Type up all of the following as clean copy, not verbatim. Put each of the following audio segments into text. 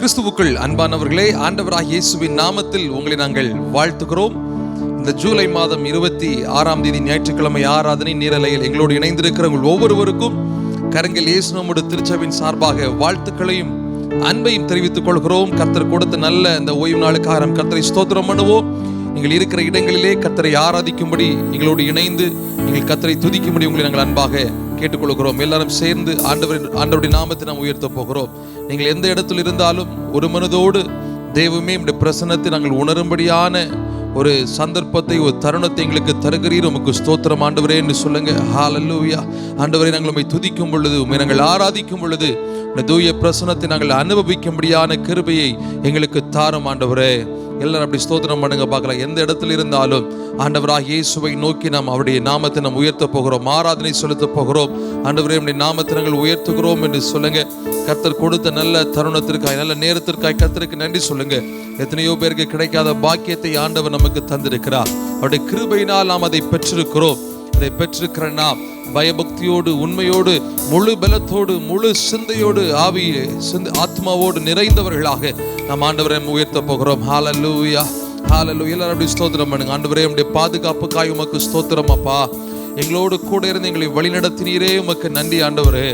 கிறிஸ்துவுக்குள் அன்பானவர்களே, ஆண்டவராகிய இயேசுவின் நாமத்தில் உங்களை நாங்கள் வாழ்த்துகிறோம். இந்த ஜூலை மாதம் 26ஆம் தேதி ஞாயிற்றுக்கிழமை ஆராதனை நேரலையில் எங்களோடு இணைந்திருக்கிற உங்கள் ஒவ்வொருவருக்கும் கரங்கள் இயேசு நம்முடைய திருச்சபையின் சார்பாக வாழ்த்துக்களையும் அன்பையும் தெரிவித்துக் கொள்கிறோம். கர்த்தர் கொடுத்த நல்ல இந்த ஓய்வு நாளுக்காக நாம் கர்த்தரை ஸ்தோத்திரம் பண்ணுவோம். நீங்கள் இருக்கிற இடங்களிலே கர்த்தரை ஆராதிக்கும்படி எங்களோடு இணைந்து நீங்கள் கர்த்தரை துதிக்கும்படி உங்களை நாங்கள் அன்பாக கேட்டுக்கொள்கிறோம். எல்லாரும் சேர்ந்து ஆண்டவருடைய நாமத்தை நாம் உயர்த்த போகிறோம். நீங்கள் எந்த இடத்தில் இருந்தாலும் ஒரு மனதோடு தெய்வமே இந்த பிரசன்னத்தை நாங்கள் உணரும்படியான ஒரு சந்தர்ப்பத்தை, ஒரு தருணத்தை எங்களுக்கு தருகிறீர். உமக்கு ஸ்தோத்திரம் ஆண்டவரே என்று சொல்லுங்க. ஹல்லேலூயா. ஆண்டவரே, நாங்கள் உம்மை துதிக்கும் பொழுது, உம்மை நாங்கள் ஆராதிக்கும் பொழுது தூய பிரசன்னத்தை நாங்கள் அனுபவிக்கும்படியான கிருபையை எங்களுக்கு தாரும் ஆண்டவரே. எல்லாரும் அப்படி ஸ்தோத்திரம் பண்ணுங்க பார்க்கலாம். எந்த இடத்துல இருந்தாலும் ஆண்டவராகிய இயேசுவை நோக்கி நாம் அவருடைய நாமத்தை நாம் உயர்த்த போகிறோம், ஆராதனை செலுத்த போகிறோம். ஆண்டவரே, நம்முடைய நாமத்தை நாங்கள் உயர்த்துகிறோம் என்று சொல்லுங்க. கர்த்தர் கொடுத்த நல்ல தருணத்திற்காய், நல்ல நேரத்திற்காய் கர்த்தருக்கு நன்றி சொல்லுங்க. எத்தனையோ பேருக்கு கிடைக்காத பாக்கியத்தை ஆண்டவர் நமக்கு தந்திருக்கிறார். அவருடைய கிருபையினால் நாம் அதை பெற்றிருக்கிறோம். அதை பெற்றிருக்கிற நாம் பயபக்தியோடு, உண்மையோடு, முழு பலத்தோடு, முழு சிந்தையோடு, ஆத்மாவோடு நிறைந்தவர்களாக நாம் ஆண்டவரை உயர்த்த போகிறோம். ஹல்லேலூயா, ஹல்லேலூயா. எல்லாரும் அப்படி ஸ்தோத்திரம் பண்ணுங்க. ஆண்டவரே, நம்முடைய பாதுகாப்புக்காய் உமக்கு ஸ்தோத்திரம் அப்பா. எங்களோடு கூட இருந்து எங்களை வழிநடத்தினீரே, உமக்கு நன்றி ஆண்டவரே.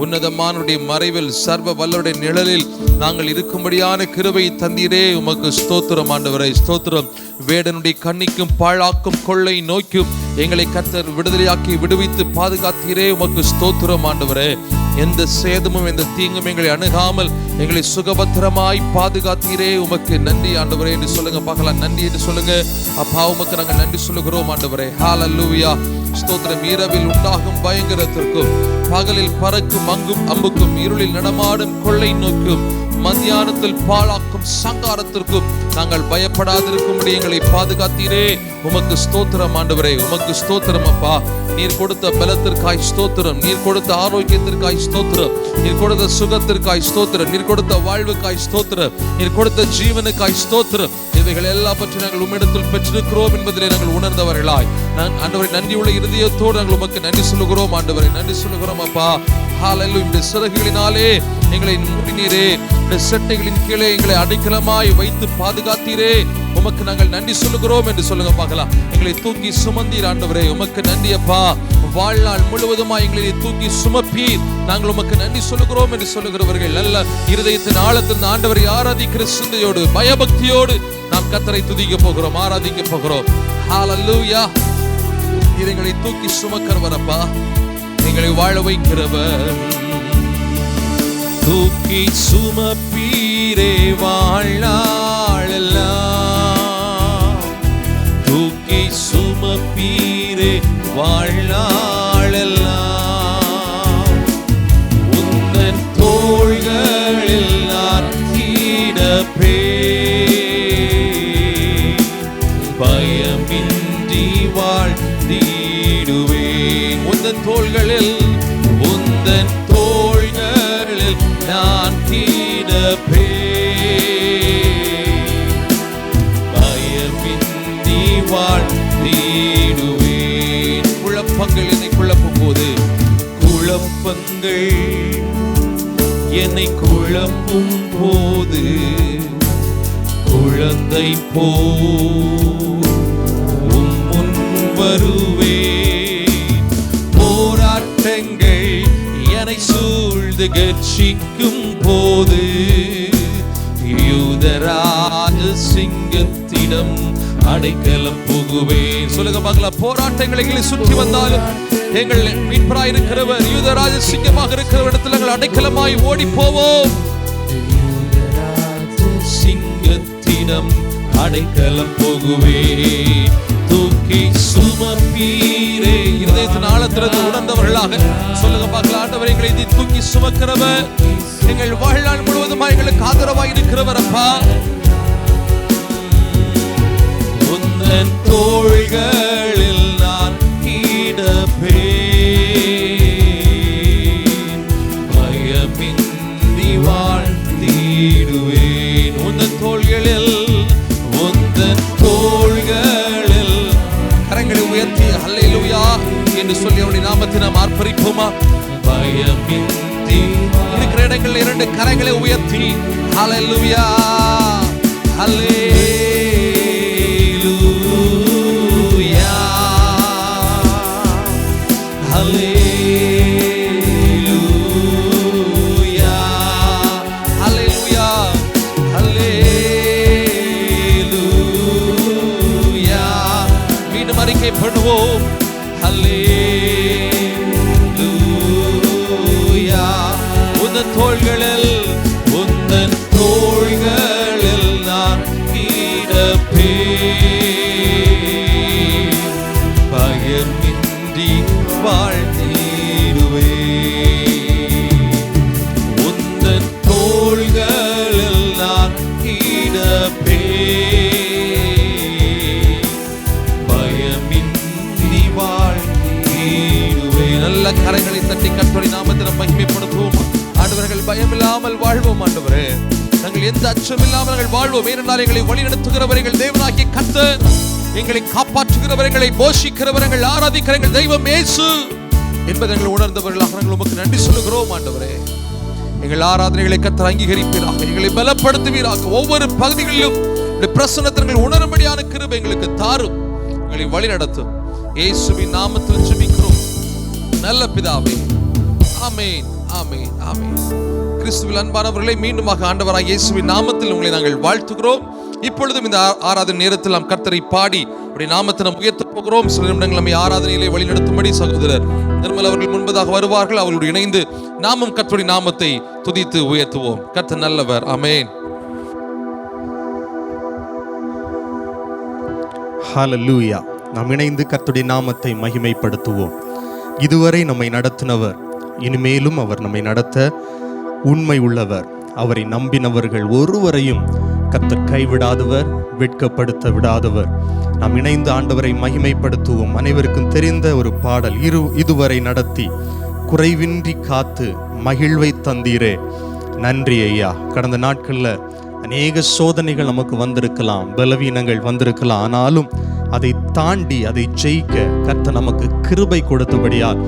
உன்னதமானுடைய மறைவில், சர்வ வல்லருடைய நிழலில் நாங்கள் இருக்கும்படியான கிருபை தந்தீரே, உமக்கு ஸ்தோத்திரம் ஆண்டவரே. ஸ்தோத்திரம். வேடனுடைய கண்ணிக்கும் பாழாக்கும் கொள்ளை நோய்க்கும் எங்களை கர்த்தர் விடுதலையாக்கி விடுவித்து பாதுகாத்தீரே, உமக்கு ஸ்தோத்திரம் ஆண்டவரே. எந்த சேதமும் எந்த தீங்கும் எங்களை அணுகாமல் எங்களை சுகபத்திரமாய் பாதுகாத்தீரே, உமக்கு நன்றி ஆண்டவரே என்று சொல்லுங்க பார்க்கலாம். நன்றி என்று சொல்லுங்க அப்பா. உமக்கு நாங்கள் நன்றி சொல்லுகிறோம் ஆண்டவரே. ஹல்லேலூயா. ஸ்தோத்திரம். இரவில் உண்டாகும் பயங்கரத்திற்கும், பகலில் பறக்கும் அம்புக்கும், இருளில் நடமாடும் கொள்ளை நோக்கும், மத்தியானத்தில் பாழாக்கும் சங்காரத்திற்கும் நாங்கள் பயப்படாதிருக்கும்படி எங்களை பாதுகாத்தீரே, உமக்கு ஸ்தோத்திரம் ஆண்டவரே. உமக்கு ஸ்தோத்திரம் அப்பா. நீர் கொடுத்த பலத்திற்காய் ஸ்தோத்திரம், நீர் கொடுத்த ஆரோக்கியத்திற்காய் ஸ்தோத்திரம், நீர் கொடுத்த சுகத்திற்காய் ஸ்தோத்திரம், நீர் கொடுத்த வாழ்வுக்காய் ஸ்தோத்திரம், நீர் கொடுத்த ஜீவனுக்காய் ஸ்தோத்திரம். இவைகள் எல்லா பற்றி நாங்கள் உம்மிடத்தில் பெற்றிருக்கிறோம் என்பதிலே நாங்கள் உணர்ந்தவர்களாய் ஆண்டவரை நன்றியுள்ள இருதயத்தோடு நாங்கள் உமக்கு நன்றி சொல்லுகிறோம் ஆண்டவரை. நன்றி சொல்லுகிறோம் அப்பா. ஹல்லேலூயா. இந்த சிறகுகளினாலே எங்களை மூடினீரே, இந்த செட்டைகளின் கீழே எங்களை அடைக்கலமாய் வைத்து பாதுகாத்தீரே, உமக்கு நாங்கள் நன்றி சொல்லுகிறோம் என்று சொல்லுங்க பார்க்கலாம். எங்களை தூக்கி சுமந்தீர் ஆண்டவரே, உமக்கு நன்றி அப்பா. வாழ்நாள் முழுவதுமாய் எங்களை தூக்கி சுமப்பீர், நாங்கள் உமக்கு நன்றி சொல்லுகிறோம் என்று சொல்லுகிறவர்கள் நல்ல இருதயத்தின் ஆழத்தின் ஆண்டவரை ஆராதிக்கிற சிந்தையோடு, பயபக்தியோடு நாம் கர்த்தரை துதிக்க போகிறோம், ஆராதிக்க போகிறோம். ஹல்லேலூயா. எங்களை தூக்கி சுமக்கிறவர் அப்பா, எங்களை வாழ வைக்கிறவர். தூக்கி சுமப்பீரே வாழ்நாளெல்லாம், தூக்கி சுமப்பீரே வாழ்நாளெல்லாம், உந்தன் தோள்களில் நான் கிடப்பேன், பயமின்றி வாழ்ந்திடுவேன். உந்தன் தோள்களில், உந்தன் தோள்களில் நான் கிடப்பேன், பயமின்றி வாழ்ந்திடுவேன். குழப்பங்கள் என்னை குழப்பும் போது, குழப்பங்கள் என்னை குழப்பும் போது, குழந்தை போல் உம் முன் வருவேன். போராட்டங்கள் என்னை சூழ்ந்து கர்ஜிக்கும் போது, யூதராஜ சிங்கத்திடம் அடைக்கலம் புகுவேன். சொல்லுங்க பார்க்கலாம். போராட்டங்களை எங்களை சுற்றி வந்தாலும் எங்கள் மீட்பராய் இருக்கிறவர், யூதராஜ சிங்கமாக இருக்கிற இடத்துல நாங்கள் அடைக்கலமாய் ஓடி போவோம். சிங்கத்திடம் அடைக்கலம் புகுவேன். தூக்கி சுமப்பீரே. இருதயத்தின் ஆழத்திலிருந்து உணர்ந்தவர்களாக சொல்லுங்க பார்க்கலாம். ஆண்டவர், எங்களை தூக்கி சுமக்கிறவர், எங்கள் வாழ்நாள் முழுவதும் எங்களுக்கு ஆதரவாய் இருக்கிறவர் அப்பா. உந்தன் தோள்களில் நான் கிடப்பேன், பயமின்றி வாழ்ந்திடுவேன். உந்தன் தோள்களில், உந்தன் தோள்களில். கரங்களை உயர்த்தி ஹல்லேலூயா என்று சொல்லி அவருடைய நாமத்தை நாம் ஆர்ப்பரிப்போமா? பயமின்றி இருக்கிற இடங்களில் இரண்டு கரங்களை உயர்த்தி ஹல்லேலூயா ஹல்லேலூயா ஹல்லேலூயா ஹல்லேலூயா ஹல்லேலூயா. மீண்டும் அறிக்கை பண்ணுவோம். ஹல்லேலூயா. உந்தன் தோள்களில் நான் கிடப்பேன், பயமின்றி வாழ்ந்திடுவேன். உந்தன் தோள்களில் நான் கிடப்பேன், பயமின்றி வாழ்ந்திடுவேன். நல்ல கரைகளை தட்டி கர்த்தருடைய நாமத்தை மகிமைப்படுத்துவோம். ஆண்டவர்கள் பயமில்லாமல் வாழ்வோம். ஆண்டவரே, நாங்கள் எந்த அச்சமில்லாமல் நாங்கள் வாழ்வோம். ஏனென்றால் எங்களை வழிநடத்துகிறவர் எங்கள் தேவனாகிய கர்த்தர், எங்களை காப்பாற்றுகிறவர், எங்களை போஷிக்கிறவர், எங்கள் ஆராதிக்கிற எங்கள் தெய்வம் இயேசு என்பதை நாங்கள் உணர்ந்தவர்களாக நாங்கள் உமக்கு நன்றி சொல்லுகிறோம். ஆண்டவரே, எங்கள் ஆராதனைகளை கர்த்தர் அங்கீகரிப்பீராக, எங்களை பலப்படுத்துவீராக. ஒவ்வொரு பகுதிகளிலும் பிரசன்னத்தை நாங்கள் உணரும்படியான கிருபை எங்களுக்கு தாரும், எங்களை வழி நடத்தும். இயேசுவின் நாமத்தில் ஜெபிக்கிறோம் நல்ல பிதாவே, ஆமென் ஆமென் ஆமென். கிறிஸ்துவில் அன்பானவர்களை, மீண்டுமாக ஆண்டவராகிய இயேசுவின் நாமத்தில் உங்களை நாங்கள் வாழ்த்துகிறோம். இப்பொழுதும் இந்த ஆராதனை நேரத்தில் நாம் கர்த்தரை பாடி அவருடைய நாமத்தை நாம் உயர்த்தப் போகிறோம். சில நிமிடங்கள் நம்மை ஆராதனையிலே வழிநடத்தும்படி சகோதரர் நிர்மல் அவர்கள் முன்பதாக வருவார்கள். அவர்களோடு இணைந்து நாமும் கர்த்தருடைய நாமத்தை துதித்து உயர்த்துவோம். கர்த்தர் நல்லவர். ஆமென். ஹல்லேலூயா. நாம் இணைந்து கர்த்தருடைய நாமத்தை மகிமைப்படுத்துவோம். இதுவரை நம்மை நடத்தினவர், இனிமேலும் அவர் நம்மை நடத்த உண்மை உள்ளவர். அவரை நம்பினவர்கள் ஒருவரையும் கர்த்தர் கைவிடாதவர், வெட்கப்படுத்த விடாதவர். நாம் இணைந்து ஆண்டவரை மகிமைப்படுத்துவோம். அனைவருக்கும் தெரிந்த ஒரு பாடல். இதுவரை நடத்தி குறைவின்றி காத்து மகிழ்வை தந்தீரே, நன்றி ஐயா. கடந்த நாட்களில் அநேக சோதனைகள் நமக்கு வந்திருக்கலாம், பலவீனங்கள் வந்திருக்கலாம். ஆனாலும் அதை தாண்டி அதை ஜெயிக்க கர்த்தர் நமக்கு கிருபை கொடுத்தபடியால்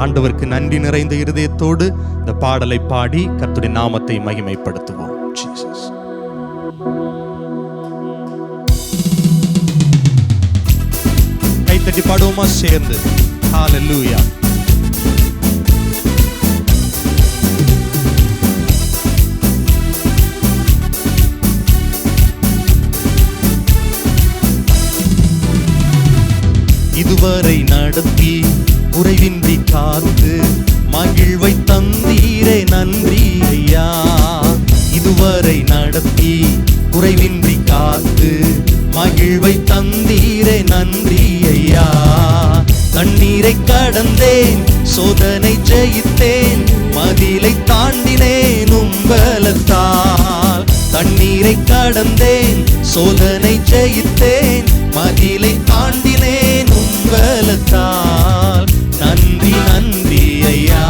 ஆண்டவருக்கு நன்றி நிறைந்த இருதயத்தோடு இந்த பாடலை பாடி கர்த்தருடைய நாமத்தை மகிமைப்படுத்துவோம். ஜீசஸ். கைத்தட்டி பாடுவோமா சேர்ந்து? ஹல்லேலூயா. இதுவரை நடத்தி குறைவின்றி காத்து மகிழ்வை தந்தீரே, நன்றி ஐயா. இதுவரை நடத்தி குறைவின்றி காத்து மகிழ்வை தந்தீரே, நன்றி ஐயா. தண்ணீரை கடந்தேன், சோதனை ஜெயித்தேன், மதிலை தாண்டினேன் உம்பலத்தால். தண்ணீரை கடந்தேன், சோதனை ஜெயித்தேன், மதிலை தாண்டினேன் உம்பலத்தால். நன்றி நன்றி ஐயா,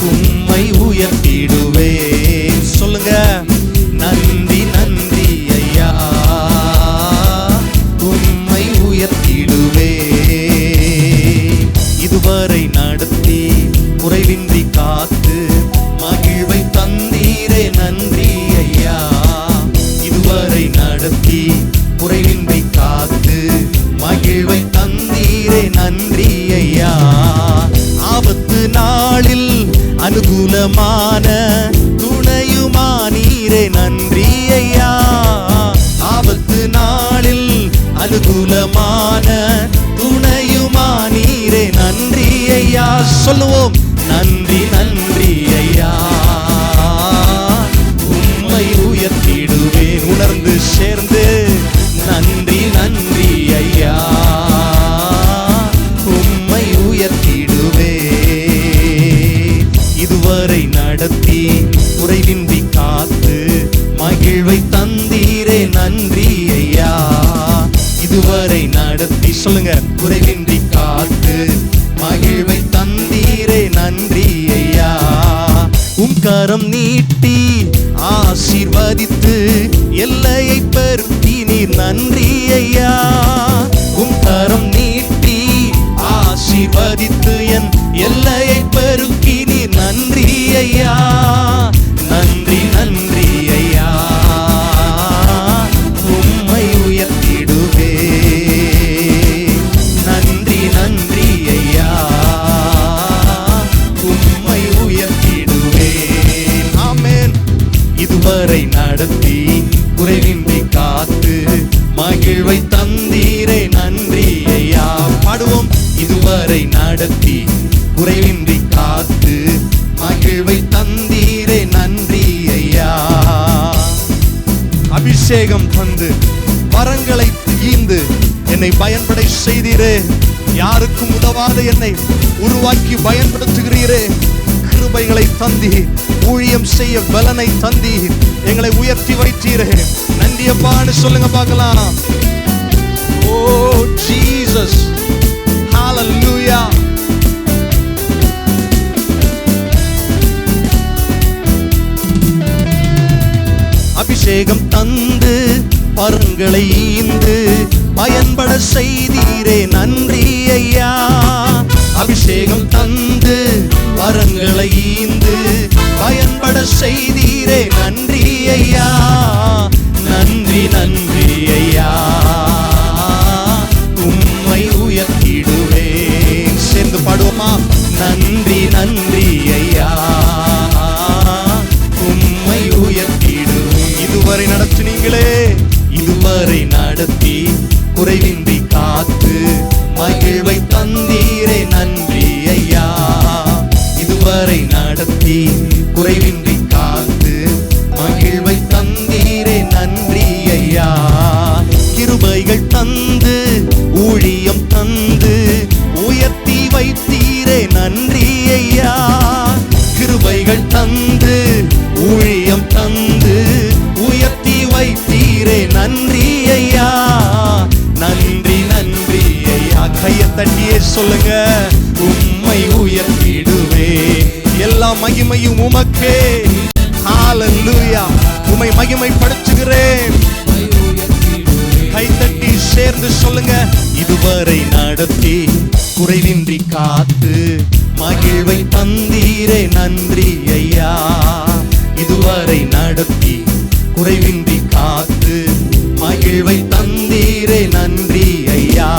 உம்மை உயர்த்திடுவேன். சொல்லுங்க, நன்றி நன்றி ஐயா, உம்மை உயர்த்திடுவேன். இதுவரை நடத்தி குறைவின்றி காத்து மகிழ்வை தந்தீரே, நன்றி ஐயா. இதுவரை நடத்தி குறைவின்றி காத்து மகிழ்வை தந்தீரே, நன்றி ஐயா. ஆபத்து நாளில் அனுகூலமான துணையுமானீரே, நன்றி ஐயா. ஆபத்து நாளில் அனுகூலமான துணையுமானீரே, நன்றி ஐயா. சொல்லுவோம், நன்றி நன்றி ஐயா, உம்மை உயர்த்திடுவேன். உணர்ந்து சேர்ந்து நன்றி நன்றி ஐயா, உம்மை உயர்த்திடுவேன். இதுவரை நடத்தி குறைவின்றி காத்து மகிழ்வை தந்தீரே, நன்றி ஐயா. இதுவரை நடத்தி, சொல்லுங்க, குறைவின்றி காத்து மகிழ்வை தந்தீரே, நன்றி ஐயா. கரம் நீட்டி ஆசீர்வதித்து எல்லையை பெருக்கினீர், நன்றி ஐயா. கரம் நீட்டி ஆசீர்வதித்து என் எல்லையை பெருக்கி நீர் நன்றி ஐயா, நன்றி நன்றி ஐயா. உம்மை உயர்த்திடுவே, நன்றி நன்றி ஐயா, உம்மை உயர்த்திடுவே. ஆமென். இதுவரை நடத்தி குறைவின்றி காத்து மகிழ்வை தந்தீரே நன்றி ஐயா. பாடுவோம். இதுவரை நடத்தி குறைவின்றி காத்து மகிழ்வை தந்தீரே நன்றி ஐயா. அபிஷேகம் தந்து வரங்களை ஈந்து என்னை பயன்பட செய்தீரே. யாருக்கும் உதவாத என்னை உருவாக்கி பயன்படுத்துகிறீரே. கிருபைகளை தந்தீர், ஊழியம் செய்ய பலனை தந்தீர், எங்களை உயர்த்தி வைத்தீரே. நன்றி அப்பான்னு சொல்லுங்க பார்க்கலாம். ஓ ஜீசஸ், ஹalleluya. அபிஷேகம் தந்து பரங்களை ஈந்து பயன்பட செய்தீரே நன்றி ஐயா. அபிஷேகம் தந்து வரங்களை ஈந்து பயன்பட செய்தீரே நன்றி ஐயா, நன்றி நன்றி ஐயா. உம்மை உயர்த்திடுவேன். சேர்ந்து பாடுவோமா? நன்றி நன்றி ஐயா, உம்மை உயர்த்திடுவேன். இதுவரை நடத்தினீங்களே, இதுவரை நடத்தி குறைவின்றி காத்து மகிழ்வை தந்தீரே நன்றி ஐயா. இதுவரை நடத்தி குறைவின்றி காத்து மகிழ்வை தந்தீரே நன்றி ஐயா. கிருபைகள் தந்து ஊழியம் தந்து உயர்த்தி வைத்தீரே நன்றி ஐயா. கிருபைகள் தந்து ஊழியம் தந்து உயர்த்தி வைத்தீரே நன்றி ஐயா, நன்றி நன்றி ஐயா. கையை தட்டியே சொல்லுங்க. உம்மை உயர்த்திடுவே, எல்லா மகிமையும் உமக்கே. ஹalleluya. உம்மை மகிமைப்படுத்துகிறேன். கை தட்டி சேர்ந்து சொல்லுங்க. இதுவரை நடத்தி குறைவின்றி காத்து மகிழ்வை தந்தீரே நன்றி ஐயா. இதுவரை நடத்தி குறைவின்றி காத்து மகிழ்வை தந்தீரே நன்றி ஐயா.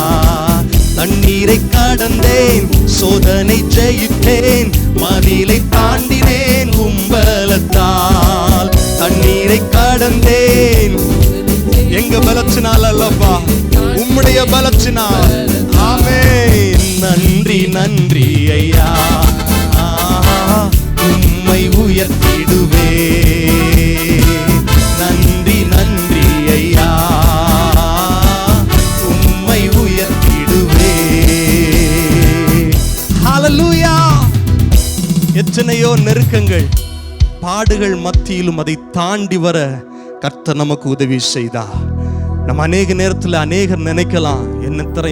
தண்ணீரை கடந்தேன், சோதனை ஜெயித்தேன், மதிலை தாண்டினேன் உம்பலத்தால். தண்ணீரை கடந்தேன், எங்க பலத்தினால் அல்லப்பா, உம்முடைய பலத்தினால். ஆமென். நன்றி நன்றி ஐயா, உம்மை உயர்த்திடுவே. நன்றி நன்றி ஐயா, உம்மை உயர்த்திடுவே. ஹalleluya. எத்தனையோ நெருக்கங்கள் பாடுகள் மத்தியிலும் அதை தாண்டி வர கர்த்தர் நமக்கு உதவி செய்தா. நம்ம அநேக நேரத்தில் அநேகர் நினைக்கலாம்,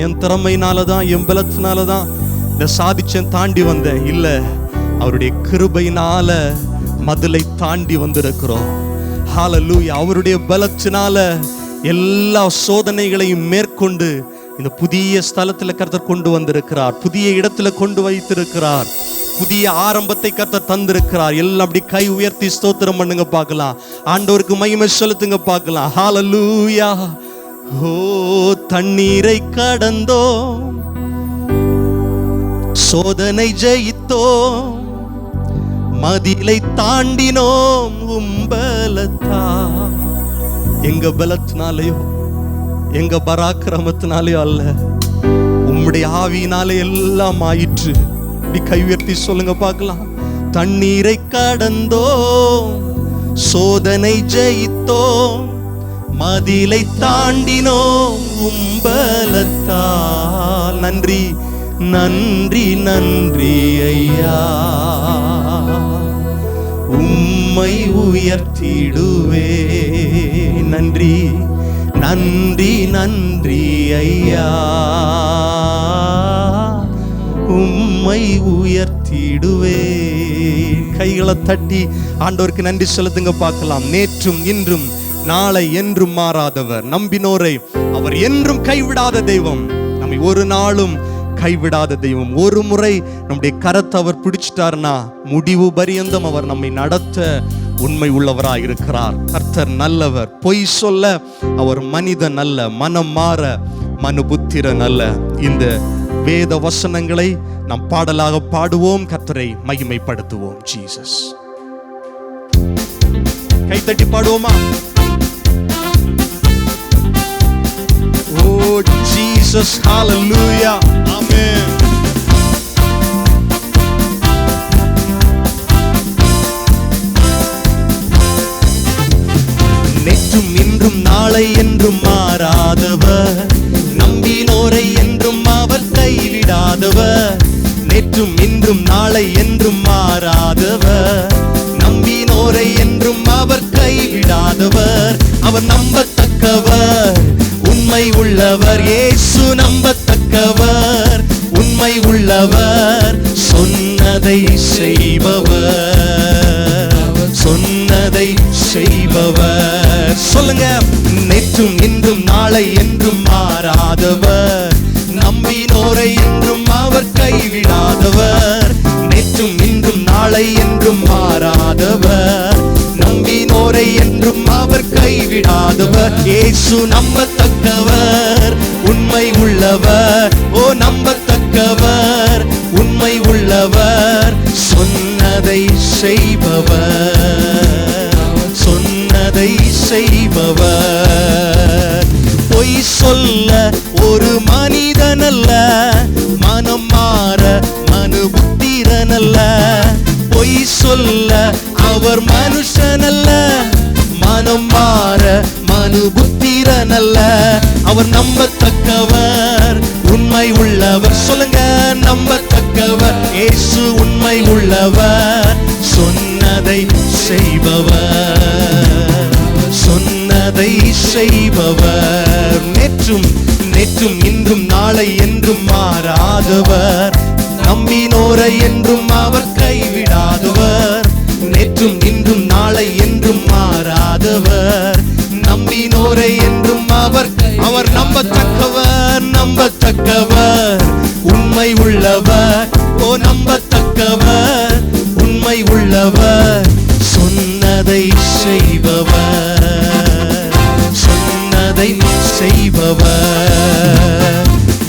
என் திறமையினால தான், என் பலத்தினால தான் இதை சாதிச்சேன், தாண்டி வந்தேன். இல்லை, அவருடைய கிருபையினால மதிலை தாண்டி வந்திருக்கிறோம். ஹalleluya. அவருடைய பலத்தினால எல்லா சோதனைகளையும் மேற்கொண்டு இந்த புதிய ஸ்தலத்தில் கர்த்தர் கொண்டு வந்திருக்கிறார், புதிய இடத்துல கொண்டு வைத்திருக்கிறார், புதிய ஆரம்பத்தை கர்த்தர் தந்திருக்கிறார். எல்லாம் அப்படி கை உயர்த்தி ஸ்தோத்திரம் பண்ணுங்க பார்க்கலாம். ஆண்டவருக்கு மகிமை செலுத்துங்க பார்க்கலாம். ஹalleluya. ஓ தண்ணீரை கடந்தோ, சோதனை ஜெயித்தோ, மதிலை தாண்டினோம் உம்பலத்தா. எங்க பலத்தினாலேயோ எங்க பராக்கிரமத்தினாலேயோ அல்ல, உம்முடைய ஆவியினாலே எல்லாம் ஆயிற்று. இப்படி கை உயர்த்தி சொல்லுங்க பார்க்கலாம். தண்ணீரை கடந்தோ, சோதனை ஜெயித்தோ, மதிலை தாண்டினோம் உம்பலத்தால். நன்றி நன்றி நன்றி ஐயா, உம்மை உயர்த்திடுவே. நன்றி நன்றி நன்றி ஐயா, உம்மை உயர்த்திடுவே. கைகளை தட்டி ஆண்டவருக்கு நன்றி செலுத்துங்க பார்க்கலாம். நேற்றும் இன்றும் நாளை என்றும் மாறாதவர், நம்பினோரை அவர் என்றும் கைவிடாத தெய்வம், நம்மை ஒரு நாளும் கைவிடாத தெய்வம். ஒரு முறை நம்முடைய கரத்தை அவர் பிடிச்சிட்டார்னா முடிவு பரியந்தம் அவர் நம்மை நடத்த உண்மை உள்ளவராய் இருக்கிறார். கர்த்தர் நல்லவர். பொய் சொல்ல அவர் மனிதன் அல்ல, மனம் மாற மனுபுத்திரன் அல்ல. இந்த வேத வசனங்களை நாம் பாடலாக பாடுவோம், கர்த்தரை மகிமைப்படுத்துவோம். ஜீசஸ். கைத்தட்டி பாடுவோமா? Oh Jesus, hallelujah, amen. நேற்றும் இன்றும் நாளை என்றும் மாறாதவர், நம்பினோரை என்றும் அவர் கைவிடாதவர். நேற்றும் இன்றும் நாளை என்றும் மாறாதவர், நம்பினோரை என்றும் அவர் கைவிடாதவர். அவர் நம்பத்தக்கவர், உண்மை உள்ளவர். இயேசு நம்பத்தக்கவர், உண்மை உள்ளவர். சொன்னதை செய்பவர், சொன்னதை செய்பவர். சொல்லுங்க. நேற்றும் இன்றும் நாளை என்றும் மாறாதவர், நம்பினோரை என்றும் அவர் கைவிடாதவர். நேற்றும் இன்றும் நாளை என்றும் மாறாதவர், நம்பினோரை என்றும் அவர் கைவிடாதவர். இயேசு நம்பத்தக்கவர், உண்மை உள்ளவர். ஓ நம்பத்தக்கவர், உண்மை உள்ளவர். சொன்னதை செய்பவர், சொன்னதை செய்பவர். பொய் சொல்ல ஒரு மனிதன் அல்ல, மனம் மாற மனுபுத்திரன் அல்ல. பொய் சொல்ல அவர் மனுஷன் அல்ல, மனம் மாற மனுபுத்திரன் அல்ல. அவர் நம்பத்தக்கவர், உண்மை உள்ளவர். சொல்லுங்க. நம்பத்தக்கவர். இயேசு உண்மை உள்ளவர். சொன்னதை செய்பவர், சொன்னதை செய்பவர். நேற்றும் இன்றும் நாளை என்றும் மாறாதவர், நம்பினோரை என்றும் அவர் கைவிடாதவர். நேற்றும் இன்றும் நாளை என்றும் மாறாதவர், நம்பினோரை என்றும் அவர் நம்பத்தக்கவர், நம்பத்தக்கவர், உண்மை உள்ளவர். ஓ நம்பத்தக்கவர், உண்மை உள்ளவர். சொன்னதை செய்பவர், சொன்னதை செய்பவர்.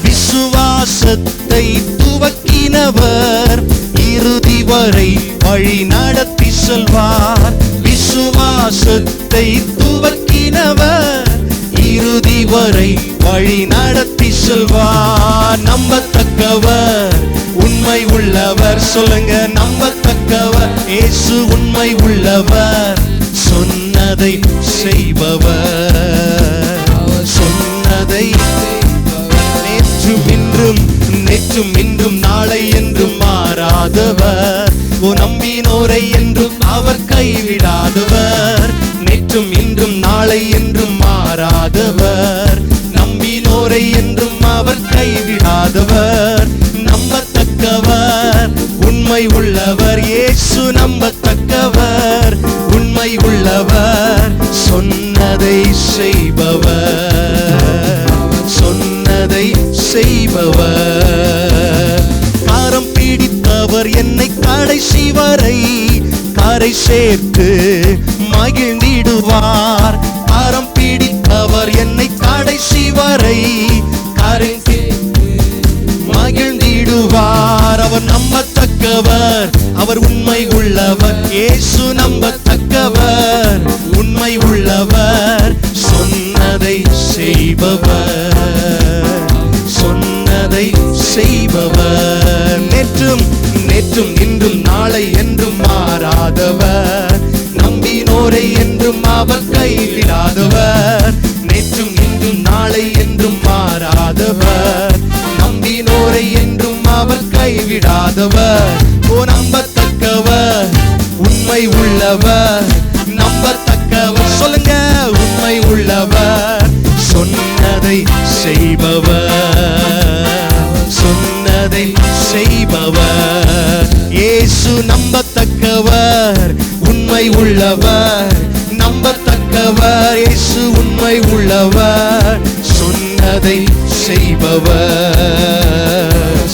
விசுவாசத்தை துவக்கினவர், இறுதி வரை வழி நடத்தி செல்வார். விசுவாசத்தை துவக்கினவர், இறுதி வரை வழி நடத்தி செல்வார். நம்பத்தக்கவர், உண்மை உள்ளவர். சொல்லுங்க. நம்பத்தக்கவர். இயேசு உண்மை உள்ளவர். சொன்னதை செய்பவர், சொன்னதை. நேற்றும் இன்றும் நாளை என்றும் மாறாதவர், ஓ நம்பினோரை என்றும் அவர் கைவிடாதவர். நேற்றும் இன்றும் நாளை என்றும் மாறாதவர், நம்பினோரை என்றும் அவர் கைவிடாதவர். நம்பத்தக்கவர், உண்மை உள்ளவர். இயேசு நம்பத்தக்கவர், உண்மை உள்ளவர். சொன்னதை செய்பவர், சொன்னதை செய்பவர். காரம் பிடித்தவர் என்னை கடைசி வரை கரை சேர்த்து மகிழ்ந்திடுவார். காரம் பிடித்தவர் என்னை கடைசி வரை கரை சேர்த்து மகிழ்ந்திடுவார். அவர் நம்பத்தக்கவர், அவர் உண்மை உள்ளவர். இயேசு நம்பத்தக்கவர், உண்மை உள்ளவர். சொன்னதை செய்பவர், சொன்னதை செய்பவர். நேற்றும் இன்றும் நாளை என்றும் மாறாதவர், நம்பினோரை என்றும் அவர் கைவிடாதவர். நேற்றும் இன்றும் நாளை என்றும் மாறாதவர், நம்பினோரை என்றும் அவர் கைவிடாதவர். ஓ நம்பத்தக்கவர், உண்மை உள்ளவர். நம்பத்தக்கவர். சொல்லுங்க. உண்மை உள்ளவர். சொன்னதை செய்பவர், சொன்னதை செய்பவர். இயேசு நம்பத்தக்கவர், உண்மை உள்ளவர். நம்பத்தக்கவர். இயேசு உண்மை உள்ளவர். சொன்னதை செய்பவர்,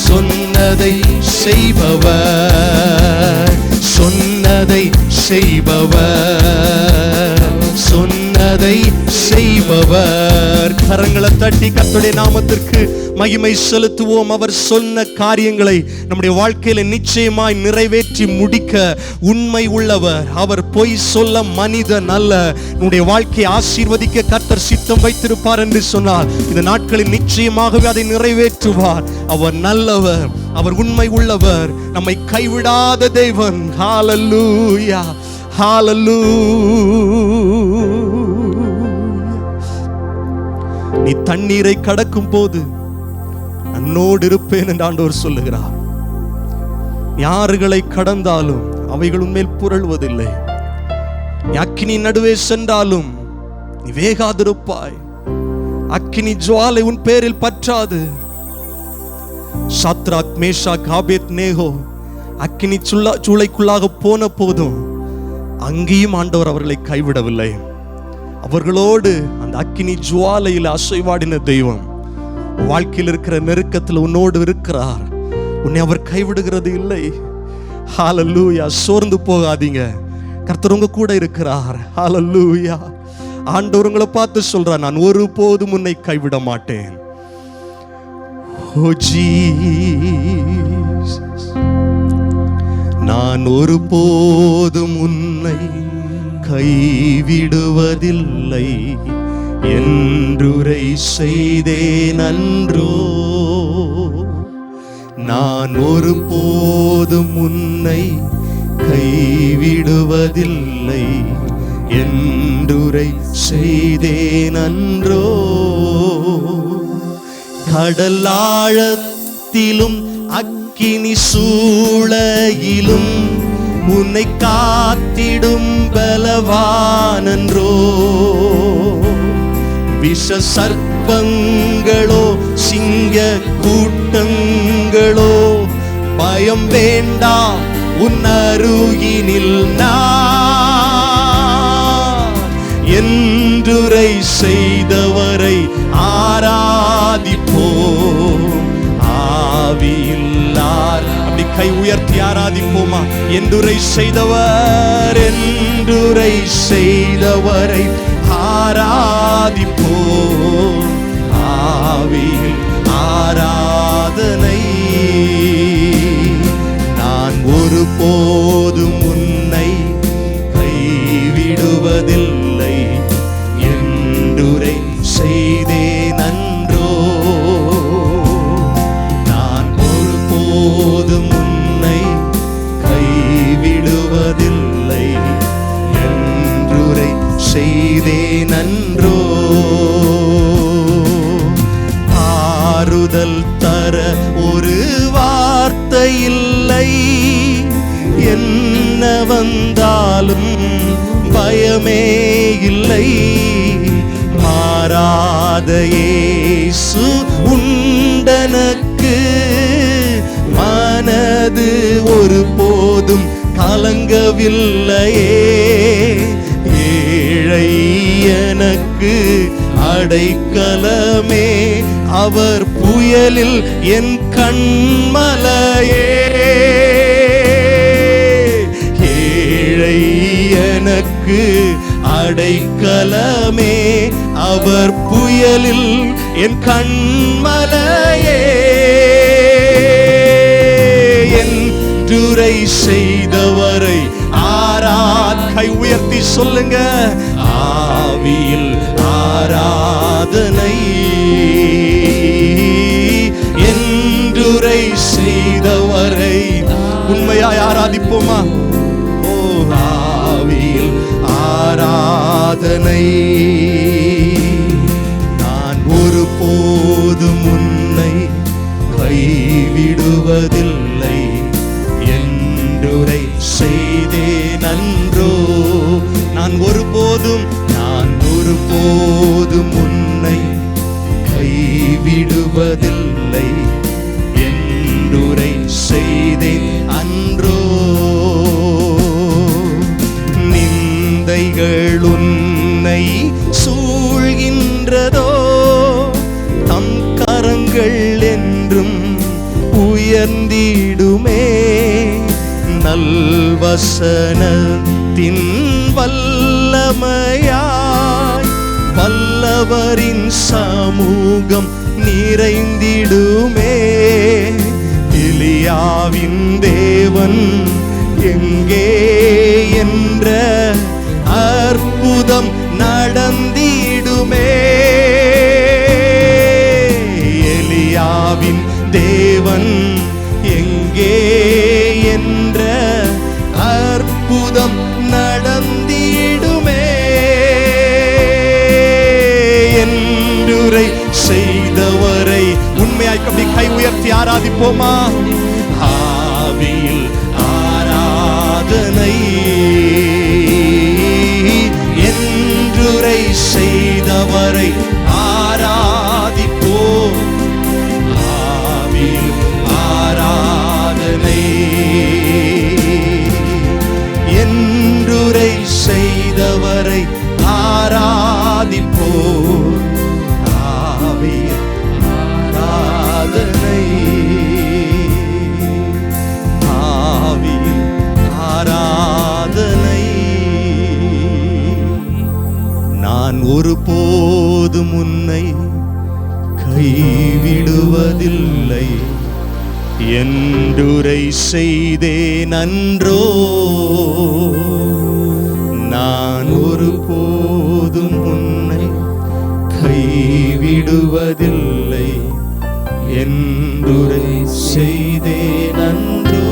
சொன்னதை செய்பவர், சொன்னதை செய்பவர், சொன்னதை செய்பவர். கரங்களை தட்டி கர்த்தருடைய நாமத்திற்கு மகிமை செலுத்துவோம். அவர் சொன்ன காரியங்களை நம்முடைய வாழ்க்கையில நிச்சயமாய் நிறைவேற்றி முடிக்க உண்மை உள்ளவர். அவர் பொய் சொல்ல மனிதன் அல்ல. நம்முடைய வாழ்க்கையை ஆசீர்வதிக்க கர்த்தர் சித்தம் வைத்திருப்பார் என்று சொன்னால் இந்த நாட்களில் நிச்சயமாகவே அதை நிறைவேற்றுவார். அவர் நல்லவர், அவர் உண்மை உள்ளவர், நம்மை கைவிடாத தேவன். ஹalleluya, ஹalleluya. நீ தண்ணீரை கடக்கும் போது என்னோடு இருப்பேன் என்று ஆண்டவர் சொல்லுகிறார். யாறுகளை கடந்தாலும் அவைகள் உன்மேல் புரளுவதில்லை. அக்கினி நடுவே சென்றாலும் நீ வேகாதிருப்பாய். அக்கினி ஜுவாலை உன் பேரில் பற்றாது. சாத்ராக், மேஷாக், ஆபேத்நேகோ அக்கினி சூளைக்குள்ளாக போன போதும் அங்கேயும் ஆண்டவர் அவர்களை கைவிடவில்லை. அவர்களோடு அந்த அக்கினி ஜுவாலையில் அசைவாடின தெய்வம் வாழ்க்கையில் இருக்கிற நெருக்கத்தில் உன்னோடு இருக்கிறார். உன்னை அவர் கைவிடுகிறது இல்லை. ஹalleluya. சோர்ந்து போகாதீங்க, கர்த்தர் உங்க கூட இருக்கிறார். ஹalleluya. ஆண்டவர் உங்களை பார்த்து சொல்றார், நான் ஒருபோதும் உன்னை கைவிட மாட்டேன். ஓ ஜீசஸ், நான் ஒருபோதும் உன்னை கைவிடுவதில்லை என்றுரை செய்தேன் அன்றோ. நான் ஒருபோதும் உன்னை கைவிடுவதில்லை என்றுரை செய்தேன் அன்றோ. கடலாழத்திலும் அக்கினி சூளையிலும் உன்னை காத்திடும் பலவானன்றோ. விஷ சர்ப்பங்களோ சிங்க கூட்டங்களோ பயம் வேண்டாம், உன் அருகினில் நான் என்றுரை செய்தவரை ஆராதிப்போம். ஆவியில்லார் அப்படி கை உயர்த்தி ஆராதிப்போமா? என்றுரை செய்தவர், என்றுரை செய்தவரை ஆராதிப்போம். ஆவியில் ஆராதனை. நான் ஒருபோதும் உன்னை கைவிடுவதில்லை என்றுரை செய்தேன் அன்றோ. நான் ஒருபோதும் உன்னை கைவிடுவதில்லை என்றுரை செய்தேன் அன்றோ. ஆறுதல் தர ஒரு வார்த்தை இல்லை, என்ன வந்தாலும் பயமே இல்லை. மாறாத இயேசு உண்டனக்கு, மனது ஒருபோதும் கலங்கவில்லையே. ஏழை எனக்கு அடைக்கலமே, அவர் புயலில் என் கண்மலையே. ஏழை எனக்கு அடைக்கலமே, அவர் புயலில் என் கண்மலையே. என்றுரை செய்தவரை கை உயர்த்தி சொல்லுங்க. ஆவியில் ஆராதனை. என்றுரை செய்தவரை உண்மையாய் ஆராதிப்போமா? ஓ ஆவியில் ஆராதனை. நான் ஒருபோதும் உன்னை கைவிடுவதில்லை என்றுரை செய்தேன் அன்றோ. நான் ஒருபோதும் உன்னை கைவிடுவதில்லை என்றுரை செய்தேன் அன்றோ. நிந்தைகள் உன்னை சூழ்கின்றதோ, தம் கரம் உயர்ந்திடுமே. நல்வசனத்தின் வல்லமையாய் வல்லவரின் சமூகம் நிறைந்திடுமே. எலியாவின் தேவன் எங்கே என்ற அற்புதம் நடந்திடுமே. எலியாவின் தேவன் எங்கே என்ற அற்புதம் நடந்திடுமே. என்றுரை செய்தவரை உண்மையாய் அப்படி கை உயர்த்தி ஆராதிப்போமா? ஆவியில் ஆராதனை, என்றுரை செய்தவரை ஆராதிப்போம். ஆவியில் ஆராதனை, என்றுரை செய்தவரை ஆராதிப்போம். ஆவியில் ஆராதனை, ஆவியில் ஆராதனை. நான் ஒருபோதும் உன்னை கைவிடுவதில்லை என்றுரை செய்தேன் அன்றோ. நான் ஒருபோதும் உன்னை கைவிடுவதில்லை என்றுரை செய்தேன் அன்றோ.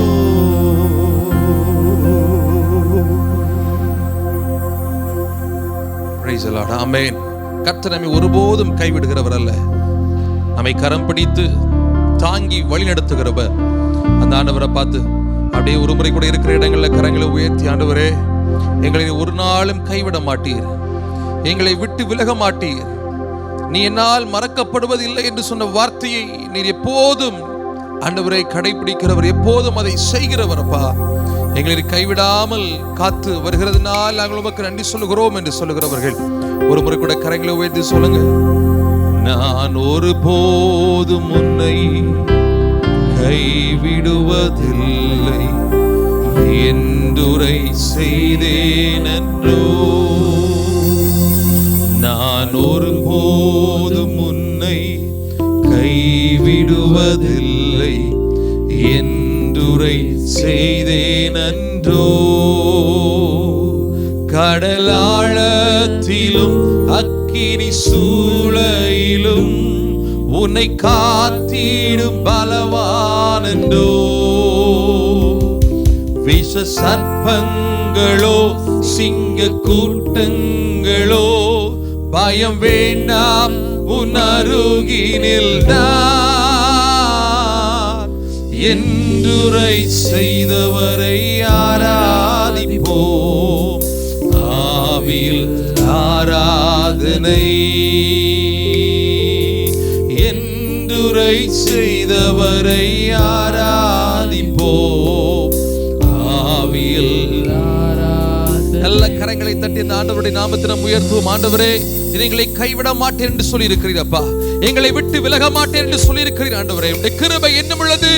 Praise the Lord. Amen. கர்த்தர் நம்மை ஒருபோதும் கைவிடுகிறவர் அல்ல. நம்மை கரம் பிடித்து தாங்கி வழி நடத்துகிறவர். அந்த ஆண்டவரை பார்த்து அப்படியே ஒரு முறை கூட இருக்கிற இடங்களில் கரங்களை உயர்த்தி, ஆண்டவரே எங்களை ஒரு நாளும் கைவிட மாட்டீர், எங்களை விட்டு விலக மாட்டீர், நீ என்னால் மறக்கப்படுவதில்லை என்று சொன்ன வார்த்தையை நீர் எப்போதும் ஆண்டவரை கடைபிடிக்கிறவர், எப்போதும் அதை செய்கிறவரப்பா. எங்களை கைவிடாமல் காத்து வருகிறதுனால் நாங்கள் உமக்கு நன்றி சொல்லுகிறோம் என்று சொல்லுகிறவர்கள் ஒரு முறை கூட கரங்களை உயர்த்தி சொல்லுங்க. நான் ஒருபோதும் உன்னை கைவிடுவதில்லை என்றுரை செய்தேன் அன்றோ. நான் ஒருபோதும் உன்னை கைவிடுவதில்லை என்றுரை செய்தேன் அன்றோ. கடலாழத்திலும் அக்கினி சூளையிலும் உன்னை காத்திடும் பலவான் என்றோ. விஷ சர்ப்பங்களோ சிங்க கூட்டங்களோ பயம் வேண்டாம், உன் அருகினில் நான் என்றுரை செய்தவரை ஆராதிப்போம். ஆவியில் ஆராதனை, என்றுரை செய்தவரை ஆராதிப்போம். ஆவியில் நல்ல கரங்களை தட்டி இந்த ஆண்டவருடைய நாமத்தை நாம் உயர்த்துவோம். ஆண்டவரே, எங்களை கைவிட மாட்டேன் என்று சொல்லி இருக்கிறீரப்பா, எங்களை விட்டு விலக மாட்டேன் என்று சொல்லி இருக்கிறீர். ஆண்டவரே, உடைய கிருபை என்னும் உள்ளது,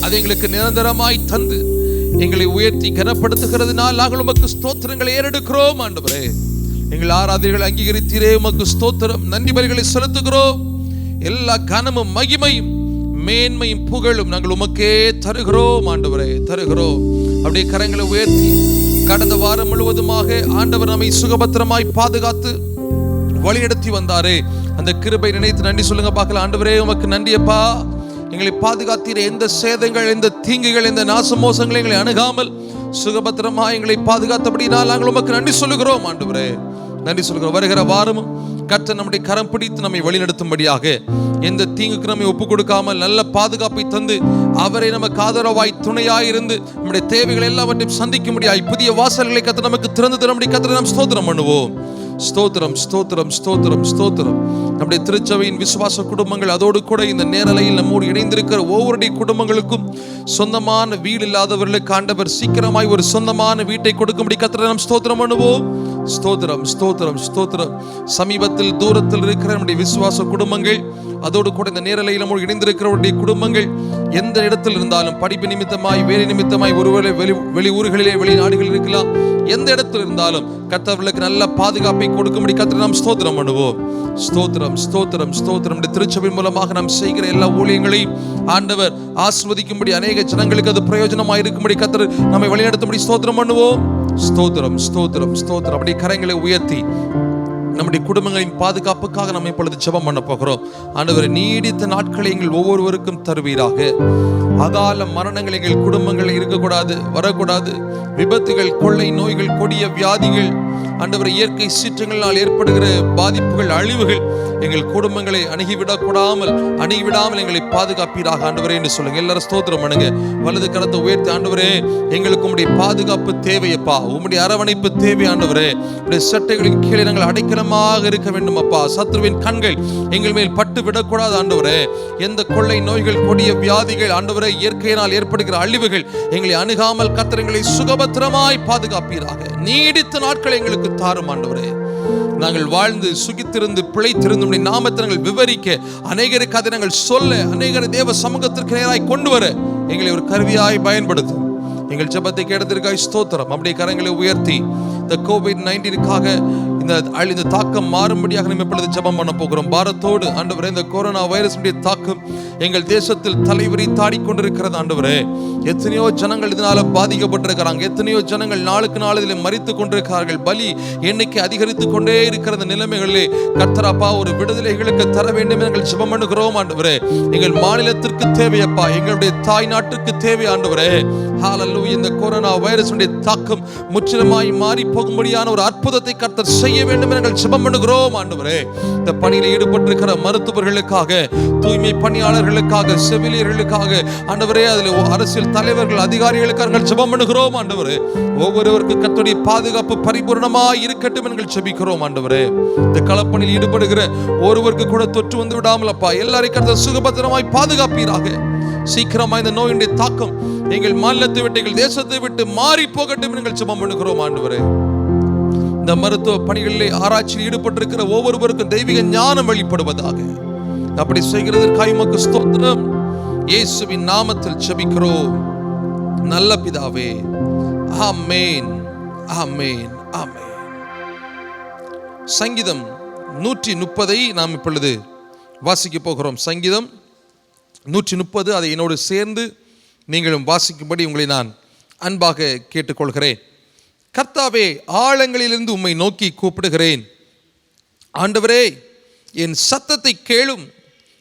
அது எங்களுக்கு நிரந்தரமாய் தந்து எங்களை உயர்த்தி கனப்படுத்துகிறதுனால் நாங்கள் உமக்கு ஸ்தோத்திரங்களை ஏறெடுக்கிறோம். ஆண்டவரே, எங்கள் ஆராதனைகளை அங்கீகரித்தீரே, உமக்கு ஸ்தோத்திரம், நன்றி பலிகளை செலுத்துகிறோம். எல்லா கனமும் மகிமையும் மேன்மையும் புகழும் நாங்கள் உமக்கே தருகிறோம். ஆண்டவரே, தருகிறோம். அப்படியே கரங்களை உயர்த்தி கடந்த வாரம் முழுவதுமாக ஆண்டவர் நம்மை சுகபத்திரமாய் பாதுகாத்து வழிநடத்தி வந்தாரே, அந்த கிருபை நினைத்து நன்றி சொல்லுங்க பார்க்கலாம். ஆண்டவரே, உமக்கு நன்றியப்பா, எங்களை பாதுகாத்தீரே. எந்த சேதங்கள், எந்த தீங்குகள், எந்த நாசமோசங்களை எங்களை அணுகாமல் சுகபத்திரமாய் எங்களை பாதுகாத்தபடினால் நாங்கள் உமக்கு நன்றி சொல்லுகிறோம். ஆண்டவரே, நன்றி சொல்லுகிறோம். வருகிற வாரமும் கர்த்தர் நம்முடைய கரம் பிடித்து நம்மை வழிநடத்தும்படியாக, எந்த தீங்குக்கு நம்மை ஒப்பு கொடுக்காமல் நல்ல பாதுகாப்பை தந்து அவரை நமக்கு ஆதரவாய் துணையாய் இருந்து நம்முடைய தேவைகள் எல்லாவற்றையும் சந்திக்கும்படியாய் புதிய வாசல்களை கர்த்தர் நமக்கு திறந்து தரும்படி கர்த்தரை நாம் ஸ்தோத்திரம் பண்ணுவோம். ஸ்தோத்திரம், ஸ்தோத்திரம், ஸ்தோத்திரம், ஸ்தோத்திரம். நம்முடைய திருச்சபையின் விசுவாச குடும்பங்கள், அதோடு கூட இந்த நேரலையில் நம்மோடு இணைந்திருக்கிற ஒவ்வொருடைய குடும்பங்களுக்கும் சொந்தமான வீடு இல்லாதவர்களுக்கு ஆண்டவர் சீக்கிரமாய் ஒரு சொந்தமான வீட்டை கொடுக்கும்படி கர்த்தரை நாம் ஸ்தோத்திரம் பண்ணுவோம். ஸ்தோத்திரம், ஸ்தோத்திரம், ஸ்தோத்திரம். சமீபத்தில் தூரத்தில் இருக்கிற நம்முடைய விசுவாச குடும்பங்கள், அதோடு கூட இந்த நேரலையில் நம்மோடு இணைந்திருக்கிறவருடைய குடும்பங்கள் எந்த இடத்தில் இருந்தாலும், படிப்பு நிமித்தமாய், வேலை நிமித்தமாய், ஒருவேளை வெளி ஊர்களிலே, வெளிநாடுகளில் இருக்கலாம், எந்த இடத்தில் இருந்தாலும் கர்த்தர்களுக்கு நல்ல பாதுகாப்பை கொடுக்கும்படி கர்த்தரை நாம் ஸ்தோத்திரம் பண்ணுவோம். ஸ்தோத்திரம், ஸ்தோத்திரம், ஸ்தோத்திரம். திருச்சபை மூலமாக நாம் செய்கிற எல்லா ஊழியங்களையும் ஆண்டவர் ஆசீர்வதிக்கும்படி, அநேக ஜனங்களுக்கு அது பிரயோஜனமாக இருக்கும்படி கர்த்தர் நம்மை வழிநடத்தும்படி ஸ்தோத்திரம் பண்ணுவோம். ஸ்தோத்திரம், ஸ்தோத்திரம், ஸ்தோத்திரம். அப்படி கரங்களை உயர்த்தி நம்முடைய குடும்பங்களின் பாதுகாப்புக்காக நம்ம இப்பொழுது ஜெபம் பண்ண போகிறோம். ஆண்டவரே, நீடித்த நாட்களை எங்கள் ஒவ்வொருவருக்கும் தருவீராக. அகால மரணங்கள் எங்கள் குடும்பங்களில் இருக்கக்கூடாது, வரக்கூடாது. விபத்துகள், கொள்ளை நோய்கள், கொடிய வியாதிகள், ஆண்டவரே, இயற்கை சீற்றங்களால் ஏற்படுகிற பாதிப்புகள், அழிவுகள் எங்கள் குடும்பங்களை அணுகிவிடாமல் எங்களை பாதுகாப்பீராக ஆண்டவரே என்று சொல்லுங்க. எல்லாரும் ஸ்தோத்திரம் பண்ணுங்க. வலது கரத்தை உயர்த்தி, ஆண்டவரே, எங்களுக்கு உம்முடைய பாதுகாப்பு தேவையப்பா, உம்முடைய அரவணைப்பு தேவை ஆண்டவரே. உம்முடைய சட்டைகளின் கீழே நாங்கள் அடைக்கலமாக இருக்க வேண்டும் அப்பா. சத்ருவின் கண்கள் எங்கள் மேல் பட்டு விடக்கூடாது ஆண்டவரே. எந்த கொள்ளை நோய்கள், கொடிய வியாதிகள், ஆண்டவரே, இயற்கையினால் ஏற்படுகிற அழிவுகள் எங்களை அணுகாமல் கர்த்தர் எங்களை சுகபத்திரமாய் பாதுகாப்பீராக. நீடித்த நாட்கள் எங்களுக்கு தாரும் ஆண்டவரே. நாங்கள் வாழ்ந்து சுகித்திருந்து பிழைத்திருந்து உம்முடைய நாமத்தை நாங்கள் விவரிக்க, அநேகருக்கு அதை நாங்கள் சொல்ல, அநேகரை தேவ சமூகத்திற்கு நேராய் கொண்டு வர எங்களை ஒரு கருவியாய் பயன்படுத்தும். எங்கள் ஜெபத்தை கேட்டதற்காக ஸ்தோத்திரம். அப்படியே கரங்களை உயர்த்தி இந்த COVID-19க்காக இந்த தாக்கம் மாறும்படியாக நம்ம இப்பொழுது ஜெபம் பண்ண போகிறோம். பாரத்தோடு ஆண்டவரே, இந்த கொரோனா வைரஸுடைய தாக்கம் எங்கள் தேசத்தில் தலைவரி தாடிக்கொண்டிருக்கிறது ஆண்டவரே. எத்தனையோ ஜனங்கள் இதனால பாதிக்கப்பட்டிருக்கிறாங்க. எத்தனையோ ஜனங்கள் நாளுக்கு நாள் இதில் மரித்து கொண்டிருக்கிறார்கள். பலி எண்ணிக்கை அதிகரித்து கொண்டே இருக்கிற நிலைமைகளிலே கர்த்தரப்பா ஒரு விடுதலைகளுக்கு தர வேண்டும் என்று நாங்கள் ஜெபம் பண்ணுகிறோம் ஆண்டவரே. எங்கள் மாநிலத்திற்கு தேவையப்பா, எங்களுடைய தாய் நாட்டுக்கு தேவை ஆண்டவரே. ஹல்லேலூயா. இந்த கொரோனா வைரஸுடைய தாக்கம் முற்றிலுமாய் மாறி போகும்படியான ஒரு அற்புதத்தை கர்த்தர் செய்ய வேண்டும் என்று நாங்கள் ஜெபம் பண்ணுகிறோம் ஆண்டவரே. இந்த பணியில் ஈடுபட்டிருக்கிற மருத்துவர்களுக்காக, தூய்மை பணியாளர்களுக்காக, செவிலியர்களுக்காக ஆண்டவரே, அதில் அரசியல் தலைவர்கள், அதிகாரிகளுக்காக நாங்கள் ஜெபம் பண்ணுகிறோம் ஆண்டவரே. ஒவ்வொருவருக்கு கர்த்தருடைய பாதுகாப்பு பரிபூர்ணமாய் இருக்கட்டும் என்று ஜெபிக்கிறோம் ஆண்டவரே. இந்த களப்பணியில் ஈடுபடுகிற ஒருவருக்கு கூட தொற்று வந்து விடாமல் அப்பா, எல்லாரையும் கர்த்தர் சுகபத்திரமாய் பாதுகாப்பீராக. சீக்கிரமா இந்த நோயுடைய தாக்கம் எங்கள் மாநிலத்தை விட்டு, எங்கள் தேசத்தை விட்டு மாறி போகட்டும் என்று ஜெபம் பண்ணுகிறோம் ஆண்டவரே. இந்த மருத்துவ பணிகளிலே ஆராய்ச்சியில் ஈடுபட்டிருக்கிற ஒவ்வொருவருக்கும் தெய்வீக ஞானம் வெளிப்படுவதாக. அப்படி செய்கிறதற்காக உமக்கு ஸ்தோத்திரம். இயேசுவின் நாமத்தில் ஜெபிக்கிறோம் நல்ல பிதாவே. ஆமென், ஆமென், ஆமென். சங்கீதம் 130 நாம் இப்பொழுது வாசிக்க போகிறோம். சங்கீதம் 130, அதை என்னோடு சேர்ந்து நீங்களும் வாசிக்கும்படி உங்களை நான் அன்பாக கேட்டுக்கொள்கிறேன். கர்த்தாவே, ஆழங்களிலிருந்து உம்மை நோக்கி கூப்பிடுகிறேன். ஆண்டவரே, என் சத்தத்தை கேளும்.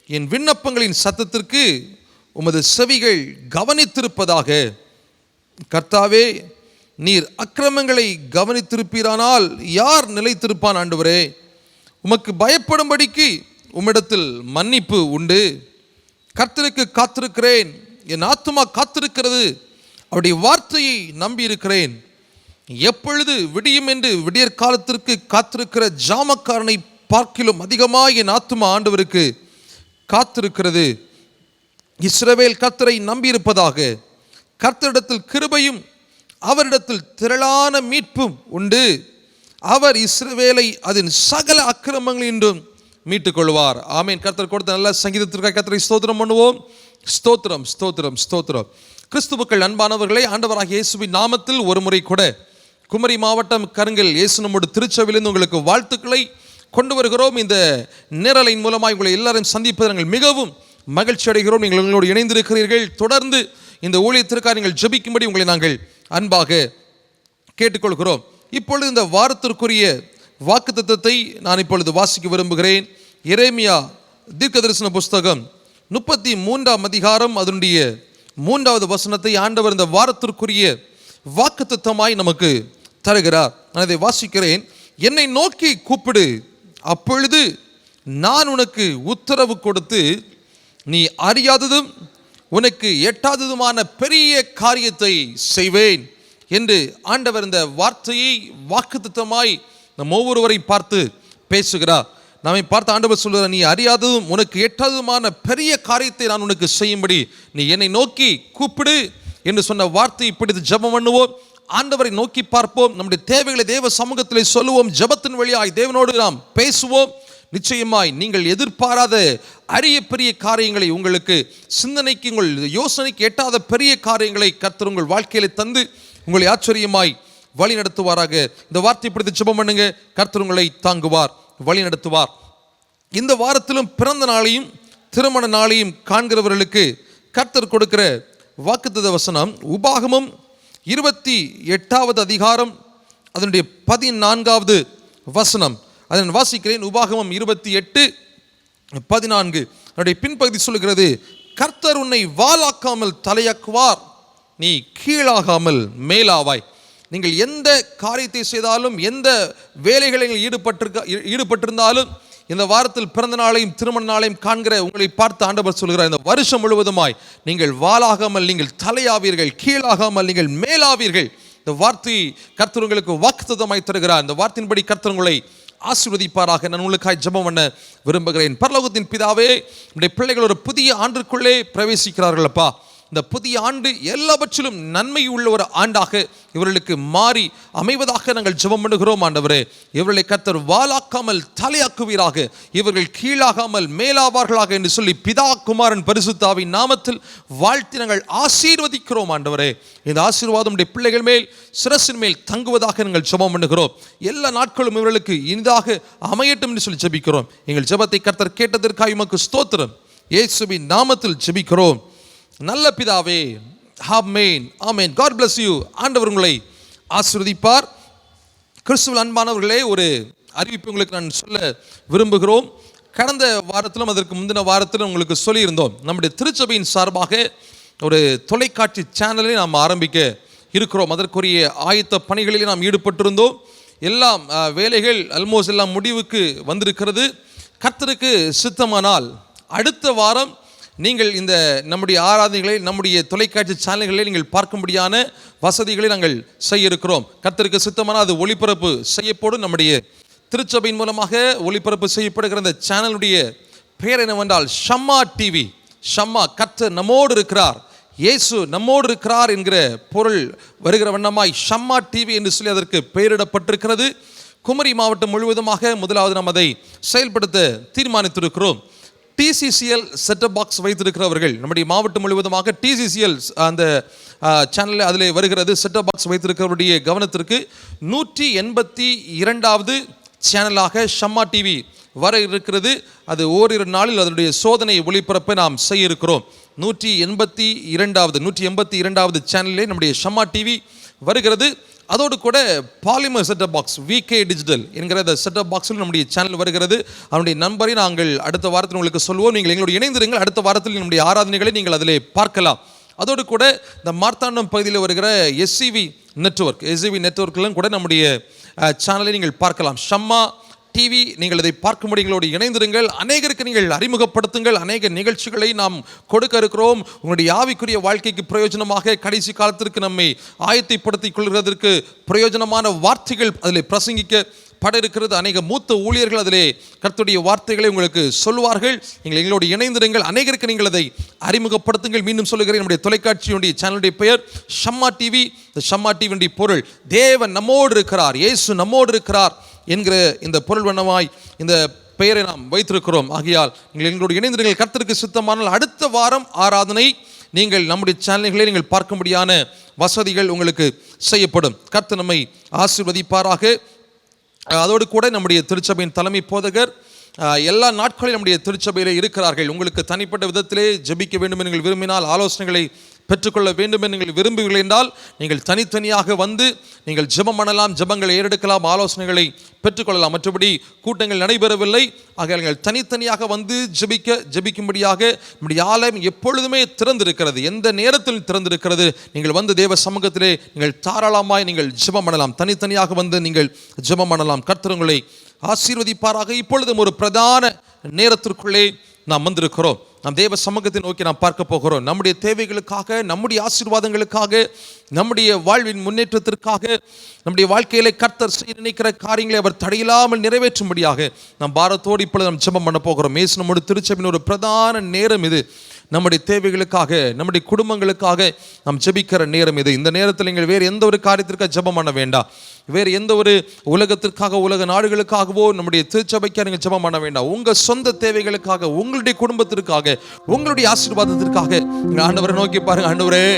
என் விண்ணப்பங்களின் சத்தத்திற்கு உமது செவிகள் கவனித்திருப்பதாக. கர்த்தாவே, நீர் அக்கிரமங்களை கவனித்திருப்பீரானால் யார் நிலைத்திருப்பான்? ஆண்டவரே, உமக்கு பயப்படும்படிக்கு உம்மிடத்தில் மன்னிப்பு உண்டு. கர்த்தருக்கு காத்திருக்கிறேன், என் ஆத்துமா காத்திருக்கிறது. அவருடைய வார்த்தையை நம்பி இருக்கிறேன். எப்பொழுது விடியும் என்று விடியற் காலத்திற்கு காத்திருக்கிற ஜாமக்காரனை பார்க்கிலும் அதிகமாக என் ஆத்துமா ஆண்டவருக்கு காத்திருக்கிறது. இஸ்ரவேல் கர்த்தரை நம்பியிருப்பதாக. கர்த்தரிடத்தில் கிருபையும் அவரிடத்தில் திரளான மீட்பும் உண்டு. அவர் இஸ்ரவேலை அதன் சகல அக்கிரமங்களின்றும் மீட்டுக் கொள்வார். ஆமேன். கர்த்தர் கொடுத்த நல்ல சங்கீதத்திற்காக கர்த்தரை ஸ்தோத்திரம் பண்ணுவோம். ஸ்தோத்திரம், ஸ்தோத்திரம், ஸ்தோத்திரம். கிறிஸ்துவுக்கள் அன்பானவர்களை, ஆண்டவராகிய இயேசுவின் நாமத்தில் ஒரு முறை கூட குமரி மாவட்டம் கருங்கல் இயேசு நம்முடைய திருச்சபையிலிருந்து உங்களுக்கு வாழ்த்துக்களை கொண்டு வருகிறோம். இந்த நேரலையின் மூலமாக உங்களை எல்லாரும் சந்திப்பது நாங்கள் மிகவும் மகிழ்ச்சி அடைகிறோம். நீங்கள் எங்களோடு இணைந்திருக்கிறீர்கள். தொடர்ந்து இந்த ஊழியத்திற்காக நீங்கள் ஜெபிக்கும்படி உங்களை நாங்கள் அன்பாக கேட்டுக்கொள்கிறோம். இப்பொழுது இந்த வாரத்திற்குரிய வாக்குத்தத்தத்தை நான் இப்பொழுது வாசிக்க விரும்புகிறேன். எரேமியா தீர்க்கதரிசன புஸ்தகம் 33ஆம் அதிகாரம் அதனுடைய 3வது வசனத்தை ஆண்டவர் இந்த வாரத்திற்குரிய வாக்குத்தத்தமாய் நமக்கு தருகிறார். நான் இதை வாசிக்கிறேன். என்னை நோக்கி கூப்பிடு, அப்பொழுது நான் உனக்கு உத்தரவு கொடுத்து நீ அறியாததும் உனக்கு எட்டாததுமான பெரிய காரியத்தை செய்வேன் என்று ஆண்டவர் இந்த வார்த்தையை வாக்குத்தத்தமாய் நம் ஒவ்வொருவரை பார்த்து பேசுகிறார். நம்மை பார்த்து ஆண்டவர் சொல்கிறார், நீ அறியாததும் உனக்கு எட்டாததுமான பெரிய காரியத்தை நான் உனக்கு செய்யும்படி நீ என்னை நோக்கி கூப்பிடு என்று சொன்ன வார்த்தை இப்படி ஜெபம் பண்ணுவோம். ஆண்டவரை நோக்கி பார்ப்போம், நம்முடைய தேவைகளை தேவ சமூகத்திலே சொல்லுவோம், ஜெபத்தின் வழியாய் தேவனோடு நாம் பேசுவோம். நிச்சயமாய் நீங்கள் எதிர்பாராத அரிய பெரிய காரியங்களை, உங்களுக்கு சிந்தனைக்கு உங்கள் யோசனைக்கு எட்டாத பெரிய காரியங்களை கர்த்தர் உங்கள் வாழ்க்கையில தந்து உங்களை ஆச்சரியமாய் வழி நடத்துவாராக. இந்த வார்த்தை பிடித்து ஜெபம் பண்ணுங்க. கர்த்தர் உங்களை தாங்குவார், வழி நடத்துவார். இந்த வாரத்திலும் பிறந்த நாளையும் திருமண நாளையும் காண்கிறவர்களுக்கு கர்த்தர் கொடுக்கிற வாக்குத்தத்த வசனம் உபாகமம் 28வது அதிகாரம் அதனுடைய 14வது வசனம். அதை நான் வாசிக்கிறேன். உபாகமம் 28:14 அதனுடைய பின்பகுதி சொல்லுகிறது, கர்த்தர் உன்னை வாலாக்காமல் தலையாக்குவார், நீ கீழாகாமல் மேலாவாய். நீங்கள் எந்த காரியத்தை செய்தாலும், எந்த வேலைகளில் ஈடுபட்டிருந்தாலும், இந்த வாரத்தில் பிறந்த நாளையும் திருமண நாளையும் காண்கிற உங்களை பார்த்து ஆண்டவர் சொல்கிறார், இந்த வருஷம் முழுவதுமாய் நீங்கள் வாலாகாமல் நீங்கள் தலையாவீர்கள், கீழாகாமல் நீங்கள் மேலாவீர்கள். இந்த வார்த்தை கர்த்தர் உங்களுக்கு வாக்குத்தத்தமாய் தருகிறார். இந்த வார்த்தையின்படி கர்த்தர் உங்களை ஆசீர்வதிப்பாராக. நான் உங்களுக்காய் ஜெபம் பண்ண விரும்புகிறேன். பரலோகத்தின் பிதாவே, நம்முடைய பிள்ளைகள் ஒரு புதிய ஆண்டுக்குள்ளே பிரவேசிக்கிறார்கள் அப்பா. இந்த புதிய ஆண்டு எல்லாவற்றிலும் நன்மை உள்ள ஒரு ஆண்டாக இவர்களுக்கு மாறி அமைவதாக நாங்கள் ஜெபம் பண்ணுகிறோம். ஆண்டவரே, இவர்களை கர்த்தர் வாலாக்காமல் தலையாக்குவீராக, இவர்கள் கீழாகாமல் மேலாவார்களாக என்று சொல்லி பிதா குமாரன் பரிசுத்தாவின் நாமத்தில் வாழ்த்தி நாங்கள் ஆசீர்வதிக்கிறோம். ஆண்டவரே, இந்த ஆசீர்வாதம் உடைய பிள்ளைகள் மேல், சிரசின் மேல் தங்குவதாக நாங்கள் ஜெபம் பண்ணுகிறோம். எல்லா நாட்களும் இவர்களுக்கு இனிதாக அமையட்டும் என்று சொல்லி ஜெபிக்கிறோம். எங்கள் ஜெபத்தை கர்த்தர் கேட்டதற்காக உமக்கு ஸ்தோத்திரம். இயேசுவின் நாமத்தில் ஜெபிக்கிறோம் நல்ல பிதாவே, ஆமென், ஆமென். God bless you. ஆண்டவர் உங்களை ஆசீர்வதிப்பார். கிறிஸ்துவில் அன்பானவர்களே, ஒரு அறிவிப்பு உங்களுக்கு நான் சொல்ல விரும்புகிறோம். கடந்த வாரத்திலும் அதற்கு முந்தின வாரத்திலும் உங்களுக்கு சொல்லியிருந்தோம், நம்முடைய திருச்சபையின் சார்பாக ஒரு தொலைக்காட்சி சேனலை நாம் ஆரம்பிக்க இருக்கிறோம். அதற்குரிய ஆயத்த பணிகளில் நாம் ஈடுபட்டிருந்தோம். எல்லாம் வேலைகள் ஆல்மோஸ்ட் எல்லாம் முடிவுக்கு வந்திருக்கிறது. கர்த்தருக்கு சித்தமானால் அடுத்த வாரம் நீங்கள் இந்த நம்முடைய ஆராதனைகளை நம்முடைய தொலைக்காட்சி சேனல்களில் நீங்கள் பார்க்கும்படியான வசதிகளை நாங்கள் செய்ய இருக்கிறோம். கர்த்தருக்கு சித்தமான அது ஒளிபரப்பு செய்யப்படும். நம்முடைய திருச்சபையின் மூலமாக ஒளிபரப்பு செய்யப்படுகிற இந்த சேனலுடைய பெயர் என்னவென்றால் ஷம்மா டிவி. ஷம்மா, கர்த்தர் நம்மோடு இருக்கிறார், இயேசு நம்மோடு இருக்கிறார் என்கிற பொருள் வருகிற வண்ணமாய் ஷம்மா டிவி என்று சொல்லி அதற்கு பெயரிடப்பட்டிருக்கிறது. குமரி மாவட்டம் முழுவதுமாக முதலாவது நாம் அதை செயல்படுத்த தீர்மானித்திருக்கிறோம். TCCL செட்டப் பாக்ஸ் வைத்திருக்கிறவர்கள் நம்முடைய மாவட்டம் முழுவதுமாக TCCL அந்த சேனலில் அதில் வருகிறது. செட்டப் பாக்ஸ் வைத்திருக்கிறவருடைய கவனத்திற்கு 182வது சேனலாக ஷம்மா டிவி வர இருக்கிறது. அது ஓரிரு நாளில் அதனுடைய சோதனை ஒளிபரப்பை நாம் செய்ய இருக்கிறோம். 182வது சேனலிலே நம்முடைய ஷம்மா டிவி வருகிறது. அதோடு கூட Polimer setup box VK digital என்கிற அந்த செட்டப் பாக்ஸில் நம்முடைய சேனல் வருகிறது. அவனுடைய நம்பரை நாங்கள் அடுத்த வாரத்தில் உங்களுக்கு சொல்வோம். நீங்கள் எங்களோட இணைந்திருங்கள். அடுத்த வாரத்தில் நம்முடைய ஆராதனைகளை நீங்கள் அதில் பார்க்கலாம். அதோடு கூட இந்த மார்த்தாண்டம் பகுதியில் வருகிற SCV நெட்வொர்க்கிலும் கூட நம்முடைய சேனலை நீங்கள் பார்க்கலாம். ஷம்மா டிவி, நீங்கள் இதை பார்க்கும்படி எங்களோடு இணைந்திருங்கள். அநேகருக்கு நீங்கள் அறிமுகப்படுத்துங்கள். அநேக நிகழ்ச்சிகளை நாம் கொடுக்க இருக்கிறோம். உங்களுடைய ஆவிக்குரிய வாழ்க்கைக்கு பிரயோஜனமாக, கடைசி காலத்திற்கு நம்மை ஆயத்தைப்படுத்திக் கொள்கிறதற்கு பிரயோஜனமான வார்த்தைகள் அதில் பிரசங்கிக்க பட இருக்கிறது. அநேக மூத்த ஊழியர்கள் அதிலே கர்த்தருடைய வார்த்தைகளை உங்களுக்கு சொல்வார்கள். நீங்கள் எங்களோடு இணைந்திருங்கள். அநேகருக்கு நீங்கள் அதை அறிமுகப்படுத்துங்கள். மீண்டும் சொல்லுகிறேன், நம்முடைய தொலைக்காட்சியுடைய சேனலுடைய பெயர் ஷம்மா டிவி. இந்த ஷம்மா டிவியுடைய பொருள் தேவன் நம்மோடு இருக்கிறார், இயேசு நம்மோடு இருக்கிறார் என்கிற இந்த பொருள் வண்ணமாய் இந்த பெயரை நாம் வைத்திருக்கிறோம். ஆகையால் நீங்கள் எங்களோடு இணைந்திருங்கள். கர்த்தருக்கு சித்தமானால் அடுத்த வாரம் ஆராதனை நீங்கள் நம்முடைய சேனல்களை நீங்கள் பார்க்கும்படியான வசதிகள் உங்களுக்கு செய்யப்படும். கர்த்தர் நம்மை ஆசீர்வதிப்பாராக. அதோடு கூட நம்முடைய திருச்சபையின் தலைமை போதகர் எல்லா நாட்களிலும் நம்முடைய திருச்சபையிலே இருக்கிறார்கள். உங்களுக்கு தனிப்பட்ட விதத்திலே ஜெபிக்க வேண்டும் என்று நீங்கள் விரும்பினால், ஆலோசனைகளை பெற்றுக்கொள்ள வேண்டும் என்று நீங்கள் விரும்புகிறீர்கள் என்றால், நீங்கள் தனித்தனியாக வந்து நீங்கள் ஜெபம் பண்ணலாம், ஜெபங்களை ஏறெடுக்கலாம், ஆலோசனைகளை பெற்றுக்கொள்ளலாம். மற்றபடி கூட்டங்கள் நடைபெறவில்லை. ஆக நீங்கள் தனித்தனியாக வந்து ஜெபிக்கும்படியாக நம்முடைய ஆலயம் எப்பொழுதுமே திறந்திருக்கிறது, எந்த நேரத்தில் திறந்திருக்கிறது. நீங்கள் வந்து தேவ சமூகத்திலே நீங்கள் தாராளமாய் நீங்கள் ஜெபம் பண்ணலாம், தனித்தனியாக வந்து நீங்கள் ஜெபம் பண்ணலாம். கர்த்தர் உங்களை ஆசீர்வதிப்பாராக. இப்பொழுதும் ஒரு பிரதான நேரத்திற்குள்ளே நாம் வந்திருக்கிறோம். நாம் தேவ சமூகத்தை நோக்கி நாம் பார்க்க போகிறோம். நம்முடைய தேவைகளுக்காக, நம்முடைய ஆசீர்வாதங்களுக்காக, நம்முடைய வாழ்வின் முன்னேற்றத்திற்காக, நம்முடைய வாழ்க்கையிலே கர்த்தர் செய்ய நினைக்கிற காரியங்களை அவர் தடையில்லாமல் நிறைவேற்றும்படியாக நாம் பாரத்தோடு இப்பொழுது நாம் ஜெபம் பண்ண போகிறோம். இயேசு நம்முடைய திருச்சபையின் ஒரு பிரதான நேரம் இது. நம்முடைய தேவைகளுக்காக, நம்முடைய குடும்பங்களுக்காக நாம் ஜெபிக்கிற நேரம் இது. இந்த நேரத்தில் நீங்கள் வேறு எந்த ஒரு காரியத்திற்காக ஜெபம் பண்ண வேண்டாம். வேறு எந்த ஒரு உலகத்திற்காக, உலக நாடுகளுக்காகவோ நம்முடைய திருச்சபைக்காக நீங்கள் ஜெபம் பண்ண வேண்டாம். உங்கள் சொந்த தேவைகளுக்காக, உங்களுடைய குடும்பத்திற்காக, உங்களுடைய ஆசீர்வாதத்திற்காக நீங்கள் ஆண்டவரை நோக்கி பாருங்க. ஆண்டவரே,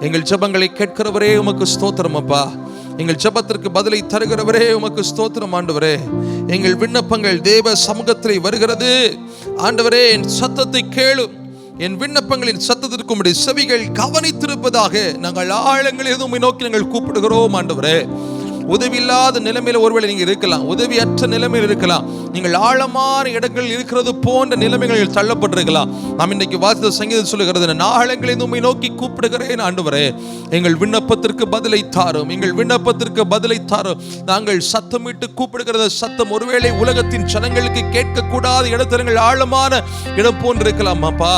எங்கள் ஜெபங்களை கேட்கிறவரே உமக்கு ஸ்தோத்திரம் அப்பா. எங்கள் ஜெபத்திற்கு பதிலை தருகிறவரே உமக்கு ஸ்தோத்திரம் ஆண்டவரே. எங்கள் விண்ணப்பங்கள் தேவ சமூகத்திலே வருகிறது. ஆண்டவரே, என் சத்தத்தை கேளும். என் விண்ணப்பங்களின் சத்தத்திற்கு உம்முடைய செவிகள் கவனித்திருப்பதாக நாங்கள் ஆழங்களில் உம்மை நோக்கி நாங்கள் கூப்பிடுகிறோம் ஆண்டவரே. உதவி இல்லாத நிலைமையில ஒருவேளை நீங்கள் இருக்கலாம், உதவியற்ற நிலைமையில் இருக்கலாம், நீங்கள் ஆழமான இடங்கள் இருக்கிறது போன்ற நிலைமைகளில் தள்ளப்பட்டிருக்கலாம். நாம் இன்றைக்கு வாசித்த சங்கீதம் சொல்லுகிறது, நாளங்களில் உம்மை நோக்கி கூப்பிடுகிறேன் ஆண்டவரே, எங்கள் விண்ணப்பத்திற்கு பதிலை தாரும், எங்கள் விண்ணப்பத்திற்கு பதிலை தாரும். நாங்கள் சத்தமிட்டு கூப்பிடுகிற சத்தம் ஒருவேளை உலகத்தின் ஜனங்களுக்கு கேட்கக்கூடாத இடத்துல ஆழமான இடம் போன்று இருக்கலாம் அப்பா.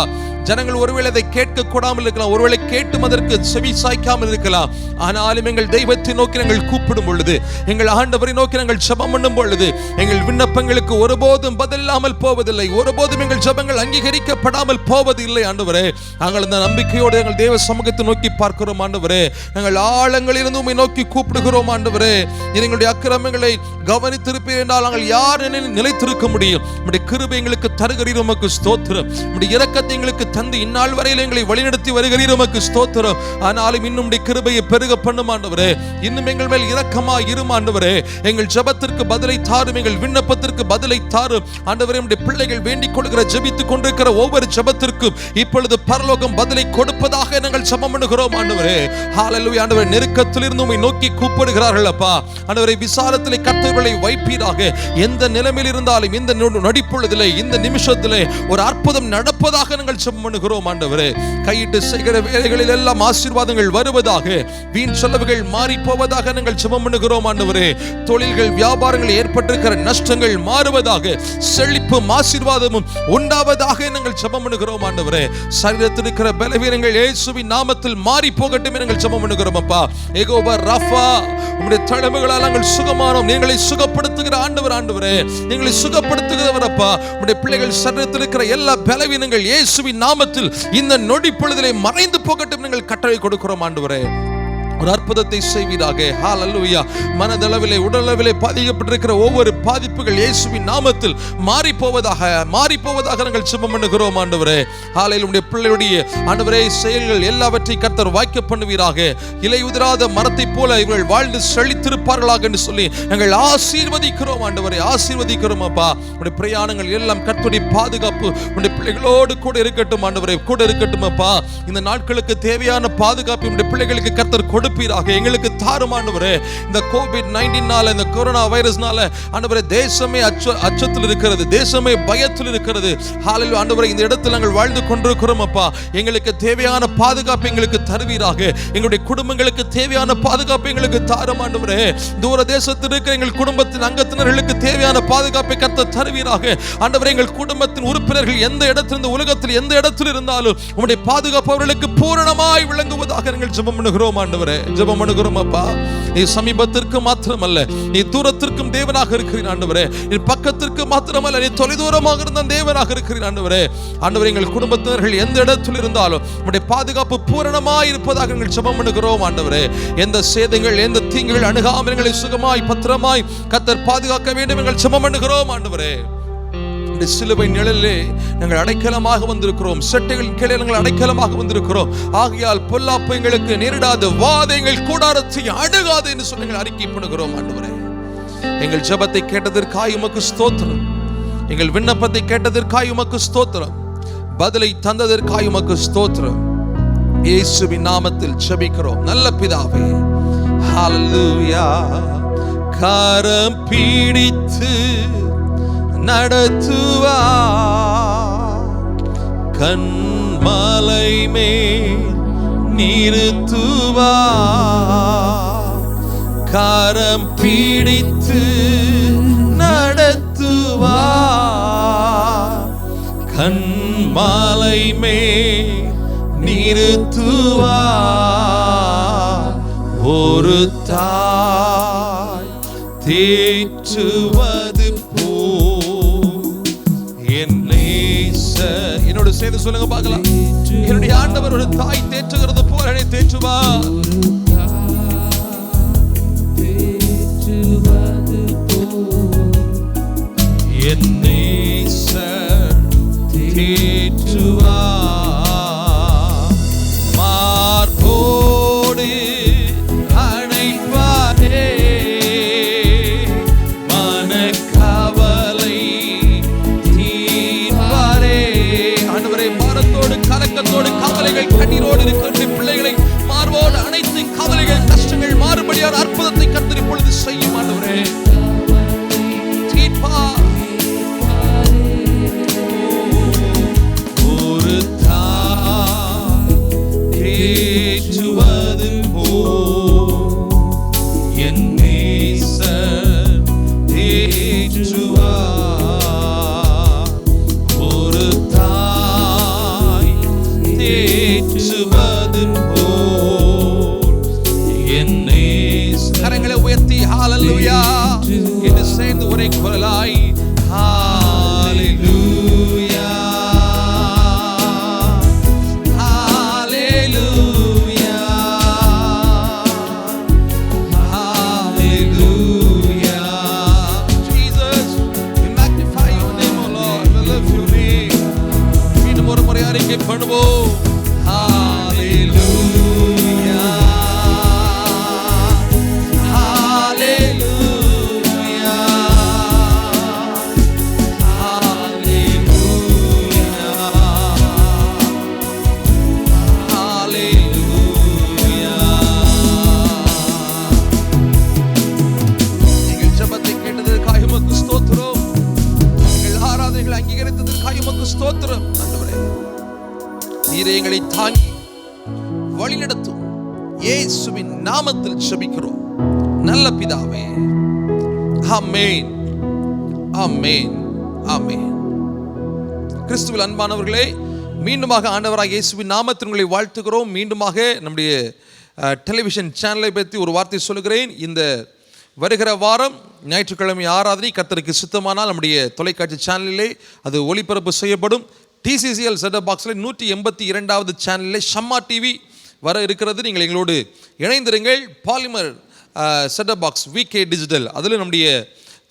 ஜனங்கள் ஒருவேளை அதை கேட்க கூடாமல் இருக்கலாம், ஒருவேளை கேட்டும் அதற்கு செவி சாய்க்காமல் இருக்கலாம். ஆனாலும் எங்கள் தெய்வத்தை நோக்கி நாங்கள் கூப்பிடும் பொழுது, எங்கள் ஆண்டவரை நோக்கி நாங்கள் ஜெபம் பண்ணும் பொழுது, எங்கள் விண்ணப்பங்களுக்கு ஒருபோதும் பதில் இல்லாமல் போவதில்லை, ஒருபோதும் எங்கள் ஜெபங்கள் அங்கீகரிக்கப்படாமல் போவதில்லை ஆண்டவரே. நாங்கள் அந்த நம்பிக்கையோடு எங்கள் தேவ சமூகத்தை நோக்கி பார்க்கிறோம் ஆண்டவரே. நாங்கள் ஆழங்களிலிருந்து உம்மை நோக்கி கூப்பிடுகிறோம் ஆண்டவரே. எங்களுடைய அக்கிரமங்களை கவனித்திருப்பீர் என்றால் நாங்கள் யார் நிலைத்திருக்க முடியும்? உம்முடைய கிருபை எங்களுக்கு தருகிறீர், உமக்கு ஸ்தோத்திரம். உம்முடைய இரக்கத்தை எங்களுக்கு தந்து இந்நாள் வரையில் எங்களை வழிநடத்தி வருகிறீர், உமக்கு ஸ்தோத்திரம். ஆனாலும் இன்னும் கிருபையை பெருக பண்ணும் ஆண்டவரே. இன்னும் எங்கள் மேல் இரக்கமாய் இரும் ஆண்டவரே. எங்கள் ஜெபத்திற்கு பதிலை தாரும், எங்கள் விண்ணப்பத்திற்கு பதிலை தாரும் ஆண்டவரே. நம்முடைய பிள்ளைகள் வேண்டிக் கொள்கிற, ஜெபித்துக் கொண்டிருக்கிற ஒவ்வொரு ஜெபத்திற்கும் இப்பொழுது பரலோகம் பதிலை கொடுப்பதாக நாங்கள் ஜெபம் பண்ணுகிறோம் ஆண்டவரே. ஹல்லேலூயா ஆண்டவரே. நெருக்கத்தில் இருந்து உம்மை நோக்கி கூப்பிடுகிறார்கள் அப்பா ஆண்டவரே. விசாலத்திலே கர்த்தர்களை வைப்பீராக. எந்த நிலைமையில் இருந்தாலும் இந்த நொடிப்பொழுதிலே, இந்த நிமிஷத்திலே ஒரு அற்புதம் நடப்பதாக நாங்கள் ஜெபம் பண்ணுகிறோம் ஆண்டவரே. கையிட்டு செய்கிற வேலைகளில் எல்லாம் ஆசீர்வாதங்கள் வருவதாக, வீண் செலவுகள் மாறி போவதாக நாங்கள் ஜெபம் பண்ணுகிறோம் ஆண்டவரே. தொழில்கள், வியாபாரங்கள் ஏற்பட்டிருக்கிற நஷ்டங்கள் மாறுவதாக, செழிப்பும் ஆசீர்வாதமும் உண்டாவதாக நாங்கள் ஜெபம் பண்ணுகிறோம் ஆண்டவரே. சரீரத்தில் இருக்கிற பலவீனங்கள் இயேசுவின் நாமத்தில் மாறி போகட்டும் நாங்கள் ஜெபம் பண்ணுகிறோம் அப்பா. யெகோவா ராஃபா, உம்முடைய தழும்புகளால் நாங்கள் சுகமானோம். நீங்களை சுகப்படுத்துகிற ஆண்டவர் ஆண்டவரே. நீங்களை சுகப்படுத்துகிறவர் அப்பா. உம்முடைய பிள்ளைகள் சரீரத்தில் இருக்கிற எல்லா பலவீனங்கள் இயேசுவின் நாமத்தில் இந்த நொடி பொழுதிலே மறைந்து போகட்டும் நாங்கள் கட்டளை கொடுக்கிறோம் ஆண்டவரே. ஒரு அற்புதத்தை செய்வீராக. ஹல்லேலூயா. மனதளவிலே, உடலளவிலே பாதிக்கப்பட்டிருக்கிற ஒவ்வொரு பாதிப்புகள் இயேசுவின் நாமத்தில் மாறி போவதாக நாங்கள் ஜெபம் பண்ணுகிறோம் ஆண்டவரே. ஹல்லேலூயா. பிள்ளைகளுடைய ஆண்டவரே செயல்கள் எல்லாவற்றையும் கர்த்தர் வாய்க்க பண்ணுவீராக. இலை உதிராத மரத்தை போல இவர்கள் வாழ்ந்து செழித்திருப்பார்களாக என்று சொல்லி நாங்கள் ஆசீர்வதிக்கிறோம் ஆண்டவரே. ஆசீர்வதிக்கிறோம் அப்பா. உடைய பிரயாணங்கள் எல்லாம் கர்த்தருடைய பாதுகாப்பு உடைய பிள்ளைகளோடு கூட இருக்கட்டும் ஆண்டவரே, கூட இருக்கட்டும் அப்பா. இந்த நாட்களுக்கு தேவையான பாதுகாப்பு உடைய பிள்ளைகளுக்கு கர்த்தர் கொடுப்பீராக. எங்களுக்கு தாரும் ஆண்டவரே. இந்த கோவிட்-19 இந்த கொரோனா வைரஸ்னால ஆண்டவரே தேசமே அச்சத்தில் இருக்கிறது, தேசமே பயத்தில் இருக்கிறது. ஹல்லேலூயா ஆண்டவரே. இந்த இடத்தில் நாங்கள் வாழ்ந்து கொண்டிருக்கிறோம் அப்பா. எங்களுக்கு தேவையான பாதுகாப்பு எங்களுக்கு தருவீராக. எங்களுடைய குடும்பங்களுக்கு தேவையான பாதுகாப்பு எங்களுக்கு தாரும் ஆண்டவரே. தூர தேசத்தில் இருக்கிற எங்கள் குடும்பத்தின் அங்கத்தினர்களுக்கு தேவையான பாதுகாப்பை கர்த்தர் தருவீராக ஆண்டவரே. எங்கள் குடும்பத்தின் உறுப்பினர்கள் எந்த இடத்தில், உலகத்தில் எந்த இடத்தில் இருந்தாலும் உம்முடைய பாதுகாப்பு அவர்களுக்கு பூரணமாய் விளங்குவதாக நாங்கள் ஜெபம் பண்ணுகிறோம் ஆண்டவரே. ஜெபம் பண்ணுகிறோம் அப்பா. நீ சமீபத்திற்கு மாத்திரமல்ல, நீ தூரத்திற்கும் தேவனாக இருக்கிறீர் ஆண்டவரே. நீ பக்கத்திற்கு மாத்திரமல்ல, நீ தொலைதூரமாக இருந்த தேவனாக இருக்கிறீர் ஆண்டவரே. ஆண்டவரே, எங்கள் குடும்பத்தினர்கள் எந்த இடத்தில் இருந்தாலும் உம்முடைய பாதுகாப்பு பூரணமாய் இருப்பதாக நாங்கள் ஜெபம் பண்ணுகிறோம் ஆண்டவரே. எந்த சேதங்கள், எந்த தீங்குகள் அணுகாமல் எங்களை சுகமாய் பத்திரமாய் கர்த்தர் பாதுகாக்க வேண்டும் எங்கள் ஜெபம் பண்ணுகிறோம் ஆண்டவரே. சிலுவை நிழலிலே நாங்கள் அடைக்கலமாக வந்திருக்கிறோம், செட்டைகளின் கீழே நாங்கள் அடைக்கலமாக வந்திருக்கிறோம். ஆகையால் பொல்லாப்பு எங்களுக்கு நேரிடாது, வாதை எங்கள் கூடாரத்தை அணுகாது என்று சொல்லி நாங்கள் அறிக்கை பண்ணுகிறோம் ஆண்டவரே. எங்கள் ஜெபத்தை கேட்டதற்காய் உமக்கு ஸ்தோத்திரம். எங்கள் விண்ணப்பத்தை கேட்டதற்காய் உமக்கு ஸ்தோத்திரம். பதிலை தந்ததற்காய் உமக்கு ஸ்தோத்திரம். இயேசுவின் நாமத்தில் ஜெபிக்கிறோம் நல்ல பிதாவே. ஹல்லேலூயா. கரம் பிடித்து நடத்துவா, கண்மலை மேல் நிறுத்துவா, கரம் பிடித்து நடத்துவா, கண்மலை மேல் நிறுத்துவா. ஒரு தாய் தேற்றுவது என்னோடு சேர்ந்து சொல்லுங்க பார்க்கலாம். என்னுடைய ஆண்டவர் ஒரு தாய் தேற்றுகிறது போல என்னை தேற்றுவார். என் நேசர் தேற்றுவார். மார்போடு அணைப்பாரே, மனக்கவலை தீர்ப்பாரே. ஆண்டவரே, பாரத்தோடு கலக்கத்தோடு கவலைகள் கண்ணீரோடு இருக்கிற பிள்ளைகளை மார்போடு அனைத்து கவலைகள் கஷ்டங்கள் மாறுபடியான அற்புதத்தை கர்த்தர் இப்பொழுது செய்யும். ஆண்டவரே தீர்ப்பார். ஒரு தாய் தேற்றுவது போல் என் நேசர் தேற்றுவார். ஒரு தாய் தேற்றுவது போல் என் நேசர். கரங்களை உயர்த்தி ஹalleluya என்று சேர்ந்து ஒரே குரலாய் ஹalleluya hallelujah hallelujah. Jesus, we magnify your name, O Lord, we love your name. மீண்டும் ஒரு முறை அறிக்கை பண்ணுவோம். hallelujah hallelujah ஸ்தோத்திரம். ஆண்டவரே, நீரே எங்களை தாங்கி வழிநடத்தும். இயேசுவின் நாமத்தில் ஜெபிக்கிறோம் நல்ல பிதாவே. ஆமென் ஆமென் ஆமென். கிறிஸ்துவில் அன்பானவர்களே, மீண்டுமாக ஆண்டவராக இயேசுவின் நாமத்தில் உங்களை வாழ்த்துகிறோம். மீண்டுமாக நம்முடைய டெலிவிஷன் சேனலை பற்றி ஒரு வார்த்தை சொல்லுகிறேன். இந்த வருகிற வாரம் ஞாயிற்றுக்கிழமை ஆராதனை கர்த்தருக்கு சித்தமானால் நம்முடைய தொலைக்காட்சி சேனலிலே அது ஒளிபரப்பு செய்யப்படும். டிசிசிஎல் செட்டப் பாக்ஸில் 182வது சேனலில் ஷம்மா டிவி வர இருக்கிறது. நீங்கள் எங்களோடு இணைந்திருங்கள். Polimer setup box VK digital அதில் நம்முடைய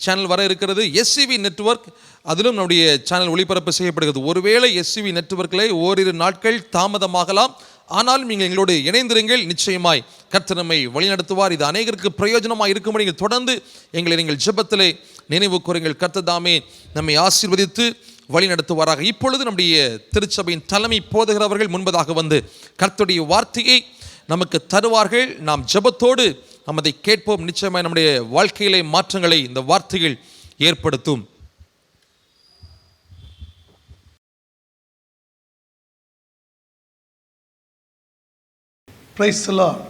சேனல் வர இருக்கிறது. எஸ்சிவி நெட்வொர்க் அதிலும் நம்முடைய சேனல் ஒளிபரப்பு செய்யப்படுகிறது. ஒருவேளை எஸ்சிவி நெட்வொர்க்கில் ஓரிரு நாட்கள் தாமதமாகலாம், ஆனாலும் நீங்கள் எங்களோடு இணைந்திருங்கள். நிச்சயமாய் கர்த்தர் நம்மை வழிநடத்துவார். இது அநேகருக்கு பிரயோஜனமாக இருக்கும்படி நீங்கள் தொடர்ந்து எங்களை நீங்கள் ஜெபத்திலே நினைவு கூறுங்கள். கர்த்தர் தாமே நம்மை ஆசீர்வதித்து வழிநடத்துவாராக. இப்பொழுது நம்முடைய திருச்சபையின் தலைமை போதகரவர்கள் முன்பதாக வந்து கர்த்தருடைய வார்த்தையை நமக்கு தருவார்கள். நாம் ஜெபத்தோடு நாம் அதை கேட்போம். நிச்சயமாய் நம்முடைய வாழ்க்கையிலே மாற்றங்களை இந்த வார்த்தைகள் ஏற்படுத்தும். Praise the Lord.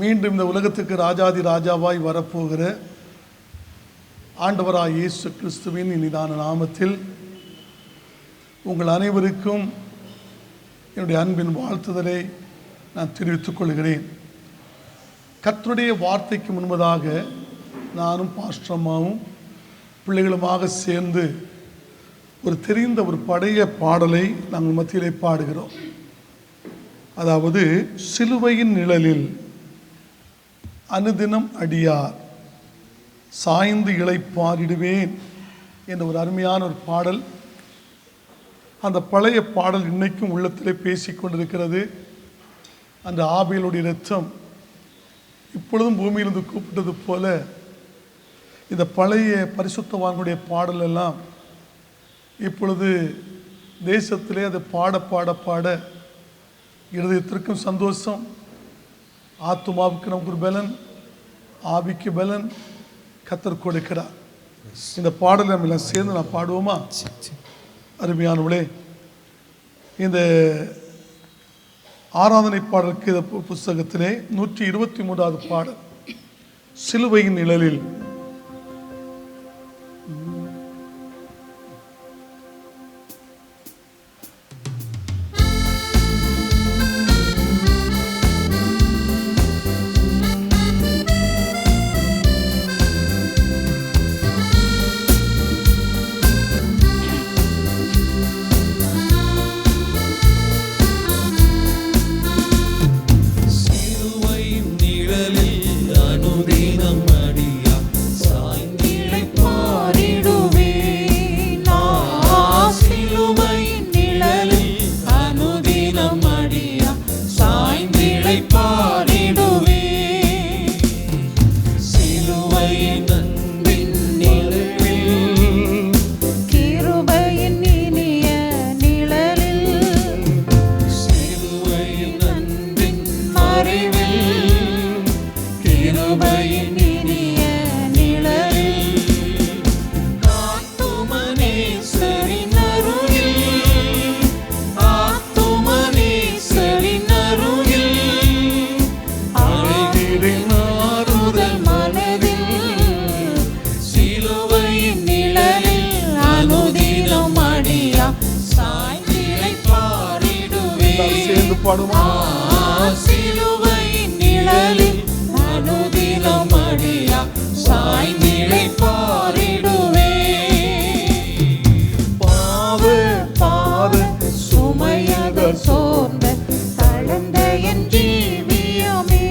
மீண்டும் இந்த உலகத்துக்கு ராஜாதி ராஜாவாய் வரப்போகிற ஆண்டவராய் இயேசு கிறிஸ்துவின் இனிதான நாமத்தில் உங்கள் அனைவருக்கும் என்னுடைய அன்பின் வாழ்த்துதலை நான் தெரிவித்துக் கொள்கிறேன். கர்த்தருடைய வார்த்தைக்கு முன்பதாக நானும் பாஸ்டர் அம்மாவும் பிள்ளைகளுமாக சேர்ந்து ஒரு தெரிந்த ஒரு பழைய பாடலை நாங்கள் மத்தியிலே பாடுகிறோம். அதாவது, சிலுவையின் நிழலில் அனுதினம் அடியார் சாய்ந்து இளைப்பாறிடுவேன் என்ற ஒரு அருமையான ஒரு பாடல். அந்த பழைய பாடல் இன்னைக்கும் உள்ளத்திலே பேசிக்கொண்டிருக்கிறது. அந்த ஆபேலுடைய இரத்தம் இப்பொழுதும் பூமியிலிருந்து கூப்பிட்டது போல இந்த பழைய பரிசுத்தவான்களுடைய பாடல் எல்லாம் இப்பொழுது தேசத்திலே அது பாட பாட பாட இருதயத்திற்கும் சந்தோஷம், ஆத்துமாவுக்கு நமக்கு ஒரு பலன், ஆவிக்கு பலன் கர்த்தர் கொடுக்கிறார். இந்த பாடலை நம்ம எல்லாம் சேர்ந்து நான் பாடுவோமா? அருமையானவளே, இந்த ஆராதனை பாடலுக்கு புஸ்தகத்திலே 123வது பாடல், சிலுவையின் நிழலில். பாடுமா? சிலுவையின் நிழலில் அனுதினம் அடியா சாய்ந்திழை பாரிடுவே. பாவ சுமையாக சோர்ந்த தளர்ந்த என் ஜீவியமே.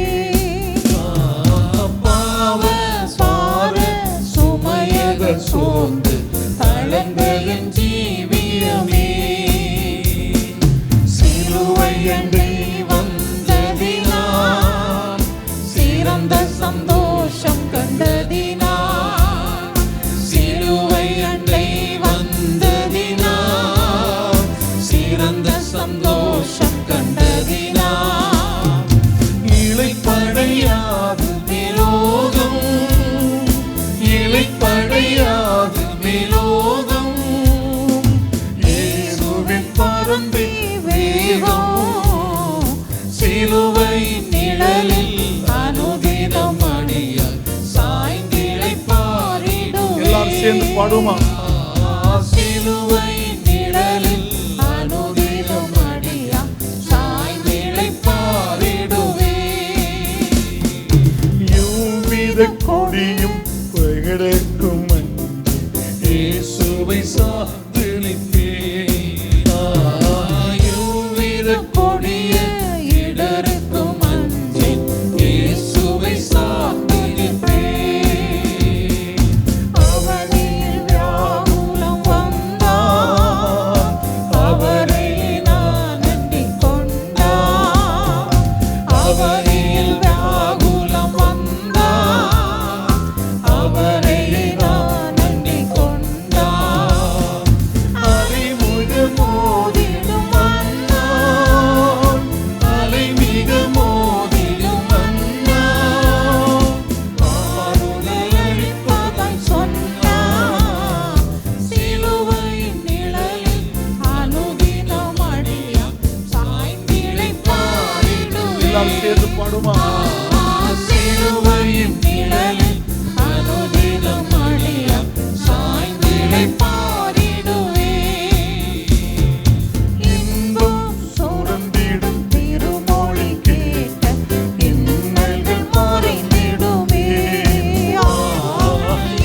பாவ சுமையாக சோர்ந்து தளர்ந்த என் ஜீவியமே. சிலுவை அண்டை வந்ததினால் சிறந்த சந்தோஷம் கண்டதினால். சிலுவை அண்டை வந்ததினால் சிறந்த சந்தோஷம் கண்டதினால். இளைப்படையாது மேலோகம், இளைப்படையாது மேலோகம். இயேசுவின் பரந்தி வேகம். சிலுவை நிழலில் அனுதினம் அடிய சாய்ந்திழை பாரிடுவே. எல்லாரும் சேர்ந்து பாடுமா? சிலுவை நிழலில் அனுதினம் அடிய சாய்ந்திழை பாரிடுவே. யூவித கொடியும் பகிடக்கும் இயேசுவை சார்ந்தளிப்பே. யூவித கொடிய இடருக்கும் அஞ்சி இயேசுவை சார்ந்திருப்பே. அவனில் வியாகுலம் வந்தார், அவரை நான் அண்டிக் கொண்டார். அவனில் வியாகுலம் வந்தார், அவரை நான் அண்டிக் கொண்டார். அலைமுக மோதிடும் அண்ணான், அலைமிக மோதிடும் அண்ணான். ஆறுதல் அளிப்பதாய் சொன்னார். சிலுவையின் நிழலில் அனுதினம் அடியா சாய்ந்திழை பாரிடுவே. எல்லாரும் சேர்ந்து பாடுமா? சிலுவையின் நிழலில் அனுதினம் அடியா சாய்ந்திழை பாரிடுவே. இன்பம் சுரந்திடும் திருமொழி கேட்ட இன்னல்கள் மறைந்திடுமே.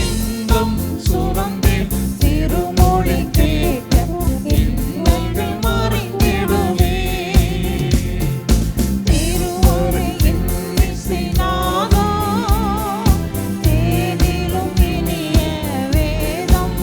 இன்பம் சுரந்திடும் திருமொழி கேட்ட இன்னல்கள் மறைந்திடுமே. திருவருளின் இசைநாதம், தேனிலும் இனிய வேதம்.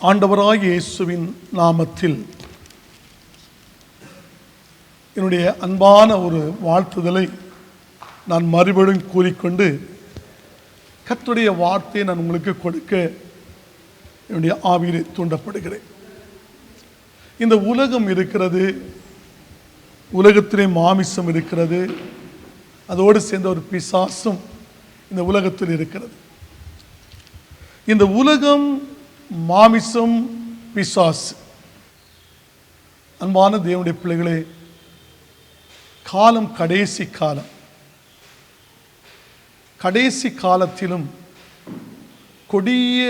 ஆண்டவராகிய இயேசுவின் நாமத்தில் என்னுடைய அன்பான ஒரு வாழ்த்துதலை நான் மறுபடியும் கூறிக்கொண்டு கர்த்தருடைய வார்த்தையை நான் உங்களுக்கு கொடுக்க என்னுடைய ஆவியிலே தூண்டப்படுகிறேன். இந்த உலகம் இருக்கிறது, உலகத்திலே மாமிசம் இருக்கிறது, அதோடு சேர்ந்த ஒரு பிசாசும் இந்த உலகத்தில் இருக்கிறது. இந்த உலகம், மாமிசம், பிசாசு. அன்பான தேவனுடைய பிள்ளைகளே, காலம் கடைசி காலம். கடைசி காலத்திலும் கொடிய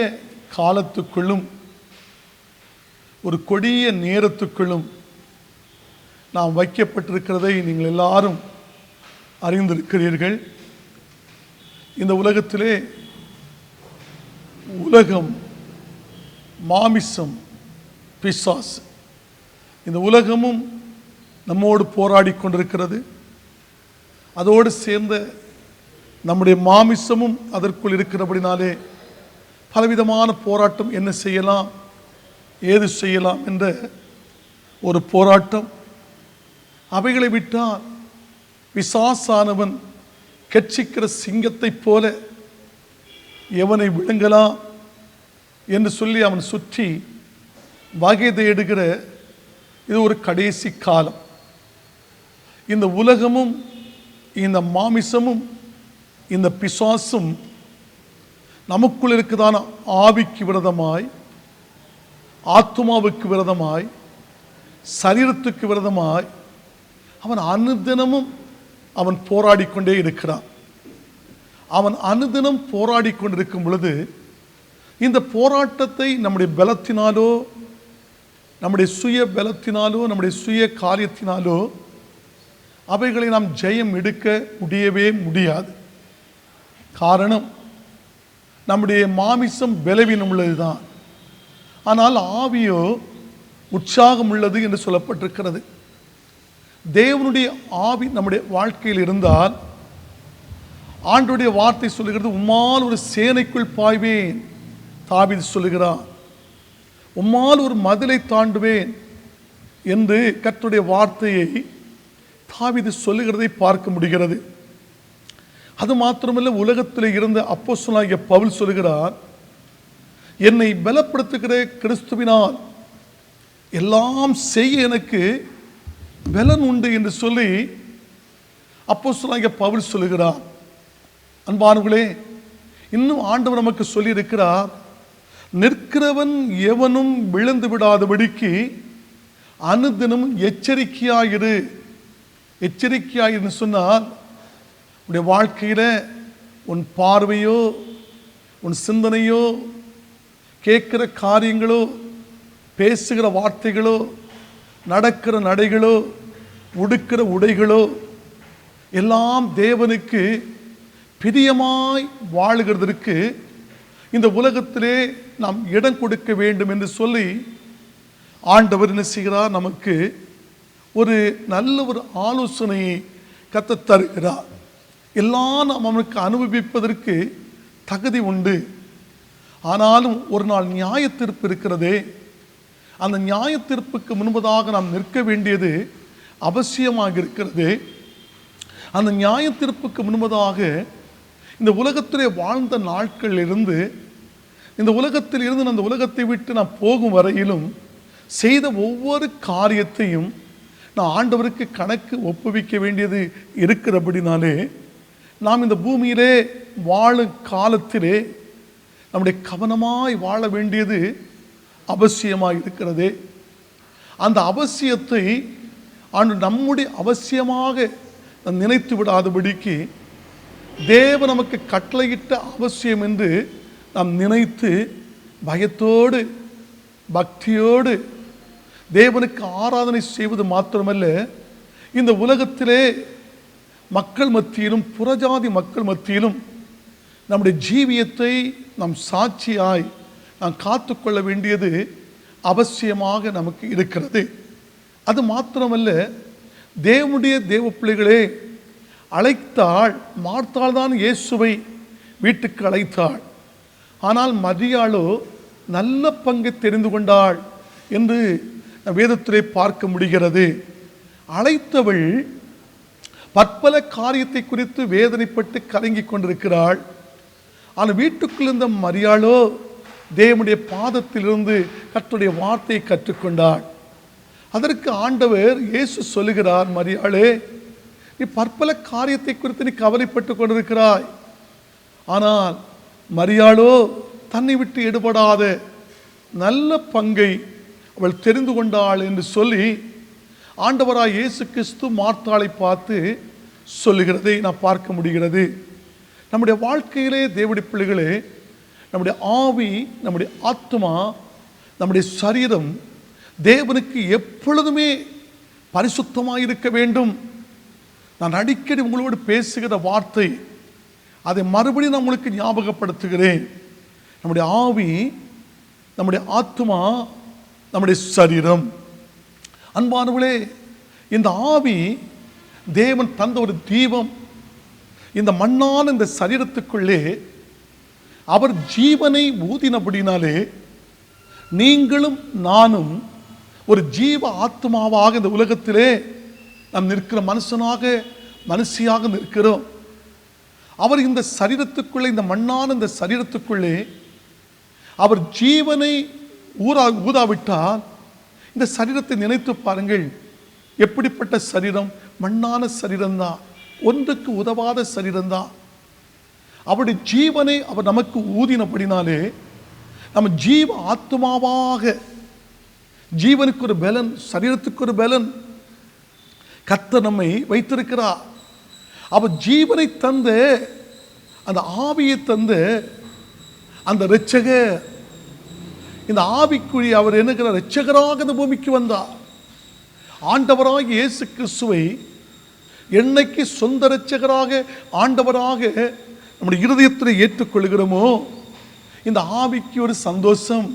காலத்துக்குள்ளும் ஒரு கொடிய நேரத்துக்குள்ளும் நாம் வைக்கப்பட்டிருக்கிறதை நீங்கள் எல்லாரும் அறிந்திருக்கிறீர்கள். இந்த உலகத்திலே உலகம், மாமிசம், பிசாசு, இந்த உலகமும் நம்மோடு போராடி கொண்டிருக்கிறது. அதோடு சேர்ந்த நம்முடைய மாமிசமும் அதற்குள் இருக்கிறபடினாலே பலவிதமான போராட்டம், என்ன செய்யலாம், ஏது செய்யலாம் என்ற ஒரு போராட்டம். அவைகளை விட்டால் பிசாசானவன் கெர்ச்சிக்கிற சிங்கத்தைப் போல எவனை விழுங்கலாம் என்று சொல்லி அவன் சுற்றி வகை தேடுகிற இது ஒரு கடைசி காலம். இந்த உலகமும், இந்த மாமிசமும், இந்த பிசாசும் நமக்குள் இருக்குதான ஆவிக்கு விரதமாய், ஆத்துமாவுக்கு விரதமாய், சரீரத்துக்கு விரதமாய் அவன் அனுதினமும் அவன் போராடி கொண்டே இருக்கிறான். அவன் அனுதினம் போராடி கொண்டிருக்கும் பொழுது இந்த போராட்டத்தை நம்முடைய பலத்தினாலோ, நம்முடைய சுய பலத்தினாலோ, நம்முடைய சுய காரியத்தினாலோ அவைகளை நாம் ஜெயம் எடுக்க முடியவே முடியாது. காரணம், நம்முடைய மாமிசம் பலவீனம் உள்ளதுதான், ஆனால் ஆவியோ உற்சாகம் உள்ளது என்று சொல்லப்பட்டிருக்கிறது. தேவனுடைய ஆவி நம்முடைய வாழ்க்கையில் இருந்தால், ஆண்டவருடைய வார்த்தை சொல்லுகிறது, உம்மால் ஒரு சேனைக்குள் பாய்வேன், தாவீது சொல்லுகிறான். உம்மால் ஒரு மதிலை தாண்டுவேன் என்று கர்த்தருடைய வார்த்தையை தாவீது சொல்லுகிறதை பார்க்க முடிகிறது. அது மாத்திரமல்ல, உலகத்தில் இருந்த அப்போஸ்தலனாகிய பவுல் சொல்லுகிறார், என்னை பலப்படுத்துகிற கிறிஸ்துவினால் எல்லாம் செய்ய எனக்கு பலன் உண்டு என்று சொல்லி அப்போஸ்தலனாகிய பவுல் சொல்லுகிறார். அன்பானவர்களே, இன்னும் ஆண்டவர் நமக்கு சொல்லி இருக்கிறார், நிற்கிறவன் எவனும் விழுந்து விடாதபடிக்கு அனுதினம் எச்சரிக்கையாயிரு. எச்சரிக்கையாயிரு சொன்னால், உன்னுடைய வாழ்க்கையில் உன் பார்வையோ, உன் சிந்தனையோ, கேட்கிற காரியங்களோ, பேசுகிற வார்த்தைகளோ, நடக்கிற நடைகளோ, உடுக்கிற உடைகளோ எல்லாம் தேவனுக்கு பிரியமாய் வாழுகிறதற்கு இந்த உலகத்திலே நாம் இடம் கொடுக்க வேண்டும் என்று சொல்லி ஆண்டவர் என்ன செய்கிறார், நமக்கு ஒரு நல்ல ஒரு ஆலோசனையை கர்த்தர் தருகிறார். எல்லாம் நாம் அவனுக்கு அனுபவிப்பதற்கு தகுதி உண்டு. ஆனாலும் ஒரு நாள் நியாய தீர்ப்பு இருக்கிறதே, அந்த நியாய தீர்ப்புக்கு முன்பதாக நாம் நிற்க வேண்டியது அவசியமாக இருக்கிறது. அந்த நியாய தீர்ப்புக்கு முன்பதாக இந்த உலகத்திலே வாழ்ந்த நாட்கள் இருந்து, இந்த உலகத்தில் இருந்து அந்த உலகத்தை விட்டு நாம் போகும் வரையிலும் செய்த ஒவ்வொரு காரியத்தையும் நான் ஆண்டவருக்கு கணக்கு ஒப்புவிக்க வேண்டியது இருக்கிறபடினாலே, நாம் இந்த பூமியிலே வாழும் காலத்திலே நம்முடைய கவனமாய் வாழ வேண்டியது அவசியமாக இருக்கிறது. அந்த அவசியத்தை நம்முடைய அவசியமாக நினைத்து விடாதபடிக்கு தேவன் நமக்கு கட்டளையிட்ட அவசியம் என்று நாம் நினைத்து பயத்தோடு, பக்தியோடு தேவனுக்கு ஆராதனை செய்வது மாத்திரமல்ல, இந்த உலகத்திலே மக்கள் மத்தியிலும், புறஜாதி மக்கள் மத்தியிலும் நம்முடைய ஜீவியத்தை நாம் சாட்சியாய் நாம் காத்துக்கொள்ள வேண்டியது அவசியமாக நமக்கு இருக்கிறது. அது மாத்திரமல்ல, தேவனுடைய தேவ பிள்ளைகளே, அழைத்தாள் மார்த்தாள் தான் இயேசுவை வீட்டுக்கு அழைத்தாள். ஆனால் மரியாளோ நல்ல பங்கை தெரிந்து கொண்டாள் என்று வேதத்திலே பார்க்க முடிகிறது. அழைத்தவள் பற்பல காரியத்தை குறித்து வேதனைப்பட்டு கலங்கி கொண்டிருக்கிறாள். ஆனால் வீட்டுக்குள் இருந்த மரியாளோ தேவனுடைய பாதத்திலிருந்து கர்த்தருடைய வார்த்தையை கற்றுக்கொண்டாள். அதற்கு ஆண்டவர் இயேசு சொல்லுகிறார், மரியாளே, நீ பற்பல காரியத்தை குறித்து நீ கவலைப்பட்டு கொண்டிருக்கிறாய். ஆனால் மரியாளோ தன்னை விட்டு எடுபடாத நல்ல பங்கை அவள் தெரிந்து கொண்டாள் என்று சொல்லி ஆண்டவராய் இயேசு கிறிஸ்து மார்த்தாளை பார்த்து சொல்லுகிறதை நான் பார்க்க முடிகிறது. நம்முடைய வாழ்க்கையிலே தேவனுடைய பிள்ளைகளே, நம்முடைய ஆவி, நம்முடைய ஆத்மா, நம்முடைய சரீரம் தேவனுக்கு எப்பொழுதுமே பரிசுத்தமாக இருக்க வேண்டும். நான் அடிக்கடி உங்களோடு பேசுகிற வார்த்தை, அதை மறுபடியும் நான் உங்களுக்கு ஞாபகப்படுத்துகிறேன். நம்முடைய ஆவி, நம்முடைய ஆத்மா, நம்முடைய சரீரம். அன்பானவர்களே, இந்த ஆவி தேவன் தந்த ஒரு தீபம். இந்த மண்ணான இந்த சரீரத்துக்குள்ளே அவர் ஜீவனை ஊதினபடினாலே நீங்களும் நானும் ஒரு ஜீவ ஆத்மாவாக இந்த உலகத்திலே நாம் நிற்கிற மனுஷியாக நிற்கிறோம். அவர் இந்த சரீரத்துக்குள்ளே, இந்த மண்ணான இந்த சரீரத்துக்குள்ளே அவர் ஜீவனை ஊதாவிட்டால் இந்த சரீரத்தை நினைத்து பாருங்கள். எப்படிப்பட்ட சரீரம்? மண்ணான சரீரம்தான், ஒன்றுக்கு உதவாத சரீரம்தான். அவருடைய ஜீவனை அவர் நமக்கு ஊதினபடினாலே நம்ம ஜீவ ஆத்மாவாக, ஜீவனுக்கு ஒரு பலன், சரீரத்துக்கு ஒரு பலன் கர்த்தர் நம்மை வைத்திருக்கிறார். அவர் ஜீவனை தந்த, அந்த ஆவியை தந்த அந்த இரட்சகர், இந்த ஆவிக்குரிய அவர் என்னகிற இரட்சகராக இந்த பூமிக்கு வந்தார். ஆண்டவராக இயேசு கிறிஸ்துவை என்னைக்கு சொந்த இரட்சகராக, ஆண்டவராக நம்முடைய இருதயத்தில் ஏற்றுக்கொள்கிறோமோ, இந்த ஆவிக்கு ஒரு சந்தோஷம்,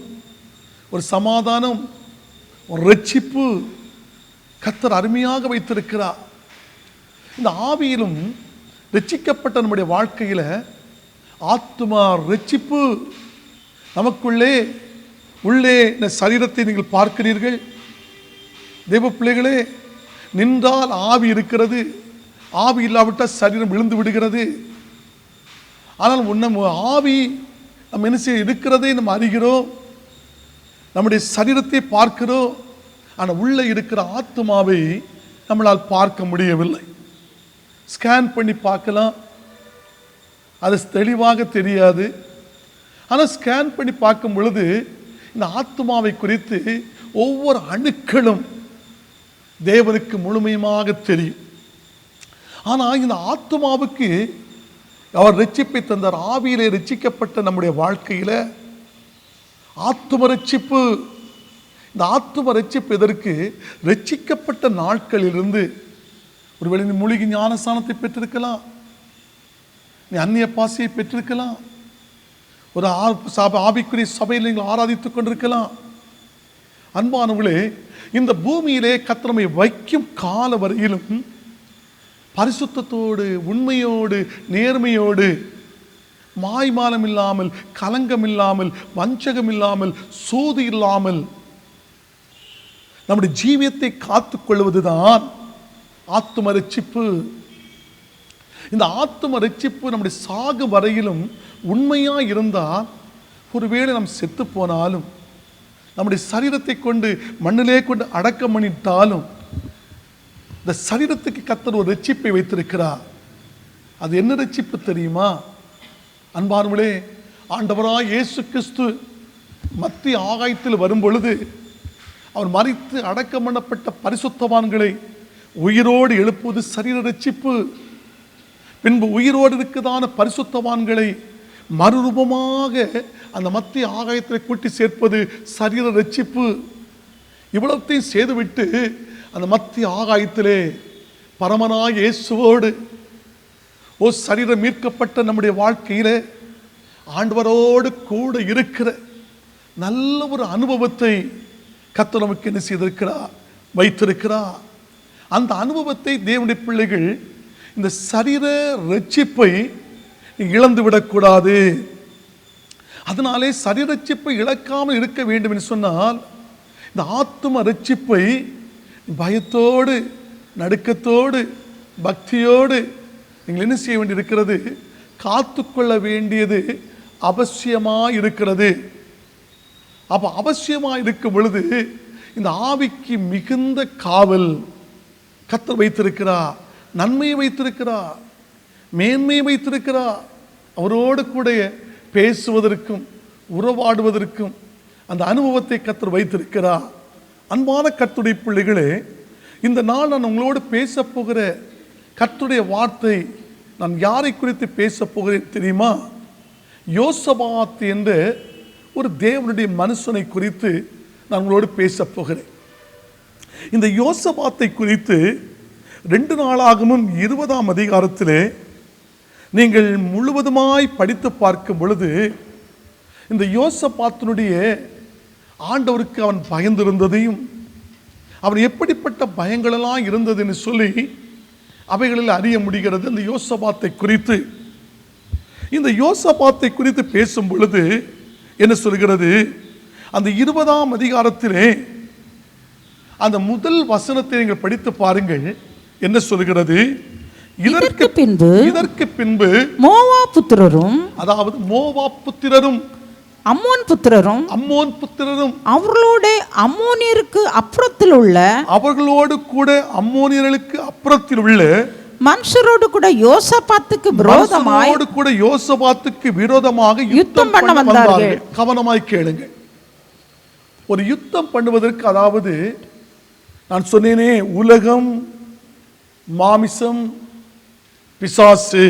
ஒரு சமாதானம், ஒரு இரட்சிப்பு கர்த்தர் அருமையாக வைத்திருக்கிறார். இந்த ஆவியிலும் ரட்சிக்கப்பட்ட நம்முடைய வாழ்க்கையில் ஆத்மா இரட்சிப்பு நமக்குள்ளே உள்ளே இந்த சரீரத்தை நீங்கள் பார்க்கிறீர்கள். தேவ பிள்ளைகளே, நின்றால் ஆவி இருக்கிறது, ஆவி இல்லாவிட்டால் சரீரம் விழுந்து விடுகிறது. ஆனால் நம்ம ஆவி நம்ம என்ன செய்ய இருக்கிறதை நம்ம அறிகிறோம், நம்முடைய சரீரத்தை பார்க்கிறோம். ஆனால் உள்ளே இருக்கிற ஆத்மாவை நம்மளால் பார்க்க முடியவில்லை. ஸ்கேன் பண்ணி பார்க்கலாம், அது தெளிவாக தெரியாது. ஆனால் ஸ்கேன் பண்ணி பார்க்கும் பொழுது இந்த ஆத்மாவை குறித்து ஒவ்வொரு அணுக்களும் தேவனுக்கு முழுமையாக தெரியும். ஆனால் இந்த ஆத்மாவுக்கு அவர் ரட்சிப்பை தந்தார். ஆவியிலே ரட்சிக்கப்பட்ட நம்முடைய வாழ்க்கையில் ஆத்ம ரட்சிப்பு. இந்த ஆத்ம ரட்சிப்பு எதற்கு? ரட்சிக்கப்பட்ட நாட்களிலிருந்து, ஒருவேளை நீ மூலிகை ஞானஸ்தானத்தை பெற்றிருக்கலாம், நீ அந்நிய பாசையை பெற்றிருக்கலாம், ஒரு ஆவிக்குரிய சபையில் நீங்கள் ஆராதித்துக் கொண்டிருக்கலாம். அன்பானவர்களே, இந்த பூமியிலே கர்த்தர் நம்மை வைக்கும் கால வரையிலும் பரிசுத்தத்தோடு, உண்மையோடு, நேர்மையோடு, மாய்மாலம் இல்லாமல், கலங்கம் இல்லாமல், வஞ்சகம் இல்லாமல், சூது இல்லாமல் நம்முடைய ஜீவியத்தை காத்துக் கொள்வதுதான் ஆத்தும ரட்சிப்பு. இந்த ஆத்தும ரட்சிப்பு நம்முடைய சாகு வரையிலும் உண்மையாக இருந்தால், ஒருவேளை நாம் செத்து போனாலும், நம்முடைய சரீரத்தை கொண்டு மண்ணிலே கொண்டு அடக்கம் பண்ணிட்டாலும், இந்த சரீரத்துக்கு கர்த்தர் ஒரு ரட்சிப்பை வைத்திருக்கிறார். அது என்ன ரட்சிப்பு தெரியுமா? அன்பானவர்களே, ஆண்டவராய் இயேசு கிறிஸ்து மத்திய ஆகாயத்தில் வரும் பொழுது அவர் மரித்து அடக்கம் பண்ணப்பட்ட பரிசுத்தவான்களை உயிரோடு எழுப்புவது சரீர ரட்சிப்பு. பின்பு உயிரோடு இருக்குதான பரிசுத்தவான்களை மறுரூபமாக அந்த மத்திய ஆகாயத்தில் கூட்டி சேர்ப்பது சரீர ரட்சிப்பு. இவ்வளத்தையும் செய்துவிட்டு அந்த மத்திய ஆகாயத்திலே பரமனாய் இயேசுவோடு சரீரம் மீட்கப்பட்ட நம்முடைய வாழ்க்கையிலே ஆண்டவரோடு கூட இருக்கிற நல்ல ஒரு அனுபவத்தை கர்த்தர் நமக்கு என்ன செய்திருக்கிறார்? வைத்திருக்கிறார். அந்த அனுபவத்தை தேவனுடைய பிள்ளைகள் இந்த சரீர ரட்சிப்பை இழந்து விடக்கூடாது. அதனாலே சரீர ரட்சிப்பை இழக்காமல் இருக்க வேண்டும் என்று சொன்னால் இந்த ஆத்தும ரட்சிப்பை பயத்தோடு, நடுக்கத்தோடு, பக்தியோடு நீங்கள் என்ன செய்ய வேண்டியிருக்கிறது? காத்துக்கொள்ள வேண்டியது அவசியமாக இருக்கிறது. அப்போ அவசியமாக இருக்கும் பொழுது இந்த ஆவிக்கு மிகுந்த காவல் கர்த்தர் வைத்திருக்கிறார். நன்மையை வைத்திருக்கிறார், மேன்மையை வைத்திருக்கிறார். அவரோடு கூட பேசுவதற்கும் உறவாடுவதற்கும் அந்த அனுபவத்தை கர்த்தர் வைத்திருக்கிறார். அன்பான கர்த்தருடைய பிள்ளைகளே, இந்த நாள் நான் உங்களோடு பேச போகிற கர்த்தருடைய வார்த்தை, நான் யாரை குறித்து பேச போகிறேன் தெரியுமா? யோசபாத் என்ற ஒரு தேவனுடைய மனுஷனை குறித்து நான் உங்களோடு பேச போகிறேன். இந்த யோசபாத்தை குறித்து 2 நாளாகமும் 20ஆம் அதிகாரத்திலே நீங்கள் முழுவதுமாய் படித்து பார்க்கும் பொழுது இந்த யோசபாத்தினுடைய ஆண்டவருக்கு அவன் பயந்திருந்ததையும், அவன் எப்படிப்பட்ட பயங்களெல்லாம் இருந்ததுன்னு சொல்லி அவைகளில் அறிய முடிகிறது. இந்த யோசபாத்தை குறித்து, இந்த யோசபாத்தை குறித்து பேசும் பொழுது என்ன சொல்கிறது? அந்த 20ஆம் அதிகாரத்திலே அந்த முதல் வசனத்தை நீங்கள் படித்து பாருங்கள். என்ன சொல்கிறது? இதற்கு பின்பு மோவாப் புத்திரரும், அதாவது மோவாப் புத்திரரும், அம்மோன் புத்திரரும் அவர்களோடு கூட அம்மோனியர்களுக்கு அப்புறத்தில் உள்ள மனுஷரோடு கூட யோசபாத்துக்கு விரோதமாக யுத்தம் பண்ண வந்தார்கள். கவனமாய் கேளுங்கள். ஒரு யுத்தம் பண்ணுவதற்கு, அதாவது நான் சொன்னேனே, உலகம், மாமிசம், பிசாசு,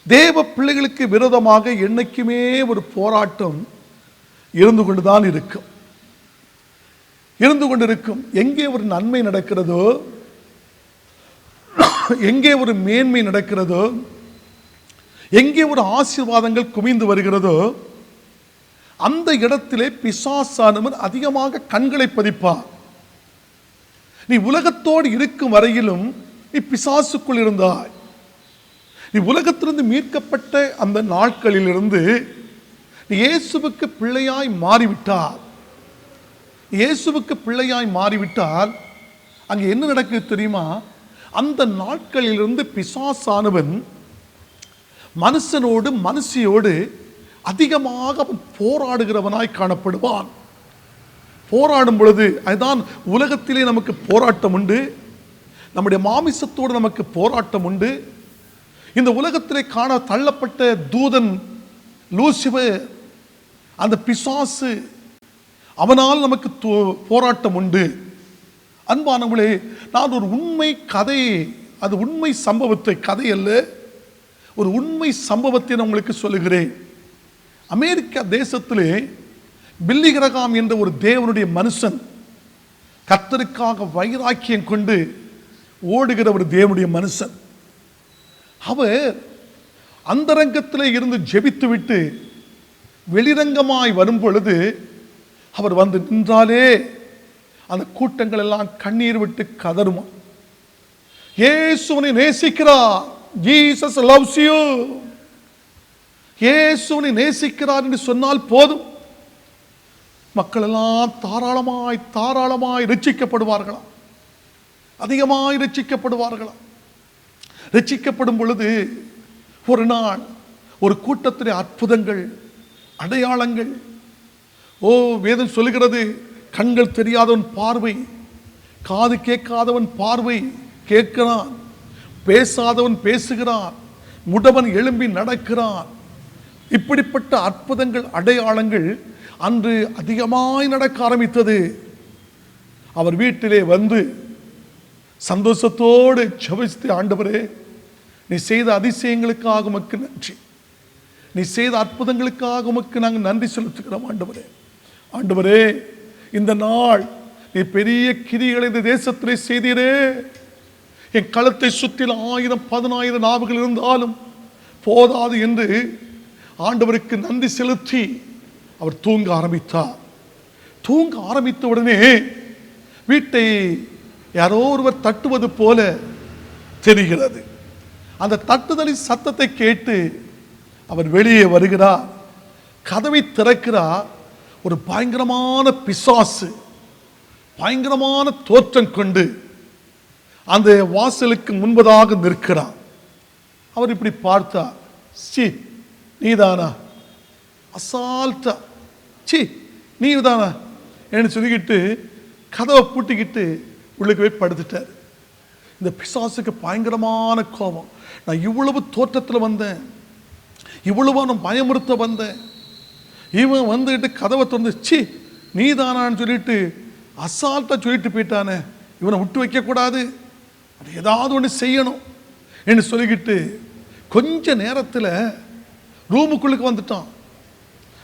தேவ பிள்ளைகளுக்கு விரோதமாக என்னைக்குமே ஒரு போராட்டம் இருந்து கொண்டிருக்கும். எங்கே ஒரு நன்மை நடக்கிறதோ, எங்கே ஒரு மேன்மை நடக்கிறதோ, எங்கே ஒரு ஆசீர்வாதங்கள் குவிந்து வருகிறதோ, அந்த இடத்திலே பிசாசானவன் அதிகமாக கண்களை பதிப்பார். நீ உலகத்தோடு இருக்கும் வரையிலும் நீ பிசாசுக்குள் இருந்தாய். நீ உலகத்திலிருந்து மீட்கப்பட்ட அந்த நாட்களிலிருந்து நீ இயேசுவுக்கு பிள்ளையாய் மாறிவிட்டால் அங்கே என்ன நடக்குது தெரியுமா? அந்த நாட்களிலிருந்து பிசாசானவன் மனுஷியோடு அதிகமாக அவன் போராடுகிறவனாய் காணப்படுவான். போராடும் பொழுது, அதுதான் உலகத்திலே நமக்கு போராட்டம் உண்டு, நம்முடைய மாமிசத்தோடு நமக்கு போராட்டம் உண்டு. இந்த உலகத்திலே காண தள்ளப்பட்ட தூதன் லூசிபர், அந்த பிசாசு, அவனால் நமக்கு போராட்டம் உண்டு. அன்பானவர்களே, நான் ஒரு உண்மை கதையை, அது உண்மை சம்பவத்தை, கதை அல்ல, ஒரு உண்மை சம்பவத்தை நான் உங்களுக்கு சொல்லுகிறேன். அமெரிக்கா தேசத்திலே பில்லி கிரகாம் என்ற ஒரு தேவனுடைய மனுஷன், கர்த்தருக்காக வைராக்கியம் கொண்டு ஓடுகிற ஒரு தேவனுடைய மனுஷன். அவர் அந்தரங்கத்திலே இருந்து ஜெபித்து விட்டு வெளிரங்கமாய் வரும் பொழுது அவர் வந்து நின்றாலே அந்த கூட்டங்கள் எல்லாம் கண்ணீர் விட்டு கதறுமா. இயேசுவை நேசிக்கிறார், ஜீசஸ் லவ்ஸ் யூ, இயேசுவை நேசிக்கிறார் என்று சொன்னால் போதும், மக்கள் எல்லாம் தாராளமாய் ரட்சிக்கப்படுவார்களாம், அதிகமாய் ரட்சிக்கப்படுவார்களாம். ரட்சிக்கப்படும் பொழுது ஒரு நாள் ஒரு கூட்டத்திலே அற்புதங்கள், அடையாளங்கள். வேதம் சொல்லுகிறது, கண்கள் தெரியாதவன் பார்வை, காது கேட்காதவன் பார்வை கேட்கிறான், பேசாதவன் பேசுகிறான், முடவன் எழும்பி நடக்கிறான். இப்படிப்பட்ட அற்புதங்கள், அடையாளங்கள் அன்று அதிகமாய் நடக்க ஆரம்பித்தது. அவர் வீட்டிலே வந்து சந்தோஷத்தோடு ஜெபித்து, ஆண்டவரே, நீ செய்த அதிசயங்களுக்காக உமக்கு நன்றி, நீ செய்த அற்புதங்களுக்காக உமக்கு நாங்கள் நன்றி செலுத்துகிறோம். ஆண்டவரே, இந்த நாள் நீ பெரிய கிரிகளை இந்த தேசத்திலே செய்தீரே, என் களத்தை சுற்றிலும் 1000-10,000 நாவுகள் இருந்தாலும் போதாது என்று ஆண்டவருக்கு நன்றி செலுத்தி அவர் தூங்க ஆரம்பித்தார். தூங்க ஆரம்பித்த உடனே வீட்டை யாரோ ஒருவர் தட்டுவது போல தெரிகிறது. அந்த தட்டுதலின் சத்தத்தை கேட்டு அவர் வெளியே வருகிறார். கதவை திறக்கிறா. ஒரு பயங்கரமான பிசாசு, பயங்கரமான தோற்றம் கொண்டு அந்த வாசலுக்கு முன்பதாக நிற்கிறான். அவர் இப்படி பார்த்தா, சி நீதானா, அசால்ட்டா, சி நீதானா என்று சொல்லிக்கிட்டு கதவை பூட்டிக்கிட்டு உள்ளுக்கு போய் படுத்துட்டார். இந்த பிசாசுக்கு பயங்கரமான கோபம். நான் இவ்வளவு தோற்றத்தில் வந்தேன், இவ்வளவா நான் பயமுறுத்த வந்தேன், இவன் வந்துட்டு கதவை திறந்து சி நீதானான்னு சொல்லிட்டு அசால்ட்டாக சொல்லிட்டு போயிட்டானே, இவனை விட்டு வைக்கக்கூடாது, ஏதாவது ஒன்று செய்யணும் என்று சொல்லிக்கிட்டு கொஞ்ச நேரத்தில் ரூமுக்குள்ளுக்கு வந்துட்டான்.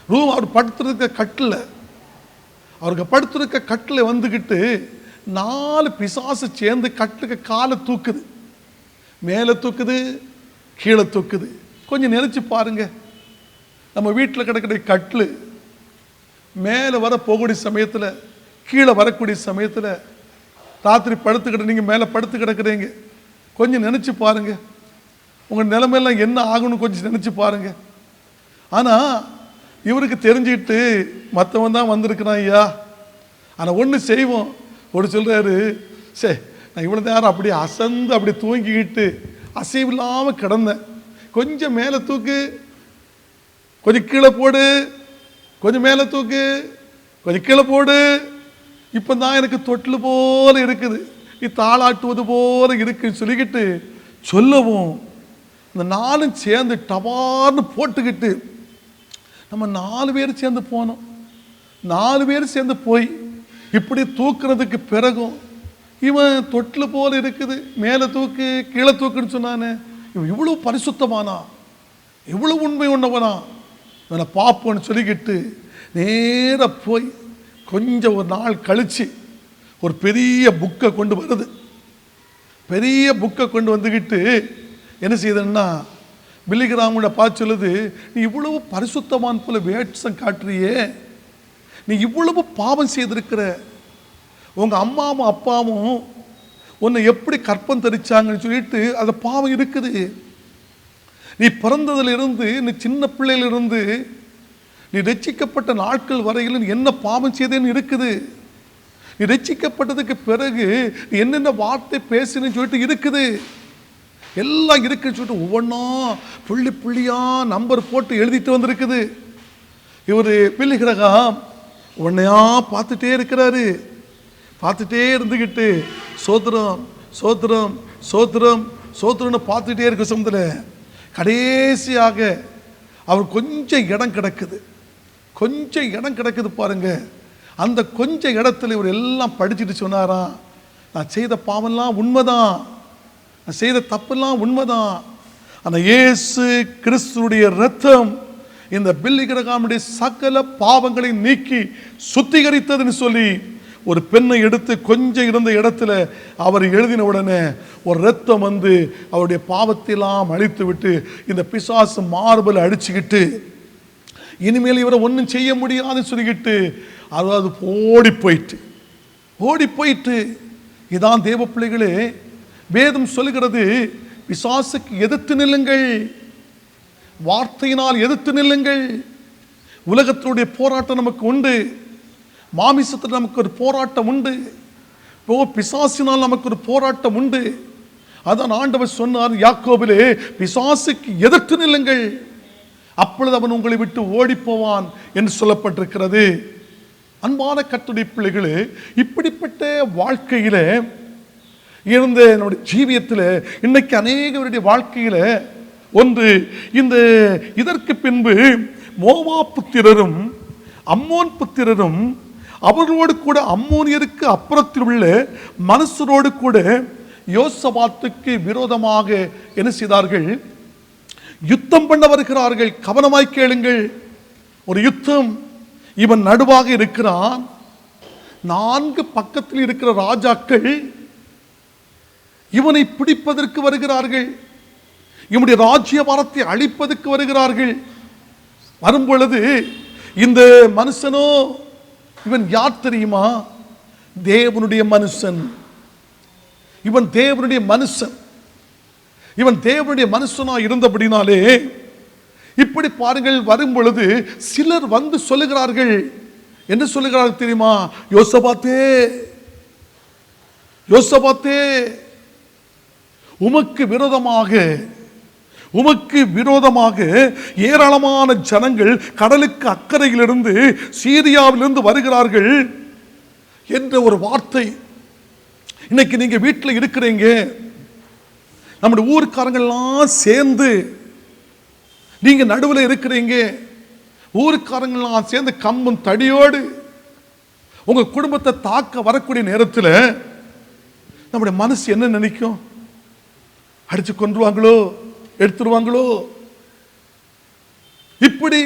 ரூம் அவர் படுத்துருக்க கட்டில், அவருக்கு படுத்துருக்க கட்டில் வந்துக்கிட்டு 4 பிசாசு சேர்ந்து கட்டுக்கு காலை தூக்குது, மேலே தூக்குது, கீழே தூக்குது. கொஞ்சம் நினைச்சு பாருங்க, நம்ம வீட்டில் கிடக்கிற கட்டில் மேலே வர போகக்கூடிய சமயத்தில், கீழே வரக்கூடிய சமயத்தில், ராத்திரி படுத்துக்கிட்டு நீங்கள் மேலே படுத்து கிடக்குறீங்க. கொஞ்சம் நினச்சி பாருங்க, உங்கள் நிலைமையெல்லாம் என்ன ஆகணும்னு கொஞ்சம் நினச்சி பாருங்க. ஆனால் இவருக்கு தெரிஞ்சுக்கிட்டு மற்றவன் தான் வந்திருக்கிறான் ஐயா. ஆனால் ஒன்று செய்வோம், ஒரு சொல்கிறாரு, சரி நான் இவ்வளோ நேரம் அப்படியே அசந்து அப்படி தூங்கிக்கிட்டு அசைவில்லாமல் கிடந்தேன், கொஞ்சம் மேலே தூக்கு, கொஞ்சம் கீழே போடு, கொஞ்சம் மேலே தூக்கு, கொஞ்சம் கீழே போடு, இப்போ தான் எனக்கு தொட்டில் போல இருக்குது, தாளாட்டுவது போல இருக்குன்னு சொல்லிக்கிட்டு சொல்லவும் இந்த 4 சேர்ந்து டபார்னு போட்டுக்கிட்டு நம்ம 4 பேர் சேர்ந்து போனோம். 4 பேர் சேர்ந்து போய் இப்படி தூக்குறதுக்கு பிறகும் இவன் தொட்டில் போல இருக்குது, மேலே தூக்கு கீழே தூக்குன்னு சொன்னானே, இவன் இவ்வளோ பரிசுத்தமானா, இவ்வளோ உண்மை உண்ணவனா, இவனை பார்ப்போன்னு சொல்லிக்கிட்டு நேராக போய் கொஞ்சம் ஒரு நாள் கழித்து ஒரு பெரிய புக்கை கொண்டு வருது. பெரிய புக்கை கொண்டு வந்துக்கிட்டு என்ன செய்யுதுன்னா, பில்லிகிராமோட பார்த்து சொல்லுது, நீ இவ்வளவு பரிசுத்தமான போல வேட்சம் காட்டுறியே, நீ இவ்வளவு பாவம் செய்திருக்கிற, உங்கள் அம்மாவும் அப்பாவும் உன்னை எப்படி கற்பம் தரிச்சாங்கன்னு சொல்லிட்டு அந்த பாவம் இருக்குது. நீ பிறந்ததிலிருந்து, நீ சின்ன பிள்ளையிலிருந்து நீ ரட்சிக்கப்பட்ட நாட்கள் வரையிலும் என்ன பாவம் செய்தேன்னு இருக்குது. நீ ரட்சிக்கப்பட்டதுக்கு பிறகு நீ என்னென்ன வார்த்தை பேசுன்னு சொல்லிட்டு இருக்குது, எல்லாம் இருக்குன்னு சொல்லிட்டு ஒவ்வொன்றா புள்ளி புள்ளியாக நம்பர் போட்டு எழுதிட்டு வந்திருக்குது. இவர் பில்லிகிரகாம் உன்னையா பார்த்துட்டே இருக்கிறாரு. பார்த்துட்டே இருந்துக்கிட்டு சோத்திரம் சோத்திரம் சோத்திரம் சோத்திரம்னு பார்த்துட்டே இருக்க சமயத்தில் கடைசியாக அவர் கொஞ்சம் இடம் கிடக்குது, கொஞ்சம் இடம் கிடக்குது பாருங்க. அந்த கொஞ்சம் இடத்துல இவர் எல்லாம் படிச்சுட்டு சொன்னாராம், நான் செய்த பாவம்லாம் உண்மைதான், நான் செய்த தப்பெல்லாம் உண்மைதான், ஆனால் இயேசு கிறிஸ்துடைய இரத்தம் இந்த பில்லிகிரகாமுடைய சகல பாவங்களை நீக்கி சுத்திகரித்ததுன்னு சொல்லி ஒரு பெண்ணை எடுத்து கொஞ்சம் இருந்த இடத்துல அவர் எழுதின உடனே ஒரு இரத்தம் வந்து அவருடைய பாவத்தையெல்லாம் அழித்து விட்டு இந்த பிசாசு மார்பல் அடிச்சுக்கிட்டு இனிமேல் இவரை ஒன்றும் செய்ய முடியாதுன்னு சொல்லிக்கிட்டு அதாவது ஓடி போயிட்டு இதான் தேவ பிள்ளைகளே, வேதம் சொல்லுகிறது, பிசாசுக்கு எதிர்த்து நில்லுங்கள், வார்த்தையினால் எதிர்த்து நில்லுங்கள். உலகத்தினுடைய போராட்டம் நமக்கு உண்டு, மாமிசத்தில் நமக்கு ஒரு போராட்டம் உண்டு, பிசாசினால் நமக்கு ஒரு போராட்டம் உண்டு. அதான் ஆண்டவர் சொன்னார் யாக்கோபிலே, பிசாசுக்கு எதிர்த்து நில்லுங்கள், அப்பொழுது அவன் உங்களை விட்டு ஓடி போவான் என்று சொல்லப்பட்டிருக்கிறது. அன்பான கர்த்தருடைய பிள்ளைகளே, இப்படிப்பட்ட வாழ்க்கையில இருந்த என்னுடைய ஜீவியத்தில் இன்னைக்கு அநேகருடைய வாழ்க்கையில ஒன்று, இந்த இதற்கு பின்பு மோவாப் புத்திரரும் அம்மோன் புத்திரரும் அவர்களோடு கூட அம்மோனியருக்கு அப்புறத்தில் உள்ள மனுஷரோடு கூட யோசபாத்துக்கு விரோதமாக என்ன செய்தார்கள், யுத்தம் பண்ண வருகிறார்கள். கவனமாய் கேளுங்கள், ஒரு யுத்தம். இவன் நடுவாக இருக்கிறான், 4 பக்கத்தில் இருக்கிற ராஜாக்கள் இவனை பிடிப்பதற்கு வருகிறார்கள், இவனுடைய ராஜ்யபாரத்தை அழிப்பதற்கு வருகிறார்கள். வரும்பொழுது இந்த மனுஷனோ, இவன் யார் தெரியுமா, தேவனுடைய மனுஷன். இவன் தேவனுடைய மனுஷன். இவன் தேவனுடைய மனுஷனா இருந்தபடினாலே இப்படி பாருங்கள், வரும் பொழுது சிலர் வந்து சொல்லுகிறார்கள். என்ன சொல்லுகிறார்கள் தெரியுமா? யோசபாத்தே, யோசபாத்தே, உமக்கு விரோதமாக ஏராளமான ஜனங்கள் கடலுக்கு அக்கறையிலிருந்து சீரியாவிலிருந்து வருகிறார்கள் என்ற ஒரு வார்த்தை. இன்னைக்கு நீங்க வீட்டில் இருக்கிறீங்க, நம்முடைய ஊர்க்காரங்கள்லாம் சேர்ந்து, நீங்க நடுவில் இருக்கிறீங்க, ஊர்க்காரங்கள்லாம் சேர்ந்து கம்பும் தடியோடு உங்க குடும்பத்தை தாக்க வரக்கூடிய நேரத்தில் நம்முடைய மனசு என்ன நினைக்கும்? அடிச்சு கொன்றுவாங்களோ, எடுத்துருவாங்களோ. இப்படி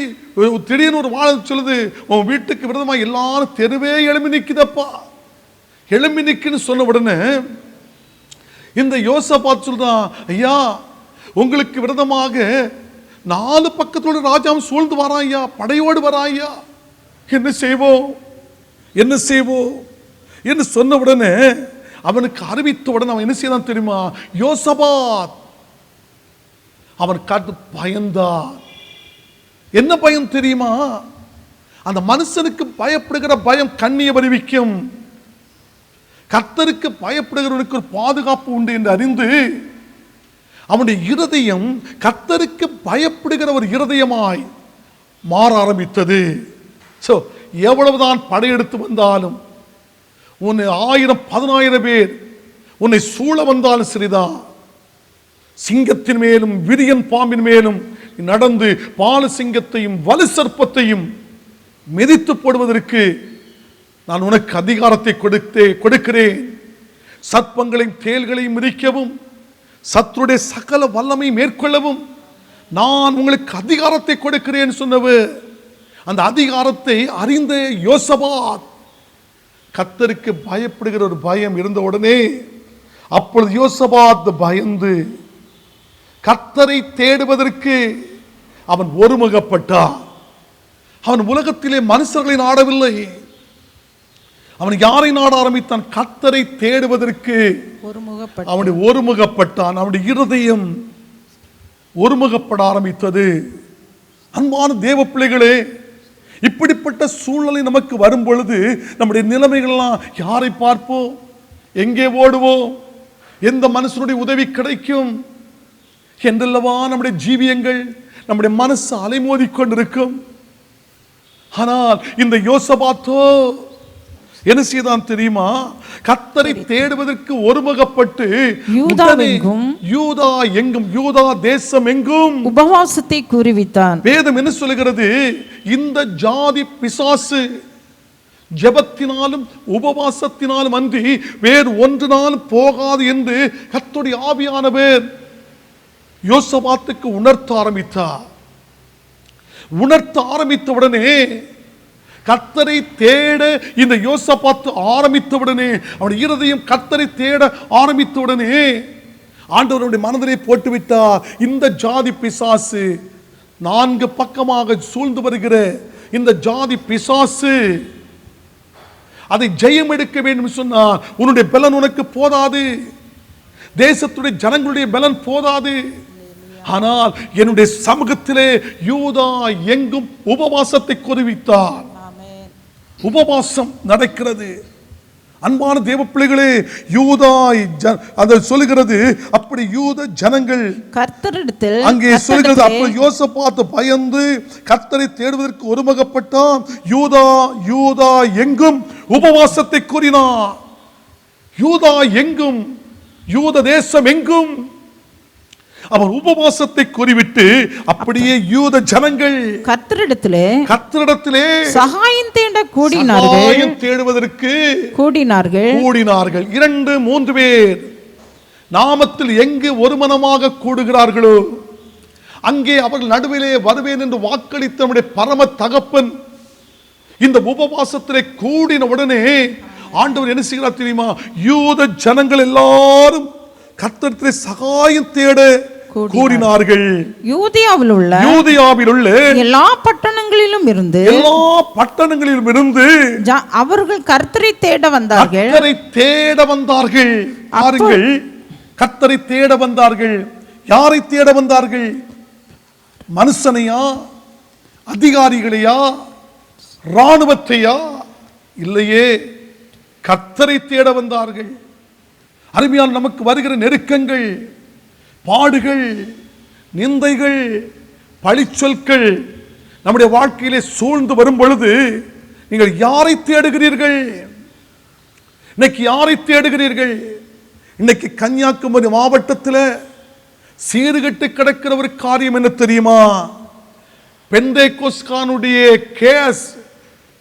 திடீர்னு ஒரு வாழ சொல்லுது, உன் வீட்டுக்கு விரோதமா எல்லாரும் தெருவே எழும்பி நிக்குதப்பா, எழும்பி நிக்குன்னு சொன்ன உடனே இந்த யோசபாத் சொல்றான், ஐயா உங்களுக்கு விரோதமாக 4 பக்கத்தோடு ராஜாவும் சூழ்ந்து வரான் ஐயா, படையோடு வரான் ஐயா, என்ன செய்வோம் என்ன செய்வோம் என்று சொன்ன உடனே அவனுக்கு அறிவித்த உடனே அவன் என்ன செய்தான் தெரியுமா? யோசபாத் அவன் காட்டு பயந்தான். என்ன பயம் தெரியுமா? அந்த மனுஷனுக்கு பயப்படுகிற பயம் கண்ணியை வருவிக்கும். கர்த்தருக்கு பயப்படுகிறவனுக்கு ஒரு பாதுகாப்பு உண்டு என்று அறிந்து அவனுடைய இருதயம் கர்த்தருக்கு பயப்படுகிற ஒரு இருதயமாய் மாற ஆரம்பித்தது. சோ எவ்வளவுதான் படையெடுத்து வந்தாலும், உன்னை 1000 10,000 பேர் உன்னை சூழ வந்தாலும் சரிதான், சிங்கத்தின் மேலும் விரியன் பாம்பின் மேலும் நடந்து பால சிங்கத்தையும் வலு சர்ப்பத்தையும் மிதித்து போடுவதற்கு நான் உனக்கு அதிகாரத்தை கொடுக்கிறேன். சர்ப்பங்களையும் தேள்களையும் மிதிக்கவும் சத்துருடைய சகல வல்லமை மேற்கொள்ளவும் நான் உங்களுக்கு அதிகாரத்தை கொடுக்கிறேன் சொன்னவர். அந்த அதிகாரத்தை அறிந்த யோசபாத் கர்த்தருக்கு பயப்படுகிற ஒரு பயம் இருந்த உடனே, அப்பொழுது யோசபாத் பயந்து கர்த்தரை தேடுவதற்கு அவன் ஒருமுகப்பட்டான். அவன் உலகத்திலே மனுஷர்களை நாடவில்லை, அவன் யாரை நாட ஆரம்பித்தான்? கர்த்தரை தேடுவதற்கு அவனுடைய ஒருமுகப்பட்டான். அவனுடைய இருதயம் ஒருமுகப்பட ஆரம்பித்தது. அன்பான தேவ பிள்ளைகளே, இப்படிப்பட்ட சூழ்நிலை நமக்கு வரும் பொழுது நம்முடைய நிலைமைகள்லாம் யாரை பார்ப்போம், எங்கே ஓடுவோம், எந்த மனுஷனுடைய உதவி கிடைக்கும் என்றல்லவா நம்முடைய ஜீவியங்கள், நம்முடைய மனசு அலைமோதி கொண்டிருக்கும். ஆனால் இந்த யோசபாத்தோ என்ன செய்தான் தெரியுமா? கர்த்தரை தேடுவதற்கு ஒருமுகப்பட்டு யூதா எங்கும் யூதா தேசம் எங்கும் உபவாசத்தை கூறிவித்தான். வேதம் என்ன சொல்லுகிறது? இந்த ஜாதி பிசாசு ஜெபத்தினாலும் உபவாசத்தினாலும் அன்றி வேறு ஒன்றினாலும் போகாது என்று கர்த்தருடைய ஆவியானவர் யோசபாத்துக்கு உணர்த்த ஆரம்பித்த உடனே, கர்த்தரை தேட இந்த யோசபாத் ஆரம்பித்தவுடனே, அவனுடைய இருதயம் கர்த்தரை தேட ஆரம்பித்தவுடனே ஆண்டவருடைய மனதிலே போட்டுவிட்டார். இந்த ஜாதி பிசாசு 4 பக்கமாக சூழ்ந்து வருகிற இந்த ஜாதி பிசாசு, அதை ஜெயம் எடுக்க வேண்டும் சொன்னார். உன்னுடைய பலன் உனக்கு போதாது, தேசத்துடைய ஜனங்களுடைய பலன் போதாது. ஆனால் என்னுடைய சமூகத்திலே யூதா எங்கும் உபவாசத்தை குறிவித்தார். உபவாசம் நடக்கிறது. அன்பான தேவ பிள்ளைகளே, யூதா அதை சொல்லுகிறது. அப்படி யூத ஜனங்கள் கர்த்தரிடத்தில் அங்கே சொல்லுகிறது, அப்ப யோசபாத் பயந்து கர்த்தரை தேடுவதற்கு ஒருமுகப்பட்டான். யூதா எங்கும் உபவாசத்தை கூறினார். யூதா எங்கும், யூத தேசம் எங்கும் அவர் உபவாசத்தை கூறிவிட்டு, அப்படியே யூத ஜனங்கள் கர்த்தரிடத்திலே சகாயம் தேட தேடுவதற்கு கூடினார்கள். 2-3 பேர் நாமத்தில் எங்கு ஒருமனமாக கூடுகிறார்களோ அங்கே அவர்கள் நடுவிலே வருவேன் என்று வாக்களித்த நம்முடைய பரம தகப்பன் இந்த உபவாசத்திலே கூடின உடனே ஆண்டவர் என்ன செய்கிறார் தெரியுமா? யூத ஜனங்கள் எல்லாரும் கர்த்தரிடத்திலே சகாயம் தேட கூறினார்கள். யூதேயாவில் உள்ள எல்லா பட்டணங்களிலும் இருந்து அவர்கள் கர்த்தரை தேட வந்தார்கள். கர்த்தரை தேட வந்தார்கள். யாரை தேட வந்தார்கள்? மனுஷனையா, அதிகாரிகளையா, இராணுவத்தையா? இல்லையே, கர்த்தரை தேட வந்தார்கள். அருமையால் நமக்கு வருகிற நெருக்கங்கள், பாடுகள், நிந்தைகள், பழிச்சொற்கள் நம்முடைய வாழ்க்கையிலே சூழ்ந்து வரும் பொழுது நீங்கள் யாரை தேடுகிறீர்கள்? இன்னைக்கு யாரை தேடுகிறீர்கள்? இன்னைக்கு கன்னியாகுமரி மாவட்டத்தில் சீர்கட்டு கிடக்கிற ஒரு காரியம் என்ன தெரியுமா? பெந்தேகோஸ்கானுடைய கேஸ்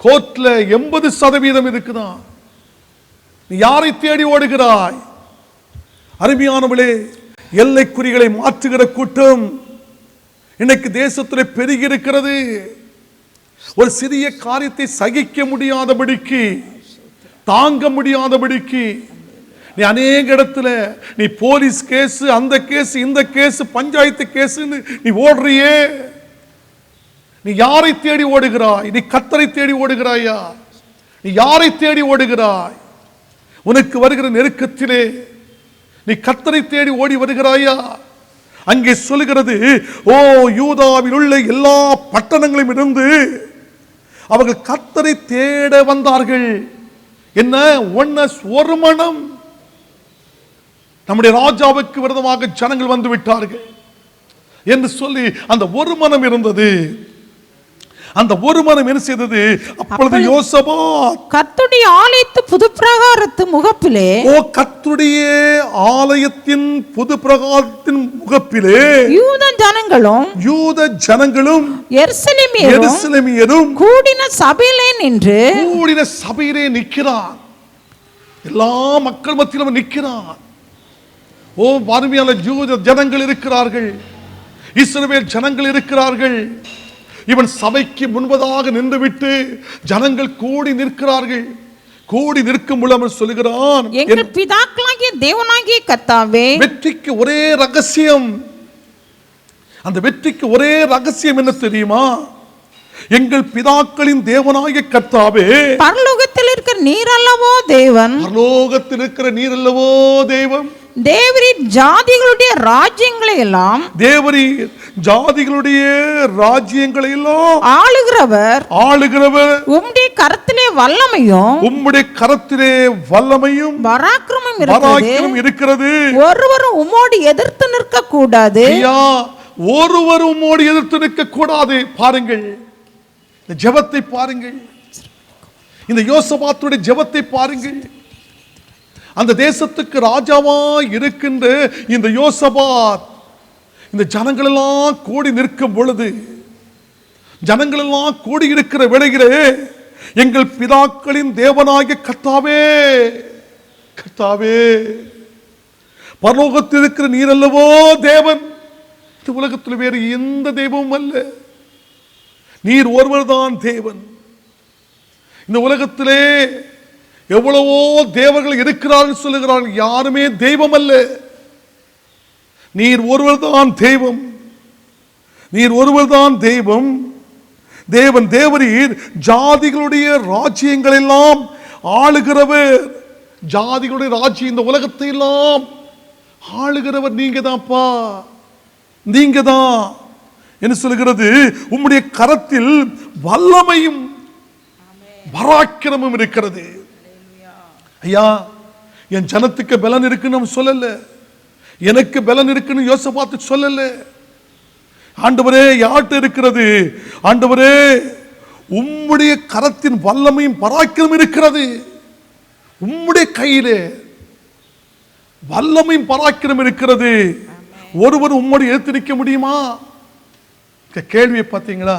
கோர்ட்ல 80% இருக்குதான். நீ யாரை தேடி ஓடுகிறாய்? அருமையானவளே, எல்லைக்குறிகளை மாற்றுகிற கூட்டம் இன்னைக்கு தேசத்தில் பெருகி இருக்கிறது. ஒரு சிறிய காரியத்தை சகிக்க முடியாதபடிக்கு, தாங்க முடியாதபடிக்கு நீ அநேக இடத்துல நீ போலீஸ் கேஸ், அந்த கேஸ், இந்த கேஸ், பஞ்சாயத்து கேஸ் நீ ஓடுறியே. நீ யாரை தேடி ஓடுகிறாய்? நீ கர்த்தரை தேடி ஓடுகிறாயா? நீ யாரை தேடி ஓடுகிறாய்? உனக்கு வருகிற நெருக்கத்திலே நீ கர்த்தரை தேடி ஓடி வருகிறாயா? அங்கே சொல்லுகிறது, ஓ யூதாவில் உள்ள எல்லா பட்டணங்களும் இருந்து அவர்கள் கர்த்தரை தேட வந்தார்கள். என்ன? ஒரு மனம். நம்முடைய ராஜாவுக்கு விரோதமாக ஜனங்கள் வந்து விட்டார்கள் என்று சொல்லி அந்த ஒரு மனம் இருந்தது. அந்த ஒரு மனம் என்ன செய்தது? அப்பொழுது யோசபாத் கர்த்தருடைய ஆலயத்து புது பிரகாரத்து முகப்பிலே, ஓ கர்த்தருடைய ஆலயத்தின் புது பிரகாரத்தின் முகப்பிலே யூத ஜனங்களும் எருசலேமியரும் கூடின சபையிலே நிற்கிறான். எல்லா மக்கள் மத்தியிலும் நிற்கிறான். ஓ அருமையான யூத ஜனங்கள் இருக்கிறார்கள், இஸ்ரவேல் ஜனங்கள் இருக்கிறார்கள். இவன் சபைக்கு முன்பதாக நின்றுவிட்டு ஜனங்கள் கூடி நிற்கிறார்கள். கூடி நிற்கும் பொழுது சொல்லுகிறான், எங்கள் பிதாக்களாகிய தேவனாகிய கர்த்தாவே, வெற்றிக்கு ஒரே ரகசியம். அந்த வெற்றிக்கு ஒரே ரகசியம் என்ன தெரியுமா? எங்கள் பிதாக்களின் தேவனாகிய கர்த்தாவே, பரலோகத்தில் இருக்கிற நீர் அல்லவோ தேவன், பரலோகத்தில் இருக்கிற நீர் அல்லவோ தேவன், தேவரீர் ஜாதிகளுடைய ராஜ்யங்களை எல்லாம், தேவரீர் ஜாதிகளுடைய ராஜ்யங்களை எல்லாம் ஆளுகிறவர், உம்முடைய கரத்திலே வல்லமையும் பராக்கிரமம் இருக்கிறது. ஒருவரும் உம்மோடு எதிர்த்து நிற்க கூடாது. ஒருவரும் உம்மோடு எதிர்த்து நிற்க கூடாது. பாருங்கள், இந்த ஜெபத்தை பாருங்கள், இந்த யோசபாத்துடைய ஜெபத்தை பாருங்கள். அந்த தேசத்துக்கு ராஜாவா இருக்கின்ற இந்த யோசபாத் இந்த ஜனங்கள் எல்லாம் கூடி நிற்கும் பொழுது, ஜனங்கள் எல்லாம் கூடி இருக்கிற வேளையிலே, எங்கள் பிதாக்களின் தேவனாகிய கர்த்தாவே, கர்த்தாவே, பரலோகத்தில் இருக்கிற நீர் அல்லவோ தேவன், இந்த உலகத்தில் வேறு எந்த தெய்வமும் அல்ல, நீர் ஒருவர் தான் தேவன். இந்த உலகத்திலே எவ்வளவோ தேவர்கள் இருக்கிறார்கள் சொல்லுகிறார்கள், யாருமே தெய்வம் அல்ல, நீர் ஒருவர் தான் தெய்வம், நீர் ஒருவர் தான் தெய்வம். தேவன் தேவரீர் ஜாதிகளுடைய ராஜ்யங்கள் எல்லாம் ஆளுகிறவர். ஜாதிகளுடைய ராஜ்யம், இந்த உலகத்தை எல்லாம் ஆளுகிறவர் நீங்க தான்ப்பா, நீங்க தான் என்ன சொல்லுகிறது? உம்முடைய கரத்தில் வல்லமையும் பராக்கிரமும் இருக்கிறது. ஐயா, என் ஜனத்துக்கு பலன் இருக்குன்னு சொல்லல, எனக்கு பலன் இருக்குன்னு யோசபாத்து சொல்லல. ஆண்டவரே, யார்கிட்ட இருக்கிறது? ஆண்டவரே, உம்முடைய கரத்தின் வல்லமையும் பராக்கிரமும் இருக்கிறது. உம்முடைய கையிலே வல்லமையும் பராக்கிரமும் இருக்கிறது. ஒருவர் உம்மோடு எடுத்து நிற்க முடியுமா? கேள்வியை பார்த்தீங்களா?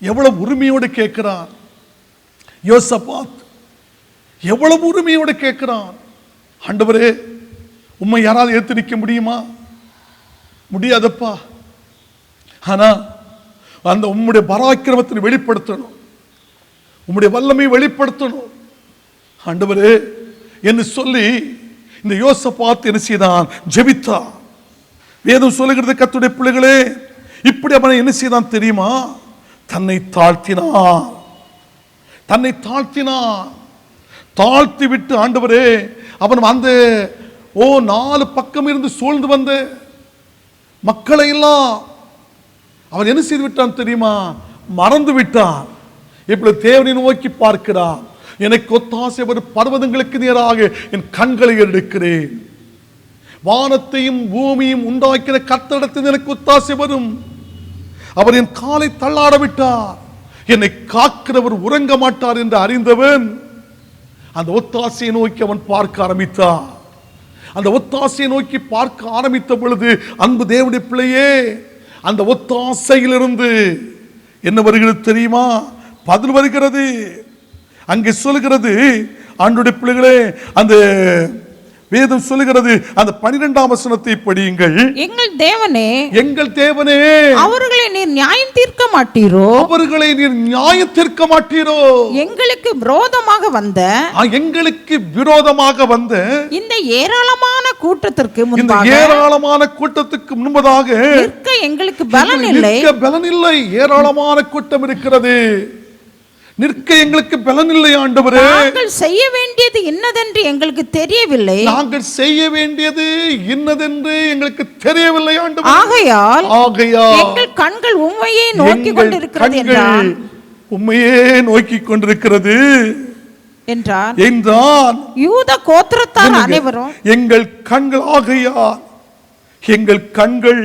எவ்வளவு உரிமையோடு கேட்கிறான் யோசபாத், எவ்வளவு உரிமையோடு கேட்கிறான். ஆண்டவரே, உம்மை யாராவது எடுத்து நிற்க முடியுமா? முடியாதப்பா. ஆனா அந்த உம்முடைய பராக்கிரமத்தை வெளிப்படுத்தணும், உம்முடைய வல்லமையை வெளிப்படுத்தணும் ஆண்டவரே என்று சொல்லி இந்த யோசபாத் என்ன செய்தான்? ஜெபித்தான். வேதம் சொல்லுகிறது, கர்த்தருடைய பிள்ளைகளே, இப்படி அவனை என்ன செய்தான் தெரியுமா? தன்னை தாழ்த்தினான், தன்னை தாழ்த்தினான். தாழ்த்தி விட்டு ஆண்டவரே, அவன் அந்த 4 பக்கம் இருந்து சூழ்ந்து வந்த மக்களை எல்லாம் அவன் என்ன செய்து விட்டான் தெரியுமா? மறந்து விட்டான். இப்பொழுது தேவனை நோக்கி பார்க்கிறான். எனக்கு ஒத்தாசை வரும் பர்வதங்களுக்கு நேராக என் கண்களை எடுக்கிறேன். வானத்தையும் பூமியும் உண்டாக்கின கர்த்தரிடத்தில் எனக்கு ஒத்தாசை வரும். அவர் என் காலை தள்ளாட விட்டார். என்னை காக்கிறவர் உறங்க மாட்டார் என்று அறிந்தவன் அந்த ஒத்தாசையை நோக்கி அவன் பார்க்க ஆரம்பித்தான். அந்த ஒத்தாசையை நோக்கி பார்க்க ஆரம்பித்த பொழுது, அன்பு தேவனுடைய பிள்ளையே, அந்த ஒத்தாசையிலிருந்து என்ன வருகிறது தெரியுமா? பதில் வருகிறது. அங்கே சொல்லுகிறது, ஆண்டவருடைய பிள்ளைகளே, அந்த வேதம் சொல்லுகிறது, அந்த 12ஆம் வசனத்தை படியுங்கள். எங்கள் தேவனே, எங்கள் தேவனே, அவர்களை நீர் நியாயம் தீர்க்க மாட்டீரோ? அவர்களை நீர் நியாயம் தீர்க்க மாட்டீரோ? எங்களுக்கு விரோதமாக வந்த இந்த ஏராளமான கூட்டத்திற்கு முன்பதாக நிற்க எங்களுக்கு பலன் இல்லை. ஏராளமான கூட்டம் இருக்கிறது, நிற்க எங்களுக்கு பலன் இல்லை. ஆண்டவரே, நாங்கள் செய்ய வேண்டியது இன்னதென்று எங்களுக்கு தெரியவில்லை. ஆகையால் எங்கள் கண்கள் உம்மையே நோக்கிக் கொண்டிருக்கிறது என்றான். உம்மையே நோக்கிக் கொண்டிருக்கிறது என்றான். யூத கோத்திரத்தார் அனைவரும் எங்கள் கண்கள், ஆகையால் எங்கள் கண்கள்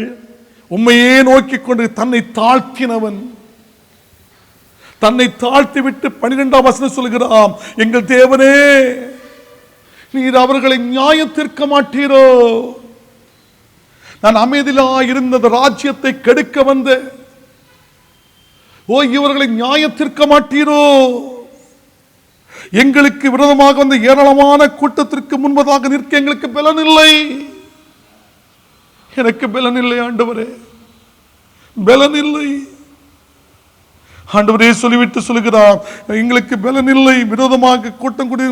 உம்மையே நோக்கிக் கொண்டு தன்னை தாழ்த்தினவன், தன்னை தாழ்த்தி விட்டு 12ஆம் வசனம் சொல்கிறான், எங்கள் தேவனே, நீர் அவர்களை நியாயம் தீர்க்க மாட்டீரோ? நான் அமைதியா இருந்த ராஜ்யத்தை கெடுக்க வந்த இவர்களை நியாயம் தீர்க்க மாட்டீரோ? எங்களுக்கு விரோதமாக வந்த ஏராளமான கூட்டத்திற்கு முன்பதாக நிற்க எங்களுக்கு பலன் இல்லை. எனக்கு பலன் இல்லை ஆண்டவரே, பலன் இல்லை. ஆண்டவரே சொல்லிவிட்டு சொல்லுகிறார், எங்களுக்கு பலன் இல்லை. விரோதமாக கூட்டம் கூடி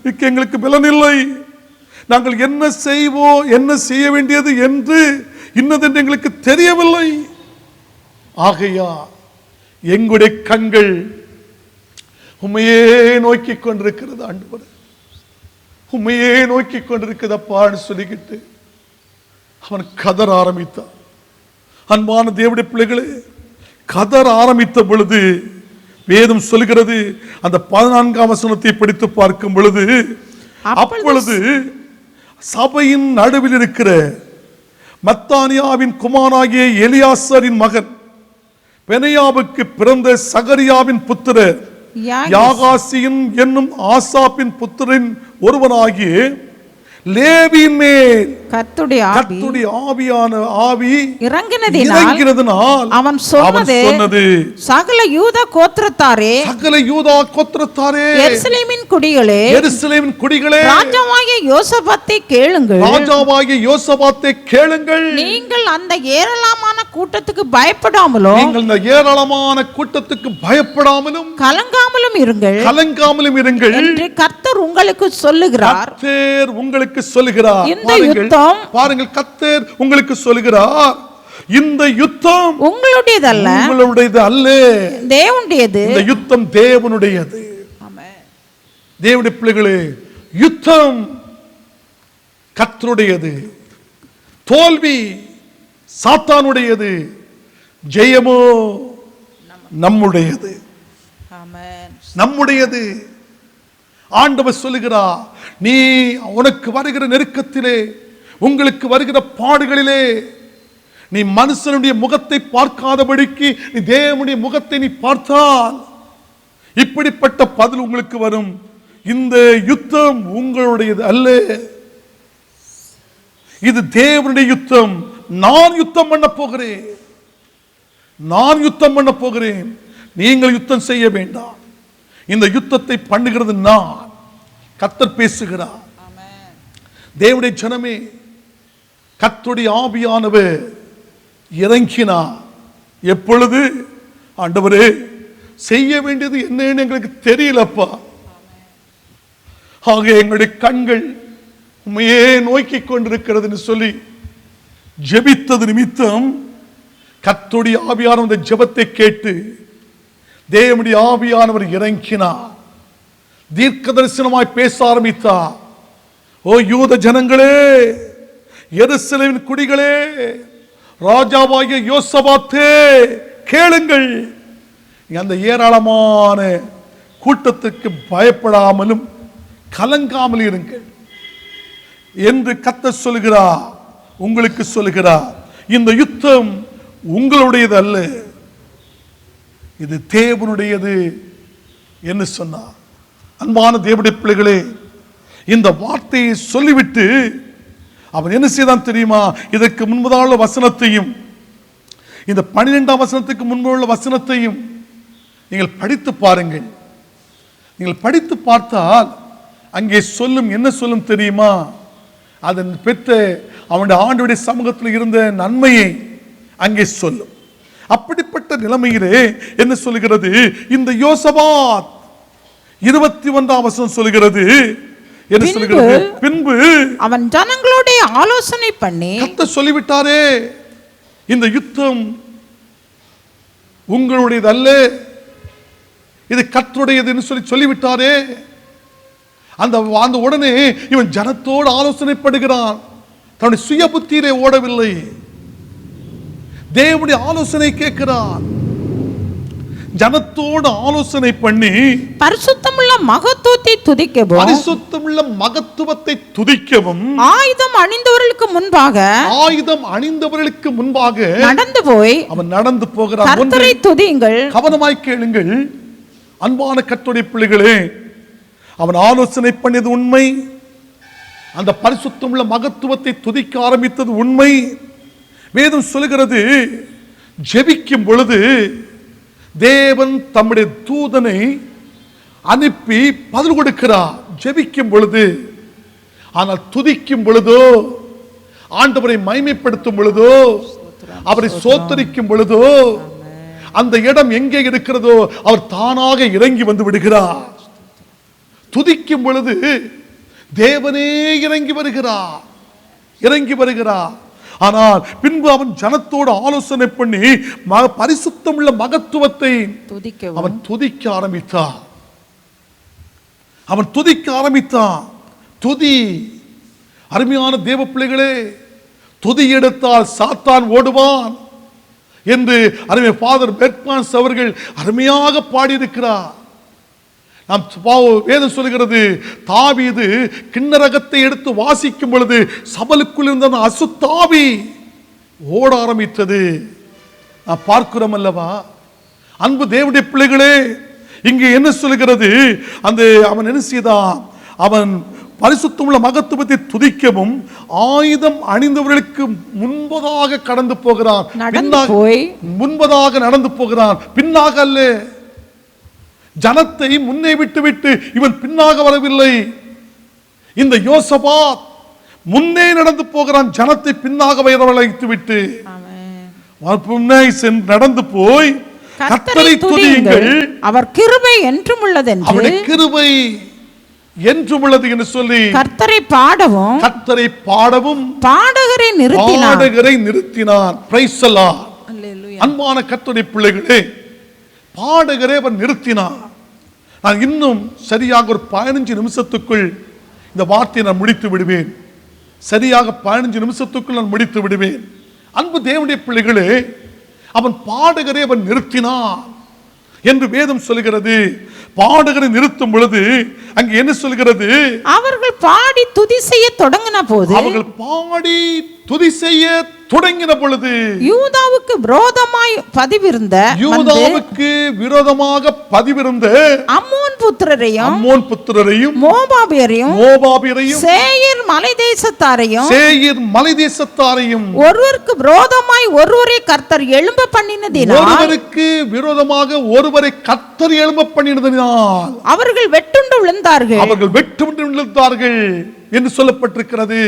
நிற்க எங்களுக்கு பலன் இல்லை. நாங்கள் என்ன செய்வோம், என்ன செய்ய வேண்டியது என்று இன்னதென்று எங்களுக்கு தெரியவில்லை. ஆகையா எங்களுடைய கண்கள் உம்மையே நோக்கிக் கொண்டிருக்கிறது. ஆண்டவரே, உம்மையே நோக்கிக் கொண்டிருக்கிறதப்பான்னு சொல்லிக்கிட்டு அவன் கதற ஆரம்பித்தான். அன்பான தேவனுடைய பிள்ளைகளே, கதற ஆரம்பித்த பொழுது வேதம் சொல்கிறது, அந்த 14ஆம் வசனத்தை படித்து பார்க்கும் பொழுது, அப்பொழுது சபையின் நடுவில் இருக்கிற மத்தானியாவின் குமாரனாகிய எலியாசரின் மகன் பெனையாவுக்கு பிறந்த சகரியாவின் புத்திரர் யாகாசியின் என்னும் ஆசாப்பின் புத்திரின் ஒருவனாகிய லேவியின் மேல் கர்த்தருடைய ஆவியான ஆவி இறங்கினதினால் அவன் சொன்னது, சகல யூதா கோத்திரத்தாரே, எருசலேமின் குடிகளே, ராஜாவாகிய யோசபாத்தை கேளுங்கள். நீங்கள் அந்த ஏராளமான கூட்டத்துக்கு பயப்படாமலும் கலங்காமலும் இருங்கள் என்று கர்த்தர் உங்களுக்கு சொல்லுகிறார். இந்த யுத்தம், பாருங்கள், கர்த்தர் உங்களுக்கு சொல்லுகிறார், இந்த யுத்தம் உங்களுடையது அல்ல, தேவனுடையது. இந்த யுத்தம் தேவனுடையது. ஆமென். தேவனுடைய பிள்ளைகளே, யுத்தம் கர்த்தருடையது, தோல்வி சாத்தானுடையது, ஜெயமோ நம்முடையது. ஆமென். நம்முடையது. ஆண்டவர் சொல்லுகிறார், நீ உனக்கு வருகிற நெருக்கத்திலே, உங்களுக்கு வருகிற பாடுகளிலே நீ மனுஷனுடைய முகத்தை பார்க்காதபடிக்கு நீ தேவனுடைய முகத்தை நீ பார்த்தால் இப்படிப்பட்ட பதில் உங்களுக்கு வரும். இந்த யுத்தம் உங்களுடையது அல்ல, இது தேவனுடைய யுத்தம். நான் யுத்தம் பண்ண போகிறேன், நீங்கள் யுத்தம் செய்ய வேண்டாம். இந்த யுத்தத்தை பண்ணுகிறது நான். கர்த்தர் பேசுகிறார். தேவனுடைய ஜனமே, கர்த்தருடைய ஆவியானவர் இறங்கினார். எப்பொழுது? ஆண்டவரே, செய்ய வேண்டியது என்னன்னு எங்களுக்கு தெரியலப்பா. ஆக எங்களுடைய கண்கள் உண்மையே நோக்கிக் கொண்டிருக்கிறதுன்னு சொல்லி ஜெபித்தது நிமித்தம் கர்த்தருடைய ஆவியானவர் அந்த ஜெபத்தை கேட்டு தேவனுடைய ஆவியானவர் இறங்கினார். தீர்க்க தரிசனமாய் பேச ஆரம்பித்தார். ஓ யூத ஜனங்களே, எருசலேமின் குடிகளே, ராஜாவாகிய யோசபாத்தே கேளுங்கள், அந்த ஏராளமான கூட்டத்துக்கு பயப்படாமலும் கலங்காமல் இருங்கள் என்று கர்த்தர் சொல்கிறார். உங்களுக்கு சொல்கிறார், இந்த யுத்தம் உங்களுடையது அல்ல, இது தேவனுடையது என்று சொன்னார். அன்பான தேவனுடைய பிள்ளைகளே, இந்த வார்த்தையை சொல்லிவிட்டு அவன் என்ன செய்தான் தெரியுமா? இதற்கு முன்பதான வசனத்தையும் இந்த 12ஆம் வசனத்துக்கு முன்பு உள்ள வசனத்தையும் நீங்கள் படித்து பாருங்கள். நீங்கள் படித்து பார்த்தால் அங்கே சொல்லும், என்ன சொல்லும் தெரியுமா? அதன் பெற்ற அவனுடைய ஆண்டவருடைய சமூகத்தில் இருந்த நன்மையை அங்கே சொல்லும். அப்படிப்பட்ட நிலைமையிலே என்ன சொல்லுகிறது இந்த யோசபாத்? 21ஆம் வசனம் சொல்லுகிறது, என்ன சொல்லுகிறது? பின்பு அவன் ஜனங்களோட ஆலோசனை பண்ணி, கர்த்தர் சொல்லிவிட்டாரே இந்த யுத்தம் உங்களுடையது அல்ல, இது கர்த்தருடையது என்று சொல்லிவிட்டாரே. அந்த உடனே இவன் ஜனத்தோடு ஆலோசனைப்படுகிறான். தன்னுடைய சுய புத்தியிலே ஓடவில்லை, தேவனுடைய ஆலோசனை கேட்கிறான். ஜனத்தோடு ஆலோசனை பண்ணி பரிசுத்தமுள்ள மகத்துவத்தை துதிக்கவும், பரிசுத்தமுள்ள மகத்துவத்தை துதிக்கவும், ஆயுதம் அணிந்தவர்களுக்கு முன்பாக நடந்து போய் அவன் நடந்து போகிறான். கர்த்தரை துதியுங்கள். கவனமாய் கேளுங்கள் அன்பான கர்த்தருடைய பிள்ளைகளே, அவன் ஆலோசனை பண்ணியது உண்மை, அந்த பரிசுத்தமுள்ள மகத்துவத்தை துதிக்க ஆரம்பித்தது உண்மை. வேதம் சொல்லுகிறது, ஜெபிக்கும் பொழுது தேவன் தம்முடைய தூதனை அனுப்பி பதில் கொடுக்கிறார். ஜெபிக்கும் பொழுது, ஆனால் துதிக்கும் பொழுதோ, ஆண்டவரை மகிமைப்படுத்தும் பொழுதோ, அவரை சோத்தரிக்கும் பொழுதோ, அந்த இடம் எங்கே இருக்கிறதோ அவர் தானாக இறங்கி வந்து விடுகிறார். துதிக்கும் பொழுது தேவனே இறங்கி வருகிறார். ஆனால் பின்பு அவன் ஜனத்தோடு ஆலோசனை பண்ணி பரிசுத்தமுள்ள மகத்துவத்தை அவன் துதிக்க ஆரம்பித்தான். துதி, அருமையான தேவ பிள்ளைகளே, துதி எடுத்தால் சாத்தான் ஓடுவான் என்று அருமை ஃபாதர் பெர்க்மான்ஸ் அவர்கள் அருமையாக பாடியிருக்கிறார். நாம் வேதம் சொல்கிறது, தாவீது கிண்ணரகத்தை எடுத்து வாசிக்கும் பொழுது சபலுக்குள் இருந்த அசுத்தாவி ஓட ஆரம்பித்தது. நாம் பார்க்கிறோம் அல்லவா? அன்பு தேவனுடைய பிள்ளைகளே, இங்கே என்ன சொல்கிறது? அவன் என்ன செய்தான்? அவன் பரிசுத்தமுள்ள மகத்துவத்தை துதிக்கவும் ஆயுதம் அணிந்தவர்களுக்கு முன்பதாக கடந்து போகிறான். முன்பதாக நடந்து போகிறான், பின்னாக அல்ல. ஜனத்தை முன்னே விட்டு இவன் பின்னாக வரவில்லை. இந்த யோசபாத் முன்னே நடந்து போகிறான், ஜனத்தை பின்னாக வரவழைத்து விட்டு நடந்து போய் கர்த்தரை துதியுங்கள், அவர் கிருபை என்றும் உள்ளது என்று, அவருடைய கிருபை என்றும் உள்ளது என்று சொல்லி கர்த்தரை பாடவும் பாடகரை நிறுத்தினான். Praise the Lord. அன்பான கர்த்தருடைய பிள்ளைகளே, பாடகரே அவன் நிறுத்தினான். நான் இன்னும் சரியாக ஒரு 15 நிமிஷத்துக்குள் இந்த வார்த்தையை நான் முடித்து விடுவேன். சரியாக 15 நிமிஷத்துக்குள் நான் முடித்து விடுவேன். அன்பு தேவனுடைய பிள்ளைகளே, அவன் பாடகரே அவன் நிறுத்தினான் என்று வேதம் சொல்கிறது. பாடகரை நிறுத்தும் பொழுது அங்கே என்ன சொல்கிறது? அவர்கள் பாடி துதி செய்ய தொடங்கின போது, யூதாவுக்கு விரோதமாக பதிவிருந்த அம்மோன் புத்திரரையும் மோவாபியரையும் சேயீர் மலைதேசத்தாரையும் ஒருவருக்கு விரோதமாய் ஒருவரை கர்த்தர் எழும்ப பண்ணினதினால் அவர்கள் வெட்டுண்டு விழுந்தார்கள் என்று சொல்லப்பட்டிருக்கிறது.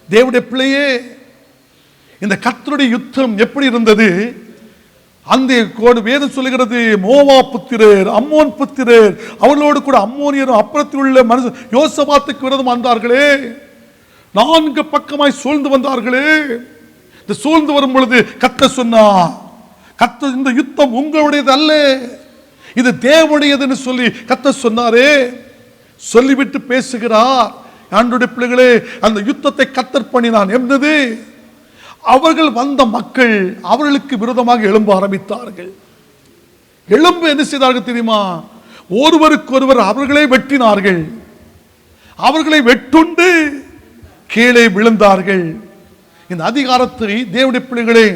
தேவனுடைய பிள்ளையே, இந்த கர்த்தருடைய யுத்தம் எப்படி இருந்தது? அந்த வேதம் சொல்லுகிறது, மோவா புத்திரர், அம்மோன் புத்திரர், அவர்களோடு கூட அம்மோனியரும் அப்புறத்தில் உள்ள மனுஷன் யோசபாத்துக்கு விரோதம் வந்தார்களே, 4 பக்கமாய் சூழ்ந்து வந்தார்களே. இந்த சூழ்ந்து வரும் பொழுது கர்த்தர் சொன்னார், கர்த்தர் இந்த யுத்தம் உங்களுடையது அல்ல, இது தேவனுடையதுன்னு சொல்லி கர்த்தர் சொன்னாரே. சொல்லிவிட்டு பேசுகிறார். ஆண்டவருடைய பிள்ளைகளே, அந்த யுத்தத்தை கர்த்தர் பண்ணினான். என்னது? அவர்கள் வந்த மக்கள் அவர்களுக்கு விரோதமாக எழும்ப ஆரம்பித்தார்கள். எழும்ப என்ன செய்தார்கள் தெரியுமா? ஒருவருக்கொருவர் அவர்களே வெட்டினார்கள். அவர்களை வெட்டுண்டு கீழே விழுந்தார்கள். இந்த அதிகாரத்தை தேவனுடைய பிள்ளைகளே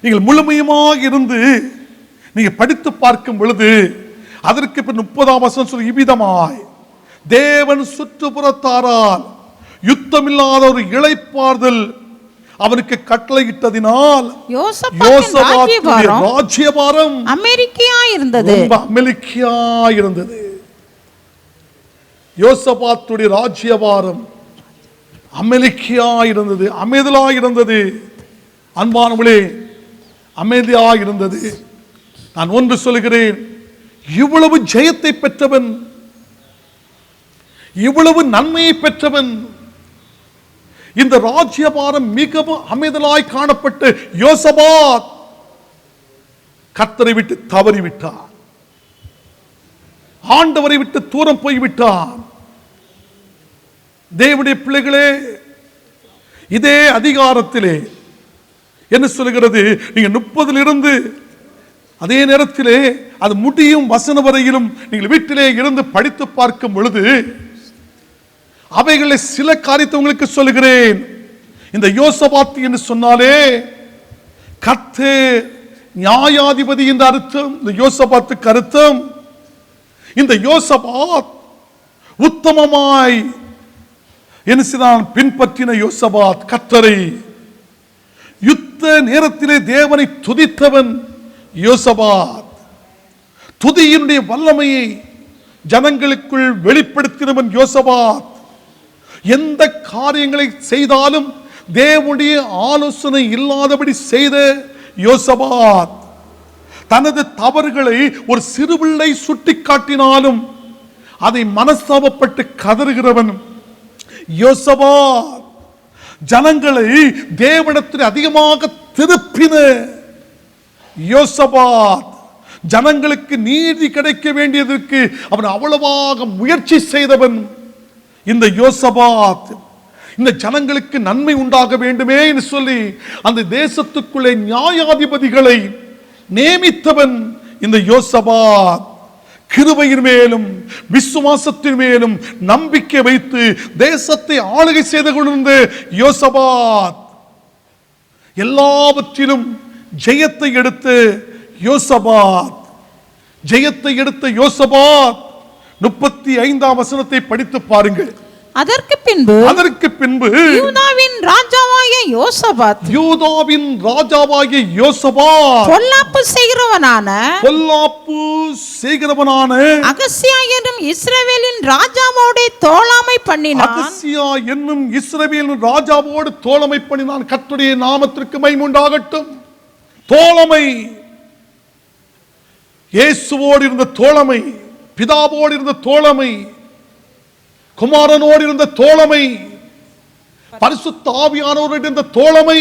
நீங்கள் முழுமையுமாக இருந்து நீங்க படித்து பார்க்கும் பொழுது அதற்கு பின் 30ஆம் வசனம் சொல்லி இவ்விதமாய் தேவன் சுற்றுப்புறத்தாரால் யுத்தமில்லாத ஒரு இளைப்பாறுதல் அவனுக்கு கட்டளையிட்டதினால் யோசபாத்துடைய ராஜ்யபாரம் அமெரிக்கா இருந்தது. அமெரிக்கா இருந்தது. யோசபாத்துடைய ராஜ்யபாரம் அமெரிக்கா இருந்தது, அமைதலா இருந்தது. அன்பானவர்களே, அமைதியா இருந்தது. நான் ஒன்று சொல்கிறேன், இவ்வளவு ஜெயத்தை பெற்றவன், இவ்வளவு நன்மையை பெற்றவன், இந்த ராஜ்யபாரம் மிகவும் அமைதலாய் காணப்பட்டு யோசபாத் கர்த்தரை விட்டு தவறிவிட்டார், ஆண்டவரை விட்டு தூரம் போய்விட்டார். தேவனுடைய பிள்ளைகளே, இதே அதிகாரத்திலே என்ன சொல்கிறது? நீங்க 30 அதே நேரத்திலே அது முடியும் வசனம் வரையிலும் நீங்கள் வீட்டிலே இருந்து படித்து பார்க்கும் பொழுது அவைகளை சில காரியத்தை உங்களுக்கு சொல்லுகிறேன். இந்த யோசபாத் என்று சொன்னாலே கர்த்தர் நியாயாதிபதி என்ற அர்த்தம். இந்த யோசபாத்துக்கு அர்த்தம், இந்த யோசபாத் உத்தமமாய் என்ன செய்தான்? பின்பற்றின யோசபாத் கர்த்தரை, யுத்த நேரத்திலே தேவனை துதித்தவன் யோசபாத், துதியினுடைய வல்லமையை ஜனங்களுக்குள் வெளிப்படுத்தினவன் யோசபாத். எந்த காரியங்களை செய்தாலும் தேவனுடைய ஆலோசனை இல்லாதபடி செய்த யோசபாத், தனது தவறுகளை ஒரு சிறுபிள்ளை சுட்டி காட்டினாலும் அதை மனஸ்தாபப்பட்டு கதறுகிறவன் யோசபாத். ஜனங்களை தேவனிடத்தில் அதிகமாக திருப்பின யோசபாத், ஜனங்களுக்கு நீதி கிடைக்க வேண்டியதற்கு அவன் அவ்வளவாக முயற்சி செய்தவன் இந்த யோசபாத். இந்த ஜனங்களுக்கு நன்மை உண்டாக வேண்டுமே என்று சொல்லி அந்த தேசத்துக்குள்ளே நியாயாதிபதிகளை நியமித்தவன் இந்த யோசபாத். கிருபையின் மேலும் விசுவாசத்தின் மேலும் நம்பிக்கை வைத்து தேசத்தை ஆளுகை செய்து கொண்டிருந்த யோசபாத், எல்லாவற்றிலும் ஜெயத்தை எடுத்த யோசபாத், ஜெயத்தை எடுத்த யோசபாத் 35ஆம் வசனத்தை படித்து பாருங்கள். அதற்கு பின்பு யூதாவின் ராஜாவாகிய யோசபாத் பொல்லாப்பு செய்கிறவனான அகசியா என்னும் இஸ்ரவேலின் ராஜாவோடு தோழமை பண்ணினான். கர்த்தருடைய நாமத்திற்கு மகிமை உண்டாகட்டும். தோழமை, இயேசுவோடு இருந்த தோழமை, பிதாவோடு இருந்த தோழமை, குமாரனோடு இருந்த தோழமை, பரிசுத்த ஆவியானவரோடு இருந்த தோழமை,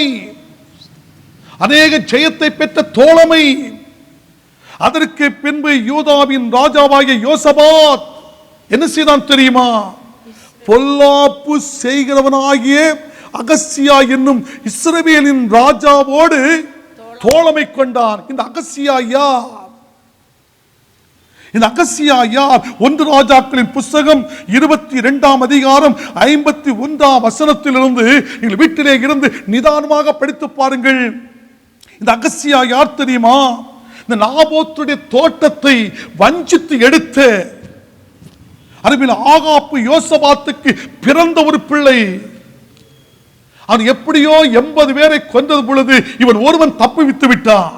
அநேக ஜெயத்தை பெற்ற தோழமை. அதற்கு பின்பு யூதாவின் ராஜாவாகிய யோசபாத் என்ன செய்தான் தெரியுமா? பொல்லாப்பு செய்கிறவனாகிய அகசியா என்னும் இஸ்ரவேலின் ராஜாவோடு தோழமை கொண்டான். இந்த அகசியா யார்? இந்த அகசியா யார்? 1 ராஜாக்களின் புஸ்தகம் 22ஆம் அதிகாரம் 51ஆம் வசனத்திலிருந்து நீங்கள் வீட்டிலே இருந்து நிதானமாக படித்து பாருங்கள். இந்த அகசியா யார் தெரியுமா? இந்த நாபோத்துடைய தோட்டத்தை வஞ்சித்து எடுத்த அறிவில் ஆகாப்பு யோசபாத்துக்கு பிறந்த ஒரு பிள்ளை. அவன் எப்படியோ 80 பேரை கொன்றது பொழுது இவன் ஒருவன் தப்பிவித்து விட்டான்.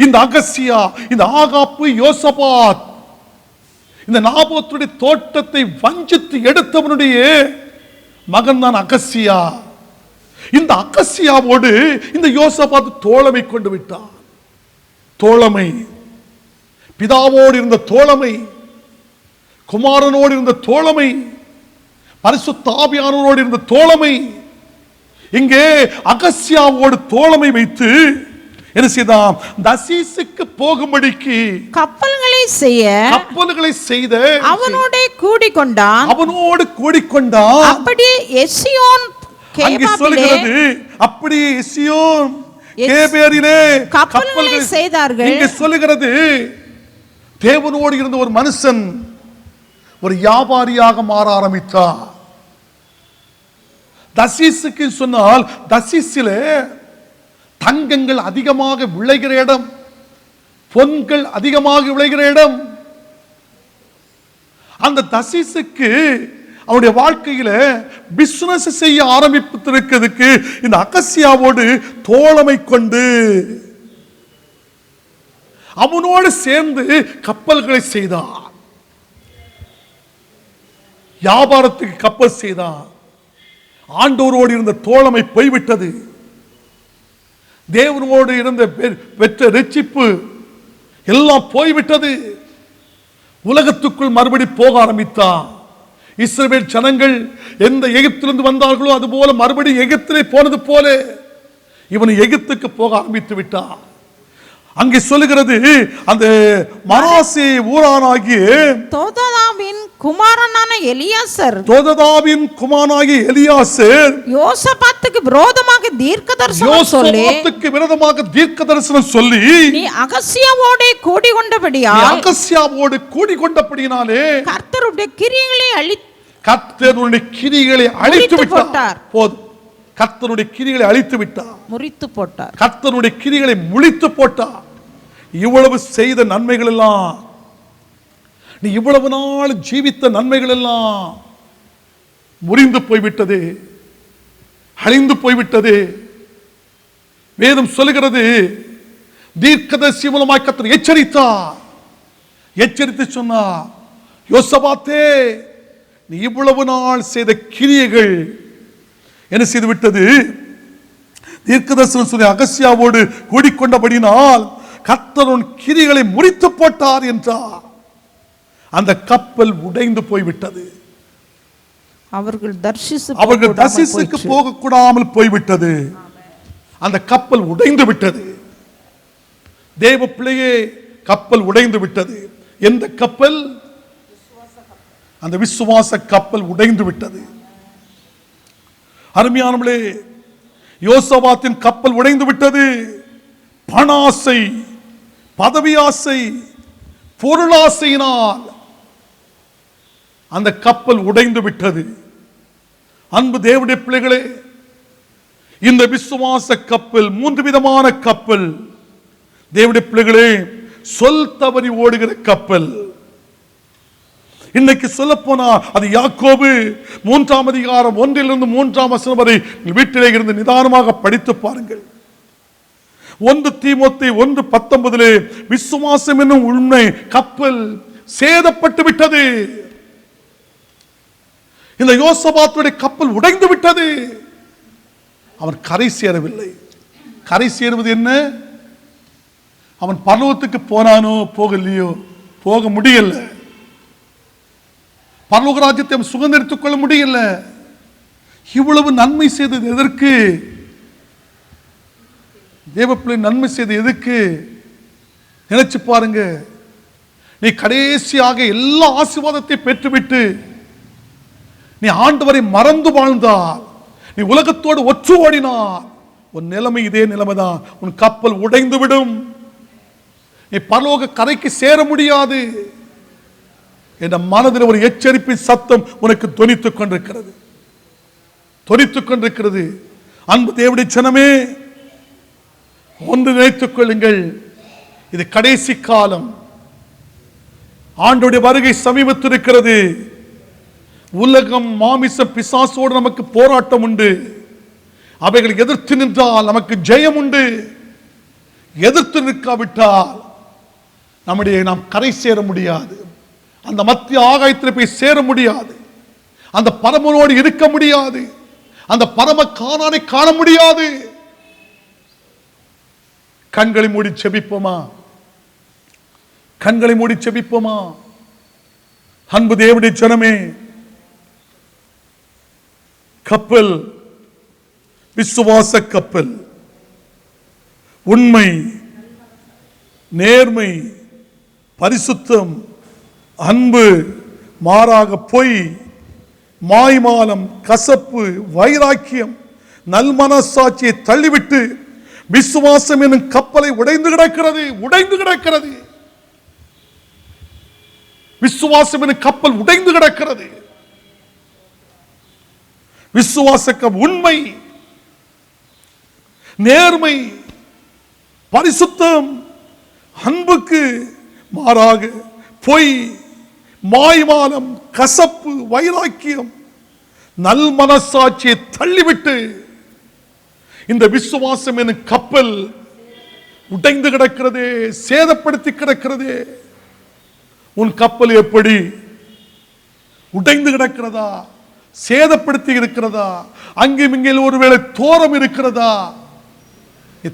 இந்த அகசியா, இந்த ஆகாப்பு, யோசபாத் இந்த நாபோத்துடைய தோட்டத்தை வஞ்சித்து எடுத்தவனுடைய மகன் தான் அகசியா. இந்த அகசியாவோடு இந்த யோசபாத் தோழமை கொண்டு விட்டான். தோழமை, பிதாவோடு இருந்த தோழமை, குமாரனோடு இருந்த தோழமை, பரிசுத்த ஆவியானவரோடு இருந்த தோழமை. இங்கே அகசியாவோடு தோழமை வைத்து என்ன செய்தான்? தசீசுக்கு போகும்படிக்கு கப்பல்களை செய்த அவனோடு கூடிக்கொண்டான். அப்படியே எசியோன் அங்கே சொல்லுகிறது அப்படி சியோன் கேபேரிலே கப்பல்களை செய்தார்கள். இங்கே சொல்லுகிறது தேவனோடு இருந்த ஒரு மனுஷன் ஒரு வியாபாரியாக மாற ஆரம்பித்தார். தர்சீசுக்கு சொன்னால் தர்சீசிலே தங்கங்கள் அதிகமாக விளைகிற இடம், பொன்கள் அதிகமாக விளைகிற இடம். அந்த தர்சீசுக்கு அவனுடைய வாழ்க்கையில பிசினஸ் செய்ய ஆரம்பித்திருக்கிறதுக்கு இந்த அகசியாவோடு தோழமை கொண்டு அவனோடு சேர்ந்து கப்பல்களை செய்தார். வியாபாரத்துக்கு கப்பல் செய்தார். ஆண்டவரோடு இருந்த தோழமை போய்விட்டது. தேவனோடு இருந்த பெற்ற ரட்சிப்பு எல்லாம் போய்விட்டது. உலகத்துக்குள் மறுபடி போக ஆரம்பித்தார். இஸ்ரவேல் ஜனங்கள் எந்த எகிப்திலிருந்து வந்தார்களோ அதுபோல மறுபடியும் எகிப்திலே போனது போல இவன் எகிப்துக்கு போக ஆரம்பித்து விட்டான். அங்கே சொல்லுகிறது அந்த மனாசே ஊரானாகிய தோததாவின் குமாரனான எலியாசர் யோசபாத்துக்கு விரோதமாக தீர்க்கதரிசனம் சொல்லி நீ அகசியாவோடு கூடிக்கொண்டபடியாலே கர்த்தருடைய கிரியைகளை அழித்து விட்டார். போதும், கர்த்தருடைய கிரியைகளை அழித்து விட்டார், முறித்து போட்டார். கர்த்தருடைய கிரியைகளை முறித்து போட்டார். இவ்வளவு செய்த நன்மைகள் எல்லாம், நீ இவ்வளவு நாள் ஜீவித்த நன்மைகள் எல்லாம் முறிந்து போய்விட்டது, அழிந்து போய்விட்டது. வேதம் சொல்லுகிறது தீர்க்கதரிசி மூலமாய் கர்த்தர் எச்சரித்து சொன்னார், யோசபாத்தே நீ இவ்வளவு நாள் செய்த கிரியைகள் என்ன செய்து விட்டது? தீர்க்கதரிசனம் சொல்லி அகசியாவோடு கூடிக்கொண்டபடினால் கர்த்தர் கிரிகளை முறித்து போட்டார் என்றார். அந்த கப்பல் உடைந்து போய்விட்டது. அவர்கள் தர்சீசுக்கு போக கூடாமல் போய்விட்டது. அந்த கப்பல் உடைந்து விட்டது. தேவ பிள்ளையே, கப்பல் உடைந்து விட்டது. எந்த கப்பல்? அந்த விசுவாச கப்பல் உடைந்து விட்டது. அருமையானவர்களே, யோசபாத்தின் கப்பல் உடைந்து விட்டது. பணாசை, பதவி ஆசை, பொருளாசையினால் அந்த கப்பல் உடைந்து விட்டது. அன்பு தேவனுடைய பிள்ளைகளே, இந்த விசுவாச கப்பல், 3 விதமான கப்பல். தேவனுடைய பிள்ளைகளே, சொல் தவறி ஓடுகிற கப்பல். இன்னைக்கு சொல்ல போனா அது யாக்கோபு 3ஆம் அதிகாரம் 1 3 வசனம் வரை வீட்டிலே இருந்து நிதானமாக படித்து பாருங்கள். 1 தீமோத்தேயு 1:19 விசுவாசம் என்னும் உண்மை கப்பல் சேதப்பட்டு விட்டது. இந்த யோசபாத்துடைய கப்பல் உடைந்து விட்டது. அவன் கரை சேரவில்லை. கரை சேருவது என்ன? அவன் பரலோகத்துக்கு போனானோ போகலையோ, போக முடியல. பரலோக ராஜ்யத்தை அவன் சுதந்திரித்துக் கொள்ள முடியல. இவ்வளவு நன்மை செய்தது எதற்கு? தேவப்பிள்ளை நன்மை செய்தது எதுக்கு? நினைச்சு பாருங்க. நீ கடைசியாக எல்லா ஆசீர்வாதத்தை பெற்றுவிட்டு நீ ஆண்டவரை மறந்து வாழ்ந்தால், நீ உலகத்தோடு ஒற்று ஓடினார், உன் நிலைமை இதே நிலைமைதான். உன் கப்பல் உடைந்து விடும். நீ பரலோக கரைக்கு சேர முடியாது என்ற மனதில் ஒரு எச்சரிப்பின் சத்தம் உனக்கு தொனித்துக் கொண்டிருக்கிறது. அன்பு தேவனுடைய ஜனமே, ஒன்று நினைத்துக் கொள்ளுங்கள், இது கடைசி காலம். ஆண்டவருடைய வருகை சமீபத்திருக்கிறது. உலகம், மாமிச, பிசாசோடு நமக்கு போராட்டம் உண்டு. அவைகளை எதிர்த்து நின்றால் நமக்கு ஜெயம் உண்டு. எதிர்த்து நிற்காவிட்டால் நாம் கரை சேர முடியாது. அந்த மத்திய ஆகாயத்தில் போய் சேர முடியாது. அந்த பரமனோடு இருக்க முடியாது. அந்த பரம காணானை காண முடியாது. கண்களை மூடி செபிப்போமா? கண்களை மூடி செபிப்போமா? அன்பு தேவனுடைய ஜனமே, கப்பல், விசுவாச கப்பல், உண்மை, நேர்மை, பரிசுத்தம், அன்பு, மாறாக பொய், மாய்மாலம், கசப்பு, வைராக்கியம், நல் மனசாட்சியை தள்ளிவிட்டு விசுவாசம் என்னும் கப்பலை உடைந்து கிடக்கிறது. விசுவாசம் என்னும் கப்பல் உடைந்து கிடக்கிறது. விசுவாச உண்மை, நேர்மை, பரிசுத்தம், அன்புக்கு மாறாக பொய், மாய்மாலம், கசப்பு, வைராக்கியம், நல் மனசாட்சியை தள்ளிவிட்டு இந்த விசுவாசம் என்னும் கப்பல் உடைந்து கிடக்கிறதே, சேதப்படுத்தி கிடக்கிறதே. உன் கப்பல் எப்படி உடைந்து கிடக்கிறதா, சேதப்படுத்தி இருக்கிறதா? அங்கேயும் இங்கே ஒருவேளை தோரம் இருக்கிறதா?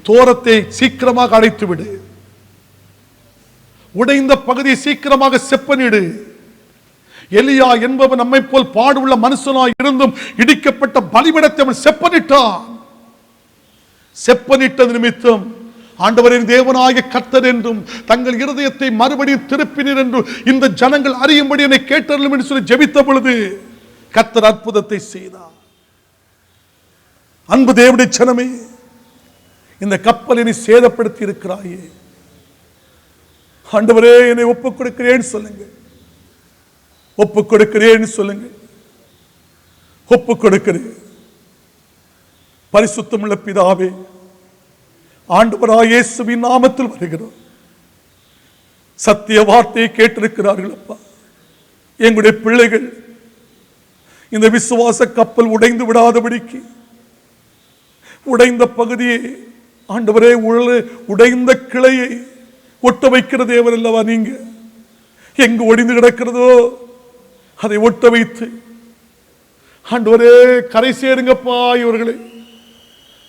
தோரத்தை சீக்கிரமாக அடைத்து விடு. உடைந்த பகுதியை சீக்கிரமாக செப்பனிடு. எலியா என்பவன் நம்மை போல் பாடுள்ள மனுஷனாய் இருந்தும் இடிக்கப்பட்ட பலிபீடத்தை அவன் செப்பனிட்டான். செப்பனிட்டது நிமித்தம் ஆண்டவரின் தேவனாகிய கர்த்தர் என்றும் தங்கள் இருதயத்தை மறுபடியும் திருப்பினர் என்று இந்த ஜனங்கள் அறியும்படி என்னை கேட்டருளும் என்று சொல்லி ஜெபித்த பொழுது கர்த்தர் அற்புதத்தை செய்தார். அன்பு தேவனுடைய ஜனமே, இந்த கப்பலை நீ சேதப்படுத்தி இருக்கிறாயே, ஆண்டவரே என்னை ஒப்புக் கொடுக்கிறேன் சொல்லுங்க. ஒப்புக் கொடுக்கிறேன் சொல்லுங்க. ஒப்புக் கொடுக்கிறேன். பரிசுத்தமுள்ள பிதாவே, ஆண்டவராகிய இயேசுவின் நாமத்தில் வருகிறோம். சத்திய வார்த்தையை கேட்டிருக்கிறார்கள் அப்பா. எங்களுடைய பிள்ளைகள் இந்த விசுவாச கப்பல் உடைந்து விடாதபடிக்கு உடைந்த பகுதியை ஆண்டவரே, உடைந்த கிளையை ஒட்ட வைக்கிற தேவன் அல்லவா நீங்க. எங்கு ஒடிந்து கிடக்கிறதோ அதை ஒட்ட வைத்து ஆண்டவரே கரை சேருங்கப்பா, இவர்களை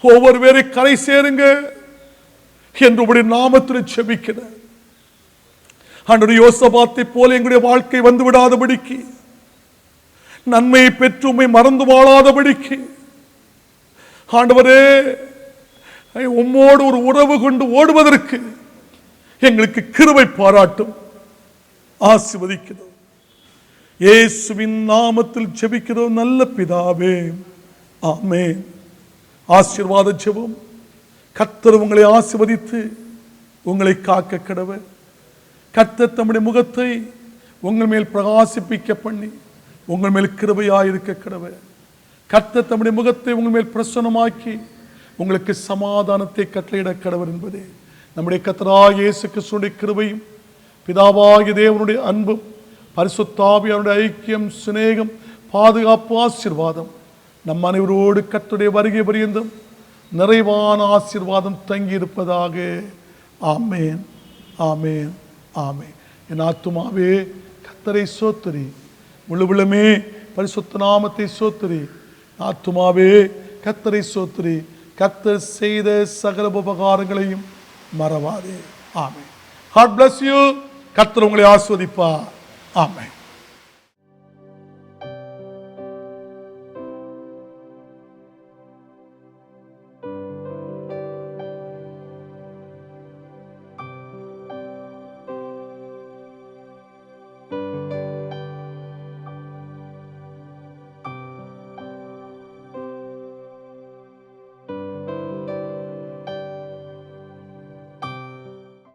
ஒவ்வொரு பேரை கரை சேருங்க என்று உடைய நாமத்தில் செபிக்கிறேன். ஆண்டவரே, யோசபாத்தை போல எங்களுடைய வாழ்க்கை வந்து விடாதபடிக்கு, நன்மையை பெற்று உம்மை மறந்து வாழாதபடிக்கு ஆண்டவரே உம்மோடு ஒரு உறவு கொண்டு ஓடுவதற்கு எங்களுக்கு கிருபை பாராட்டும். ஆசீர்வதிக்கிறோம். இயேசுவின் நாமத்தில் ஜெபிக்கிறோம் நல்ல பிதாவே, ஆமென். ஆசீர்வாத ஜெபம். கர்த்தர் உங்களை ஆசீர்வதித்து உங்களை காக்க கடவர். கர்த்தர் தம்முடைய முகத்தை உங்கள் மேல் பிரகாசிப்பிக்க பண்ணி உங்கள் மேல் கிருபையாயிருக்க கடவர். கர்த்தர் தம்முடைய முகத்தை உங்கள் மேல் பிரசன்னமாக்கி உங்களுக்கு சமாதானத்தை கட்டளையிட கடவர் என்பதே நம்முடைய கர்த்தராகிய இயேசு கிறிஸ்துவின் கிருபையும் பிதாவாகிய தேவனுடைய அன்பும் பரிசுத்த ஆவியாருடைய ஐக்கியம், சிநேகம், பாதுகாப்பு, ஆசீர்வாதம் நம் அனைவரோடு கர்த்தருடைய வருகை பரியந்தம் நிறைவான ஆசீர்வாதம் தங்கி இருப்பதாக. ஆமேன், ஆமேன், ஆமேன். என் ஆத்துமாவே கர்த்தரை சோத்திரி, முழுவலுமே பரிசுத்த நாமத்தை சோத்திரி. ஆத்துமாவே கர்த்தரை சோத்திரி, கர்த்தர் செய்த சகல உபகாரங்களையும் மறவாதே. ஆமென். God bless you. கர்த்தர் உங்களை ஆசீர்வதிப்பார். ஆமென்.